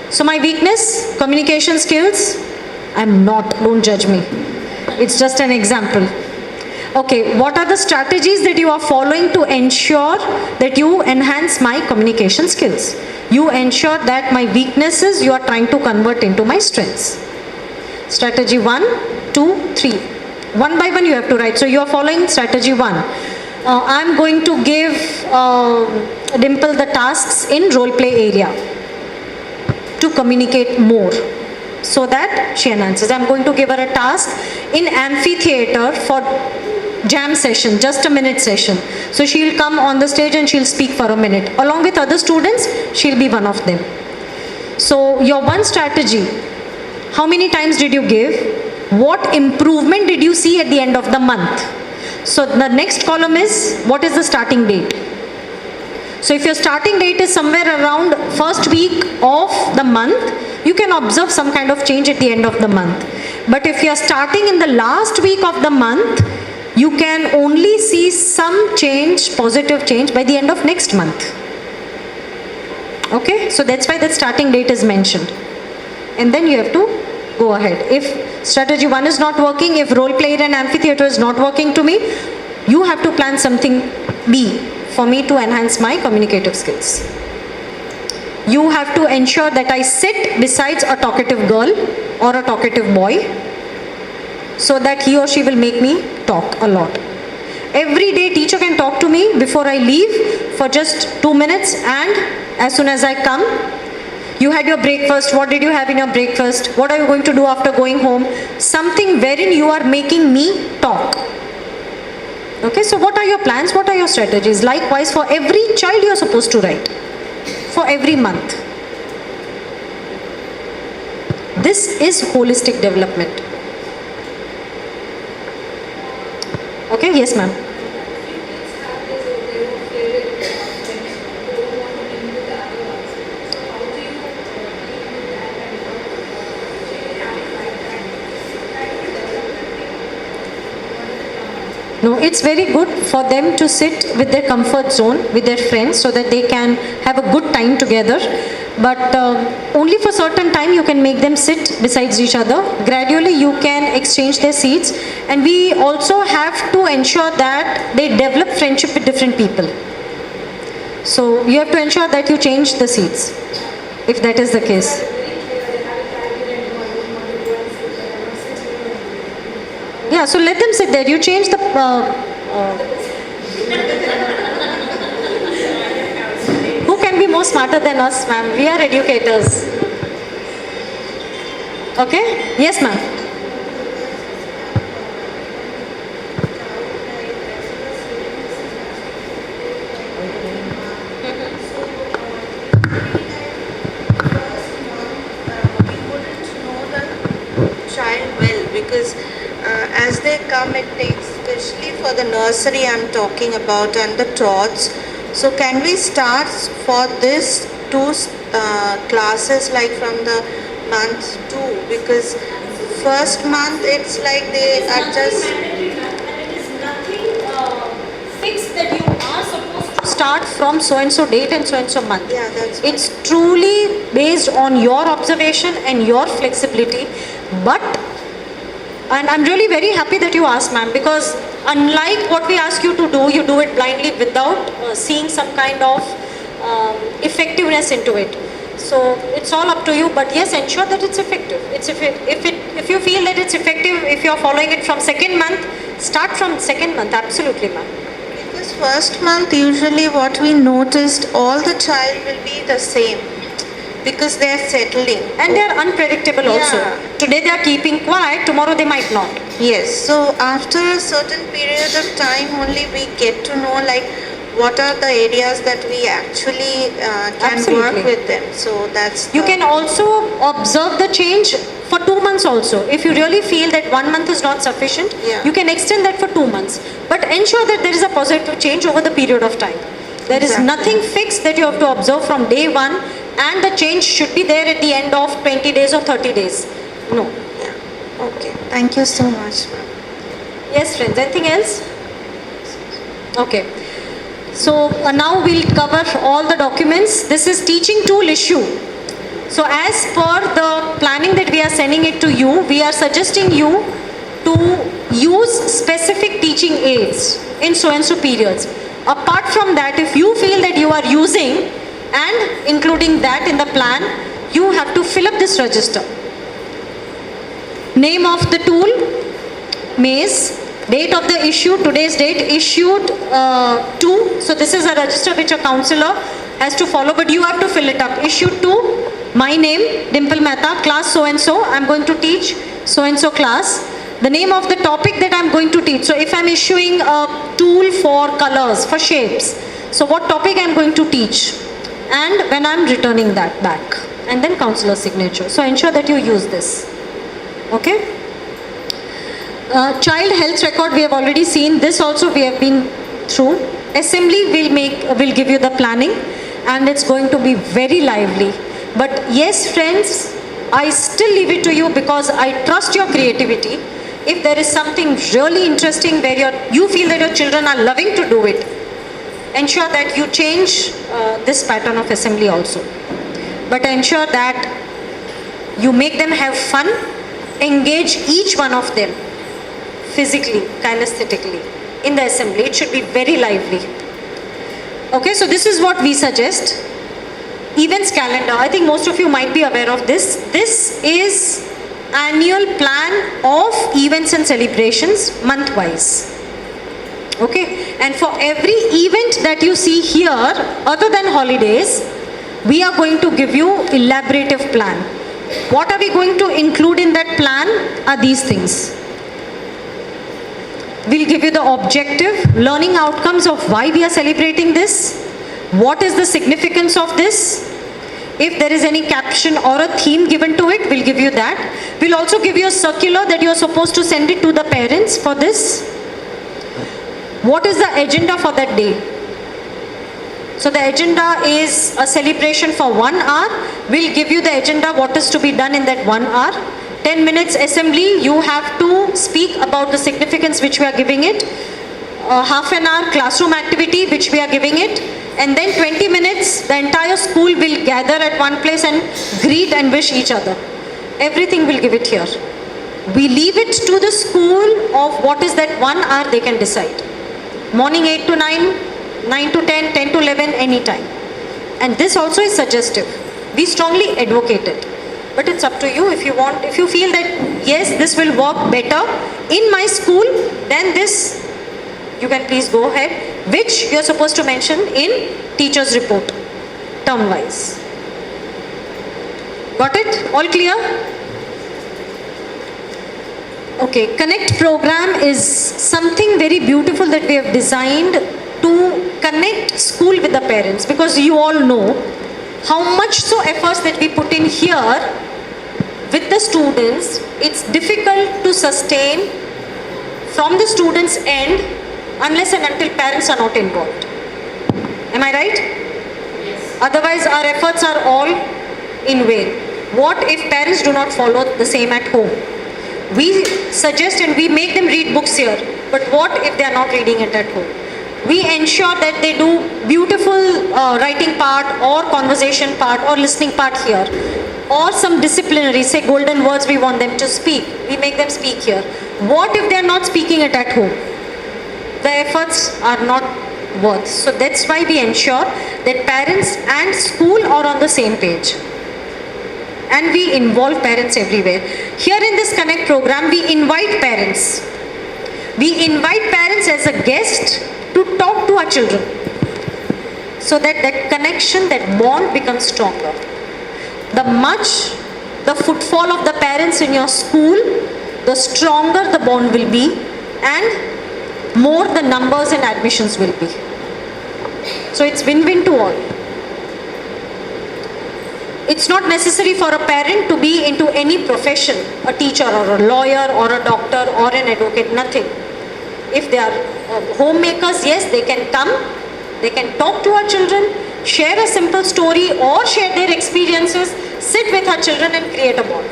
So my weakness, communication skills, I'm not, don't judge me. It's just an example. Okay, what are the strategies that you are following to ensure that you enhance my communication skills? You ensure that my weaknesses you are trying to convert into my strengths. Strategy 1, 2, 3. One by one you have to write. So you are following strategy 1. I'm going to give Dimple the tasks in role play area to communicate more, so that she enhances. I'm going to give her a task in amphitheater for jam session, just a minute session. So she'll come on the stage and she'll speak for a minute. Along with other students, she'll be one of them. So your one strategy, how many times did you give? What improvement did you see at the end of the month? So the next column is, what is the starting date? So if your starting date is somewhere around first week of the month, you can observe some kind of change at the end of the month. But if you are starting in the last week of the month, you can only see some change, positive change, by the end of next month. Okay, so that's why that starting date is mentioned. And then you have to go ahead. If strategy 1 is not working, if role play and amphitheater is not working to me, you have to plan something B for me to enhance my communicative skills. You have to ensure that I sit besides a talkative girl or a talkative boy, so that he or she will make me talk a lot. Every day teacher can talk to me before I leave for just 2 minutes, and as soon as I come, you had your breakfast, what did you have in your breakfast, what are you going to do after going home, something wherein you are making me talk. Okay, so what are your plans, what are your strategies? Likewise, for every child you are supposed to write, for every month. This is holistic development. Okay, yes ma'am. No, it's very good for them to sit with their comfort zone, with their friends, so that they can have a good time together. But only for certain time you can make them sit besides each other. Gradually you can exchange their seats, and we also have to ensure that they develop friendship with different people. So you have to ensure that you change the seats, if that is the case. Yeah, so let them sit there. You change the... Who can be more smarter than us, ma'am? We are educators. Okay? Yes, ma'am. Child well, because as they come, it takes, especially for the nursery I'm talking about, and the tots. So can we start for this 2 classes like from the month 2? Because first month it's like they are just... It is nothing fixed that you are supposed to start from so and so date and so and so month. Yeah, that's it's truly based on your observation and your flexibility. But And I'm really very happy that you asked, ma'am, because unlike what we ask you to do, you do it blindly without seeing some kind of effectiveness into it. So it's all up to you, but yes, ensure that it's effective. If you feel that it's effective, if you're following it from second month, start from second month, absolutely, ma'am. Because first month, usually what we noticed, all the child will be the same. Because they are settling. And they are unpredictable also. Today they are keeping quiet, tomorrow they might not. Yes, so after a certain period of time only we get to know like what are the areas that we actually can work with them. So that's You can also observe the change for 2 months also. If you really feel that 1 month is not sufficient, you can extend that for 2 months. But ensure that there is a positive change over the period of time. There is nothing fixed that you have to observe from day one, and the change should be there at the end of 20 days or 30 days. No. Okay. Thank you so much. Yes, friends. Anything else? Okay. So now we'll cover all the documents. This is teaching tool issue. So as per the planning that we are sending it to you, we are suggesting you to use specific teaching aids in so and so periods. Apart from that, if you feel that you are using and including that in the plan, you have to fill up this register. Name of the tool, maze, date of the issue, today's date, issued to, so this is a register which a counselor has to follow, but you have to fill it up. Issued to, my name, Dimple Mehta, class so and so, I'm going to teach so and so class. The name of the topic that I'm going to teach. So if I'm issuing a tool for colors, for shapes, so what topic I'm going to teach, and when I'm returning that back, and then counselor signature. So ensure that you use this. Okay? Child health record we have already seen. This also we have been through. Assembly will give you the planning, and it's going to be very lively. But yes, friends, I still leave it to you because I trust your creativity. If there is something really interesting where you feel that your children are loving to do it, ensure that you change this pattern of assembly also. But ensure that you make them have fun, engage each one of them physically, kinesthetically in the assembly. It should be very lively. Okay, so this is what we suggest. Events calendar, I think most of you might be aware of this. This is annual plan of events and celebrations month-wise. Okay, and for every event that you see here, other than holidays, we are going to give you elaborative plan. What are we going to include in that plan are these things. We'll give you the objective, learning outcomes of why we are celebrating this. What is the significance of this? If there is any caption or a theme given to it, we'll give you that. We'll also give you a circular that you are supposed to send it to the parents for this. What is the agenda for that day? So the agenda is a celebration for 1 hour. We'll give you the agenda, what is to be done in that 1 hour. 10 minutes assembly, you have to speak about the significance which we are giving it. Half an hour classroom activity which we are giving it. And then 20 minutes, the entire school will gather at one place and greet and wish each other. Everything we'll give it here. We leave it to the school of what is that 1 hour they can decide. Morning 8 to 9, 9 to 10, 10 to 11, anytime. And this also is suggestive. We strongly advocate it. But it's up to you if you want, if you feel that yes, this will work better in my school, then this, you can please go ahead, which you are supposed to mention in teacher's report, term-wise. Got it? All clear? Okay, Connect program is something very beautiful that we have designed to connect school with the parents, because you all know how much so efforts that we put in here with the students, it's difficult to sustain from the students' end unless and until parents are not involved. Am I right? Yes. Otherwise our efforts are all in vain. What if parents do not follow the same at home? We suggest and we make them read books here, but what if they are not reading it at home? We ensure that they do beautiful writing part or conversation part or listening part here, or some disciplinary, say golden words we want them to speak. We make them speak here. What if they are not speaking it at home? The efforts are not worth. So that's why we ensure that parents and school are on the same page. And we involve parents everywhere. Here in this Connect program, we invite parents. We invite parents as a guest to talk to our children, so that that connection, that bond becomes stronger. The footfall of the parents in your school, the stronger the bond will be, and more the numbers and admissions will be. So it's win-win to all. It's not necessary for a parent to be into any profession, a teacher or a lawyer or a doctor or an advocate, nothing. If they are homemakers, yes, they can come, they can talk to our children, share a simple story or share their experiences, sit with our children and create a bond.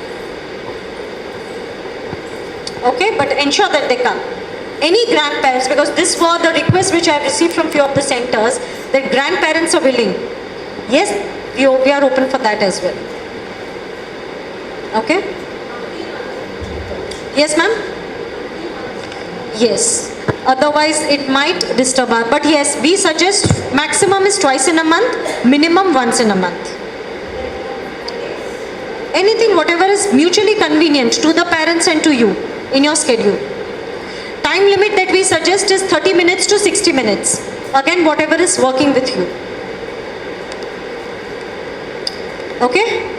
Okay, but ensure that they come. Any grandparents, because this was the request which I have received from few of the centers, that grandparents are willing. Yes, we are open for that as well. Okay? Yes, ma'am? Yes. Otherwise, it might disturb us. But yes, we suggest maximum is twice in a month, minimum once in a month. Anything, whatever is mutually convenient to the parents and to you in your schedule. Time limit that we suggest is 30 minutes to 60 minutes. Again, whatever is working with you. Okay?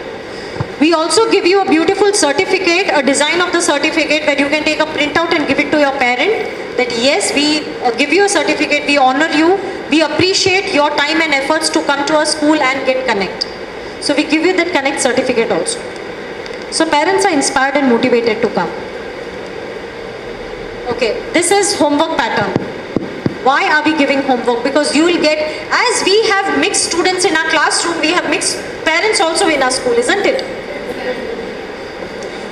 We also give you a beautiful certificate, a design of the certificate where you can take a printout and give it to your parent. That yes, we give you a certificate, we honor you, we appreciate your time and efforts to come to our school and get Connect. So we give you that Connect certificate also. So parents are inspired and motivated to come. Okay, this is homework pattern. Why are we giving homework? Because you will get, as we have mixed students in our classroom, we have mixed parents also in our school, isn't it?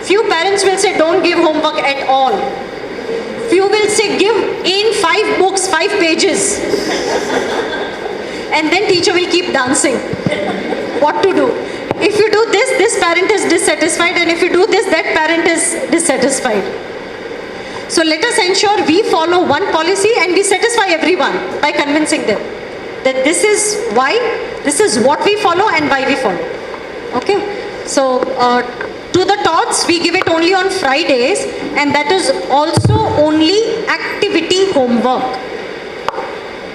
Few parents will say don't give homework at all. Few will say give in 5 books, 5 pages. And then teacher will keep dancing. What to do? If you do this, this parent is dissatisfied, and if you do this, that parent is dissatisfied. So let us ensure we follow one policy and we satisfy everyone by convincing them that this is why, this is what we follow and why we follow. Okay? So to the tots, we give it only on Fridays, and that is also only activity homework.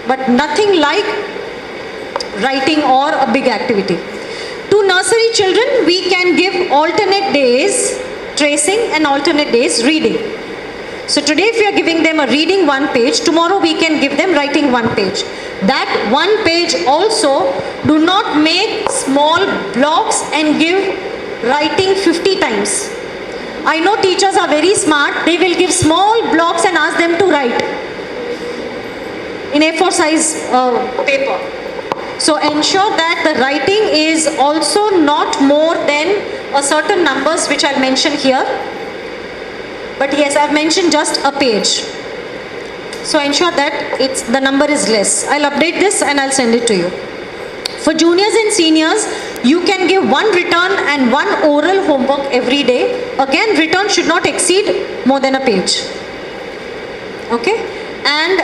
But nothing like writing or a big activity. To nursery children, we can give alternate days tracing and alternate days reading. So today if we are giving them a reading 1 page, tomorrow we can give them writing 1 page. That 1 page also, do not make small blocks and give writing 50 times. I know teachers are very smart, they will give small blocks and ask them to write in A4 size paper. So ensure that the writing is also not more than a certain numbers which I'll mention here. But yes, I've mentioned just a page. So ensure that the number is less. I'll update this and I'll send it to you. For juniors and seniors, you can give 1 written and 1 oral homework every day. Again, written should not exceed more than a page. Okay? And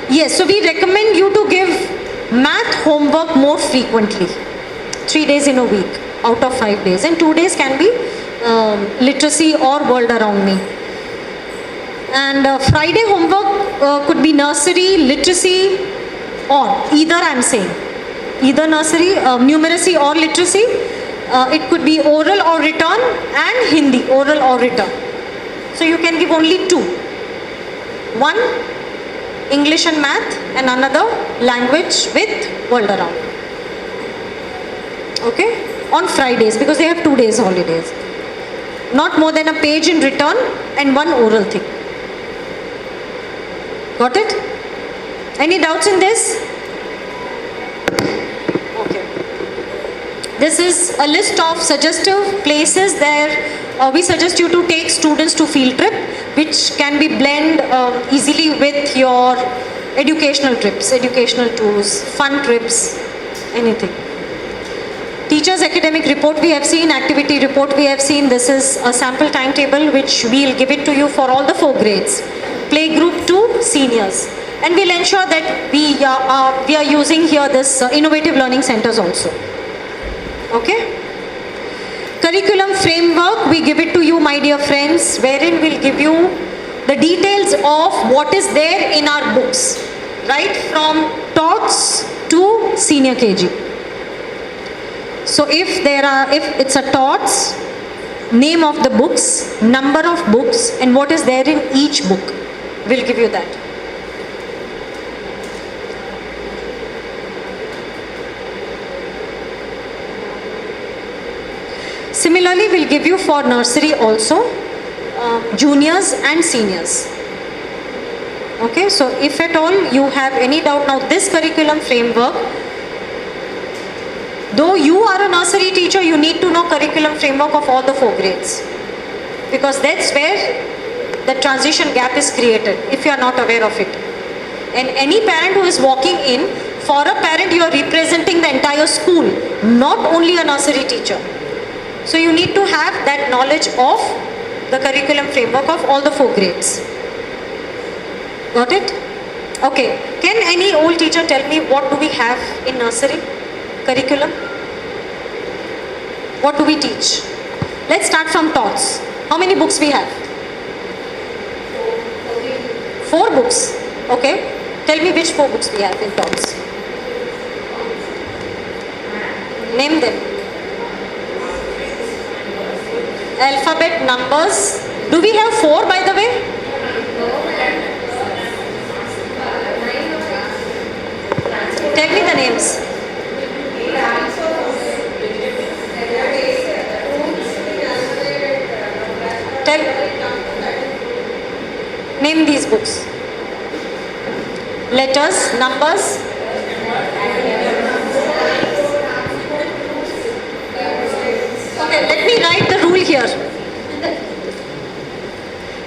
yes, so we recommend you to give math homework more frequently. 3 days in a week out of 5 days. And 2 days can be literacy or world around me. And Friday homework could be nursery, literacy, or either I'm saying. Either nursery, numeracy or literacy. It could be oral or written, and Hindi, oral or written. So you can give only 2. 1 English and math, and another language with world around. Okay? On Fridays, because they have 2 days holidays. Not more than a page in written and 1 oral thing. Got it? Any doubts in this? Okay. This is a list of suggestive places there. We suggest you to take students to field trip, which can be blend easily with your educational trips, educational tours, fun trips, anything. Teacher's academic report we have seen, activity report we have seen. This is a sample timetable which we'll give it to you for all the 4 grades. Playgroup to seniors. And we'll ensure that we are using here this innovative learning centers also. Okay? Curriculum framework, we give it to you, my dear friends, wherein we'll give you the details of what is there in our books, right from TOTS to senior KG. So if it's a TOTS, name of the books, number of books, and what is there in each book, we'll give you that. Similarly, we'll give you for nursery also, juniors and seniors. Okay, so if at all you have any doubt, now this curriculum framework, though you are a nursery teacher, you need to know curriculum framework of all the 4 grades. Because that's where the transition gap is created, if you are not aware of it. And any parent who is walking in, for a parent you are representing the entire school, not only a nursery teacher. So you need to have that knowledge of the curriculum framework of all the 4 grades. Got it? Okay. Can any old teacher tell me what do we have in nursery curriculum? What do we teach? Let's start from TOTS. How many books we have? 4 books. Okay. Tell me which 4 books we have in TOTS. Name them. Alphabet, numbers. Do we have 4 by the way? Tell me the names. Name these books. Letters, numbers. Okay, let me write the rule here.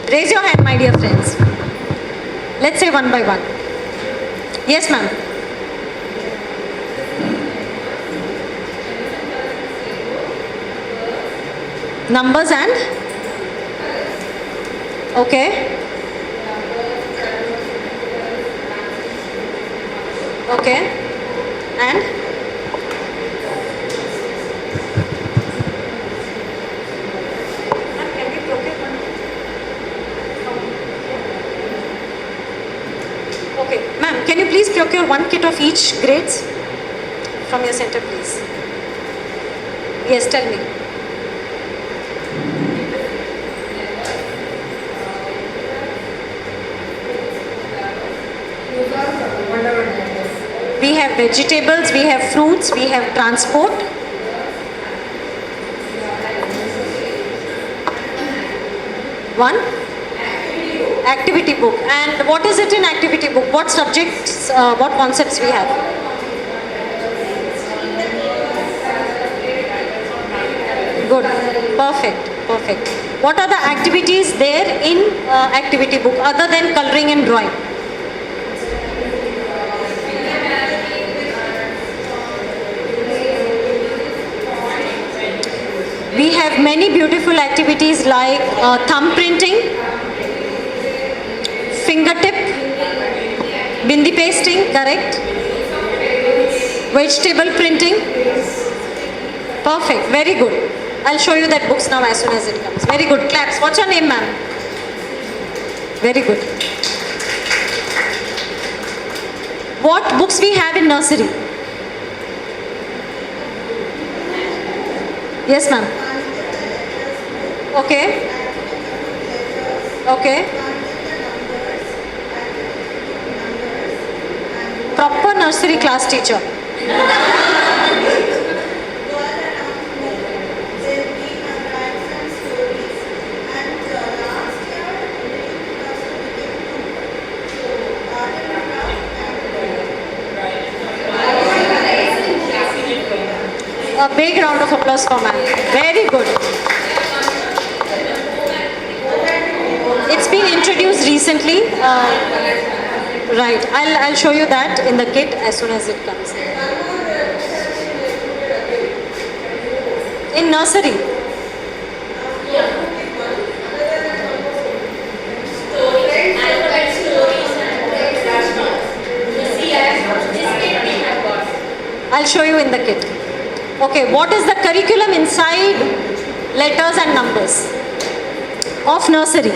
Raise your hand, my dear friends. Let's say one by one. Yes, ma'am. Numbers and? Okay. Okay. And? Okay, ma'am, can you please procure 1 kit of each grades from your center, please? Yes, tell me. We have vegetables, we have fruits, we have transport. One? Activity book. And what is it in activity book? What subjects, what concepts we have? Good. Perfect. Perfect. What are the activities there in activity book other than coloring and drawing? We have many beautiful activities like thumb printing, fingertip, bindi pasting, correct? Vegetable printing. Perfect, very good. I'll show you that books now as soon as it comes. Very good, claps. What's your name, ma'am? Very good. What books we have in nursery? Yes, ma'am. Okay. Okay. Proper nursery class teacher. A big round of applause for ma'am. Very good. It's been introduced recently. Right. I'll show you that in the kit as soon as it comes. in nursery? I'll show you in the kit. Okay, what is the curriculum inside letters and numbers of nursery?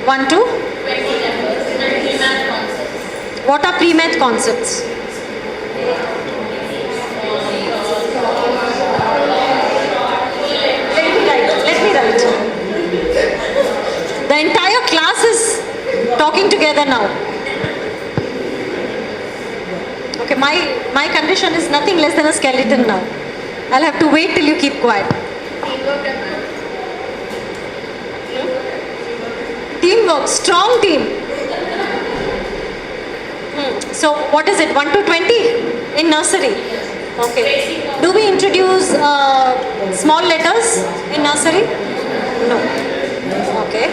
1 to? 20 numbers and pre-math concepts. What are pre-math concepts? Let me write. The entire class is talking together now. Okay, my condition is nothing less than a skeleton now. I'll have to wait till you keep quiet. Teamwork, strong team. So what is it, 1 to 20 in nursery? Okay. Do we introduce small letters in nursery? No. Okay.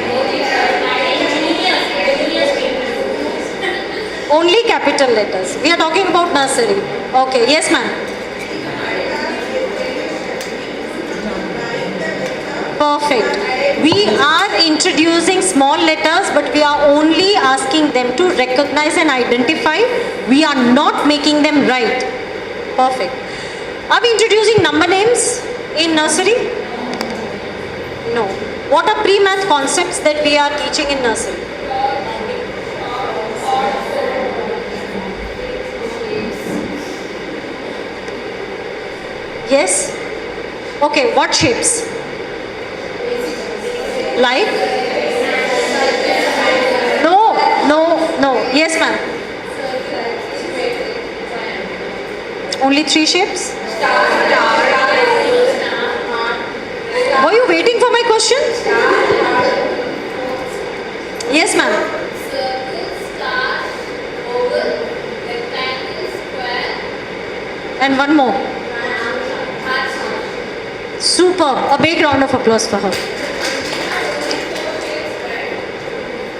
Only capital letters. We are talking about nursery. Okay. Yes, ma'am. Perfect. We are introducing small letters, but we are only asking them to recognize and identify. We are not making them write. Perfect. Are we introducing number names in nursery? No. What are pre-math concepts that we are teaching in nursery? Yes? Okay, what shapes? Like? No. Yes, ma'am. Only 3 shapes? Were you waiting for my question? Yes, ma'am. And one more. Superb. A big round of applause for her.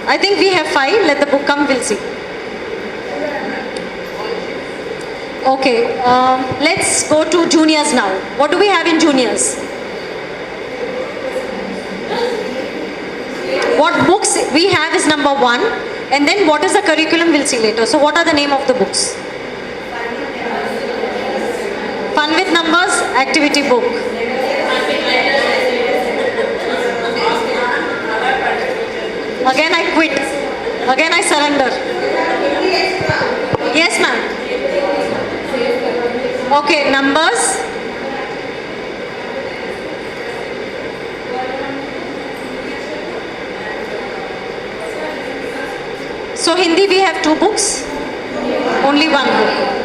I think we have 5. Let the book come, we'll see. Okay, let's go to juniors now. What do we have in juniors? What books we have is number 1. And then what is the curriculum, we'll see later. So what are the name of the books? Fun with Numbers, activity book. Again I quit. Again I surrender. Yes, ma'am. Okay, numbers. So Hindi we have 2 books. Only 1 book.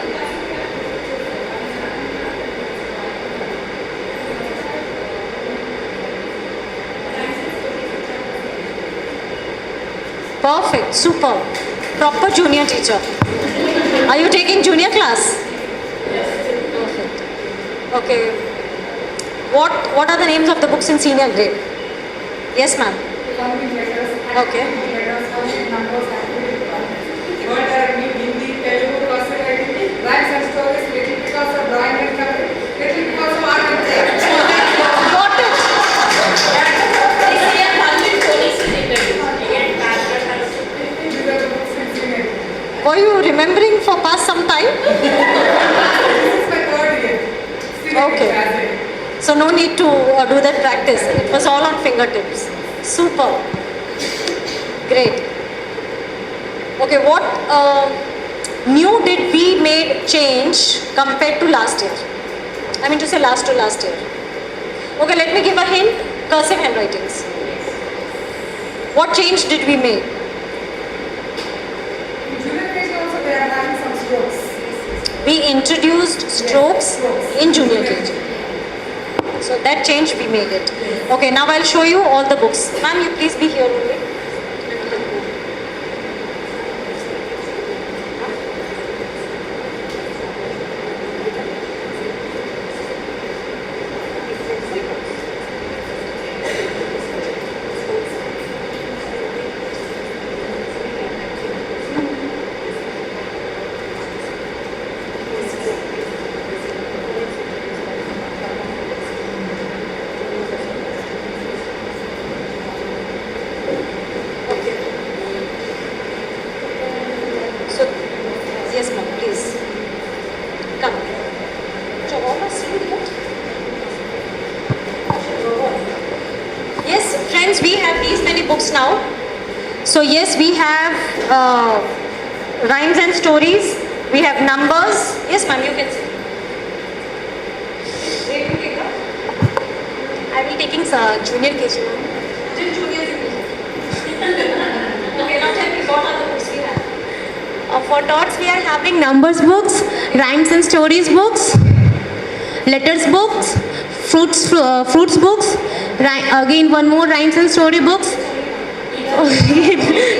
Perfect, super. Proper junior teacher. Are you taking junior class? Perfect. Okay. What are the names of the books in senior grade? Yes, ma'am. Okay. Were you remembering for past some time? Okay. So no need to do that practice. It was all on fingertips. Super. Great. Okay, what new did we made change compared to last year? I mean to say last to last year. Okay, let me give a hint. Cursive handwritings. What change did we make? We introduced strokes in junior KG. So that change we made it. Okay, now I'll show you all the books. Ma'am, you please be here only. books now. So yes, we have rhymes and stories. We have numbers. Yes, ma'am, you can say. I will taking junior KG. Okay, now tell me what are the books we have? For tots, we are having numbers books, rhymes and stories books, letters books, fruits books, again one more rhymes and story books,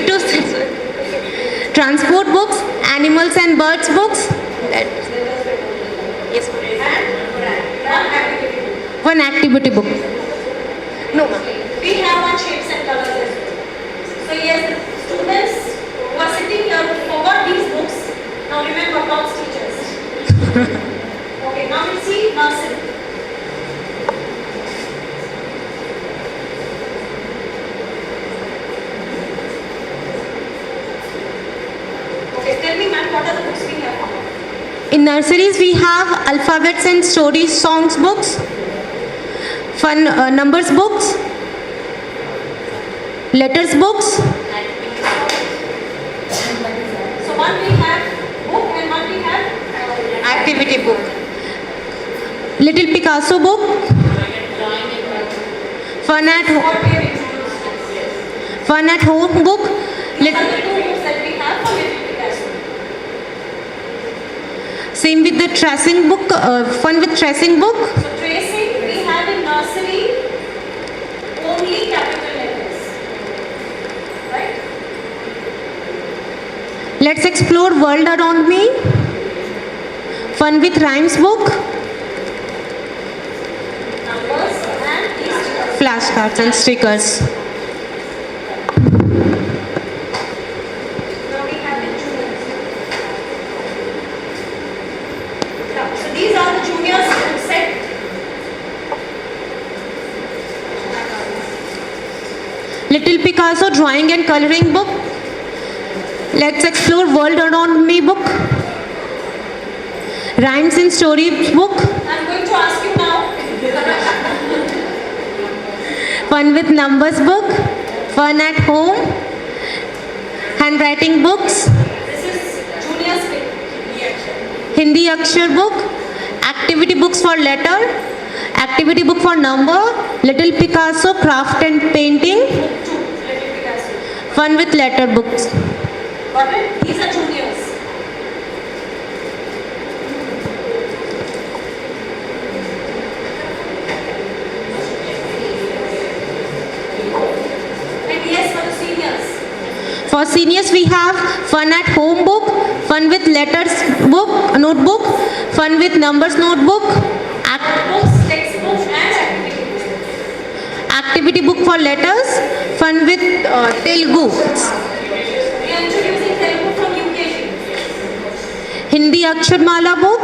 two sets. Transport books, animals and birds books. Yes, one activity book. No, we have one shapes and colors as well. So yes, students who are sitting here who forgot these books, now remember God's teachers. Okay, now we see nursery. Okay, tell me ma'am, what are the books we have? In nurseries we have alphabets and stories, songs books, fun numbers books, letters books. So one we have book and one we have activity book. Little Picasso book, fun at home book. Same with the tracing book, fun with tracing book. So tracing we have in nursery only capital letters, right? Let's explore world around me. Fun with rhymes book. Numbers and flashcards and stickers. Little Picasso drawing and coloring book. Let's explore world around me book. Rhymes and stories book. I'm going to ask you now. Fun with numbers book. Fun at home. Handwriting books. This is junior Hindi Akshar book. Activity books for letter. Activity book for number. Little Picasso craft and painting. Fun with letter books. Got it? These are juniors. And yes, for the seniors. For seniors we have fun at home book, fun with letters book, notebook, fun with numbers notebook, books, textbooks and activity book. Activity book for letters, fun with Telugu. We are introducing Telugu from UKG. Hindi Akshar Mala book.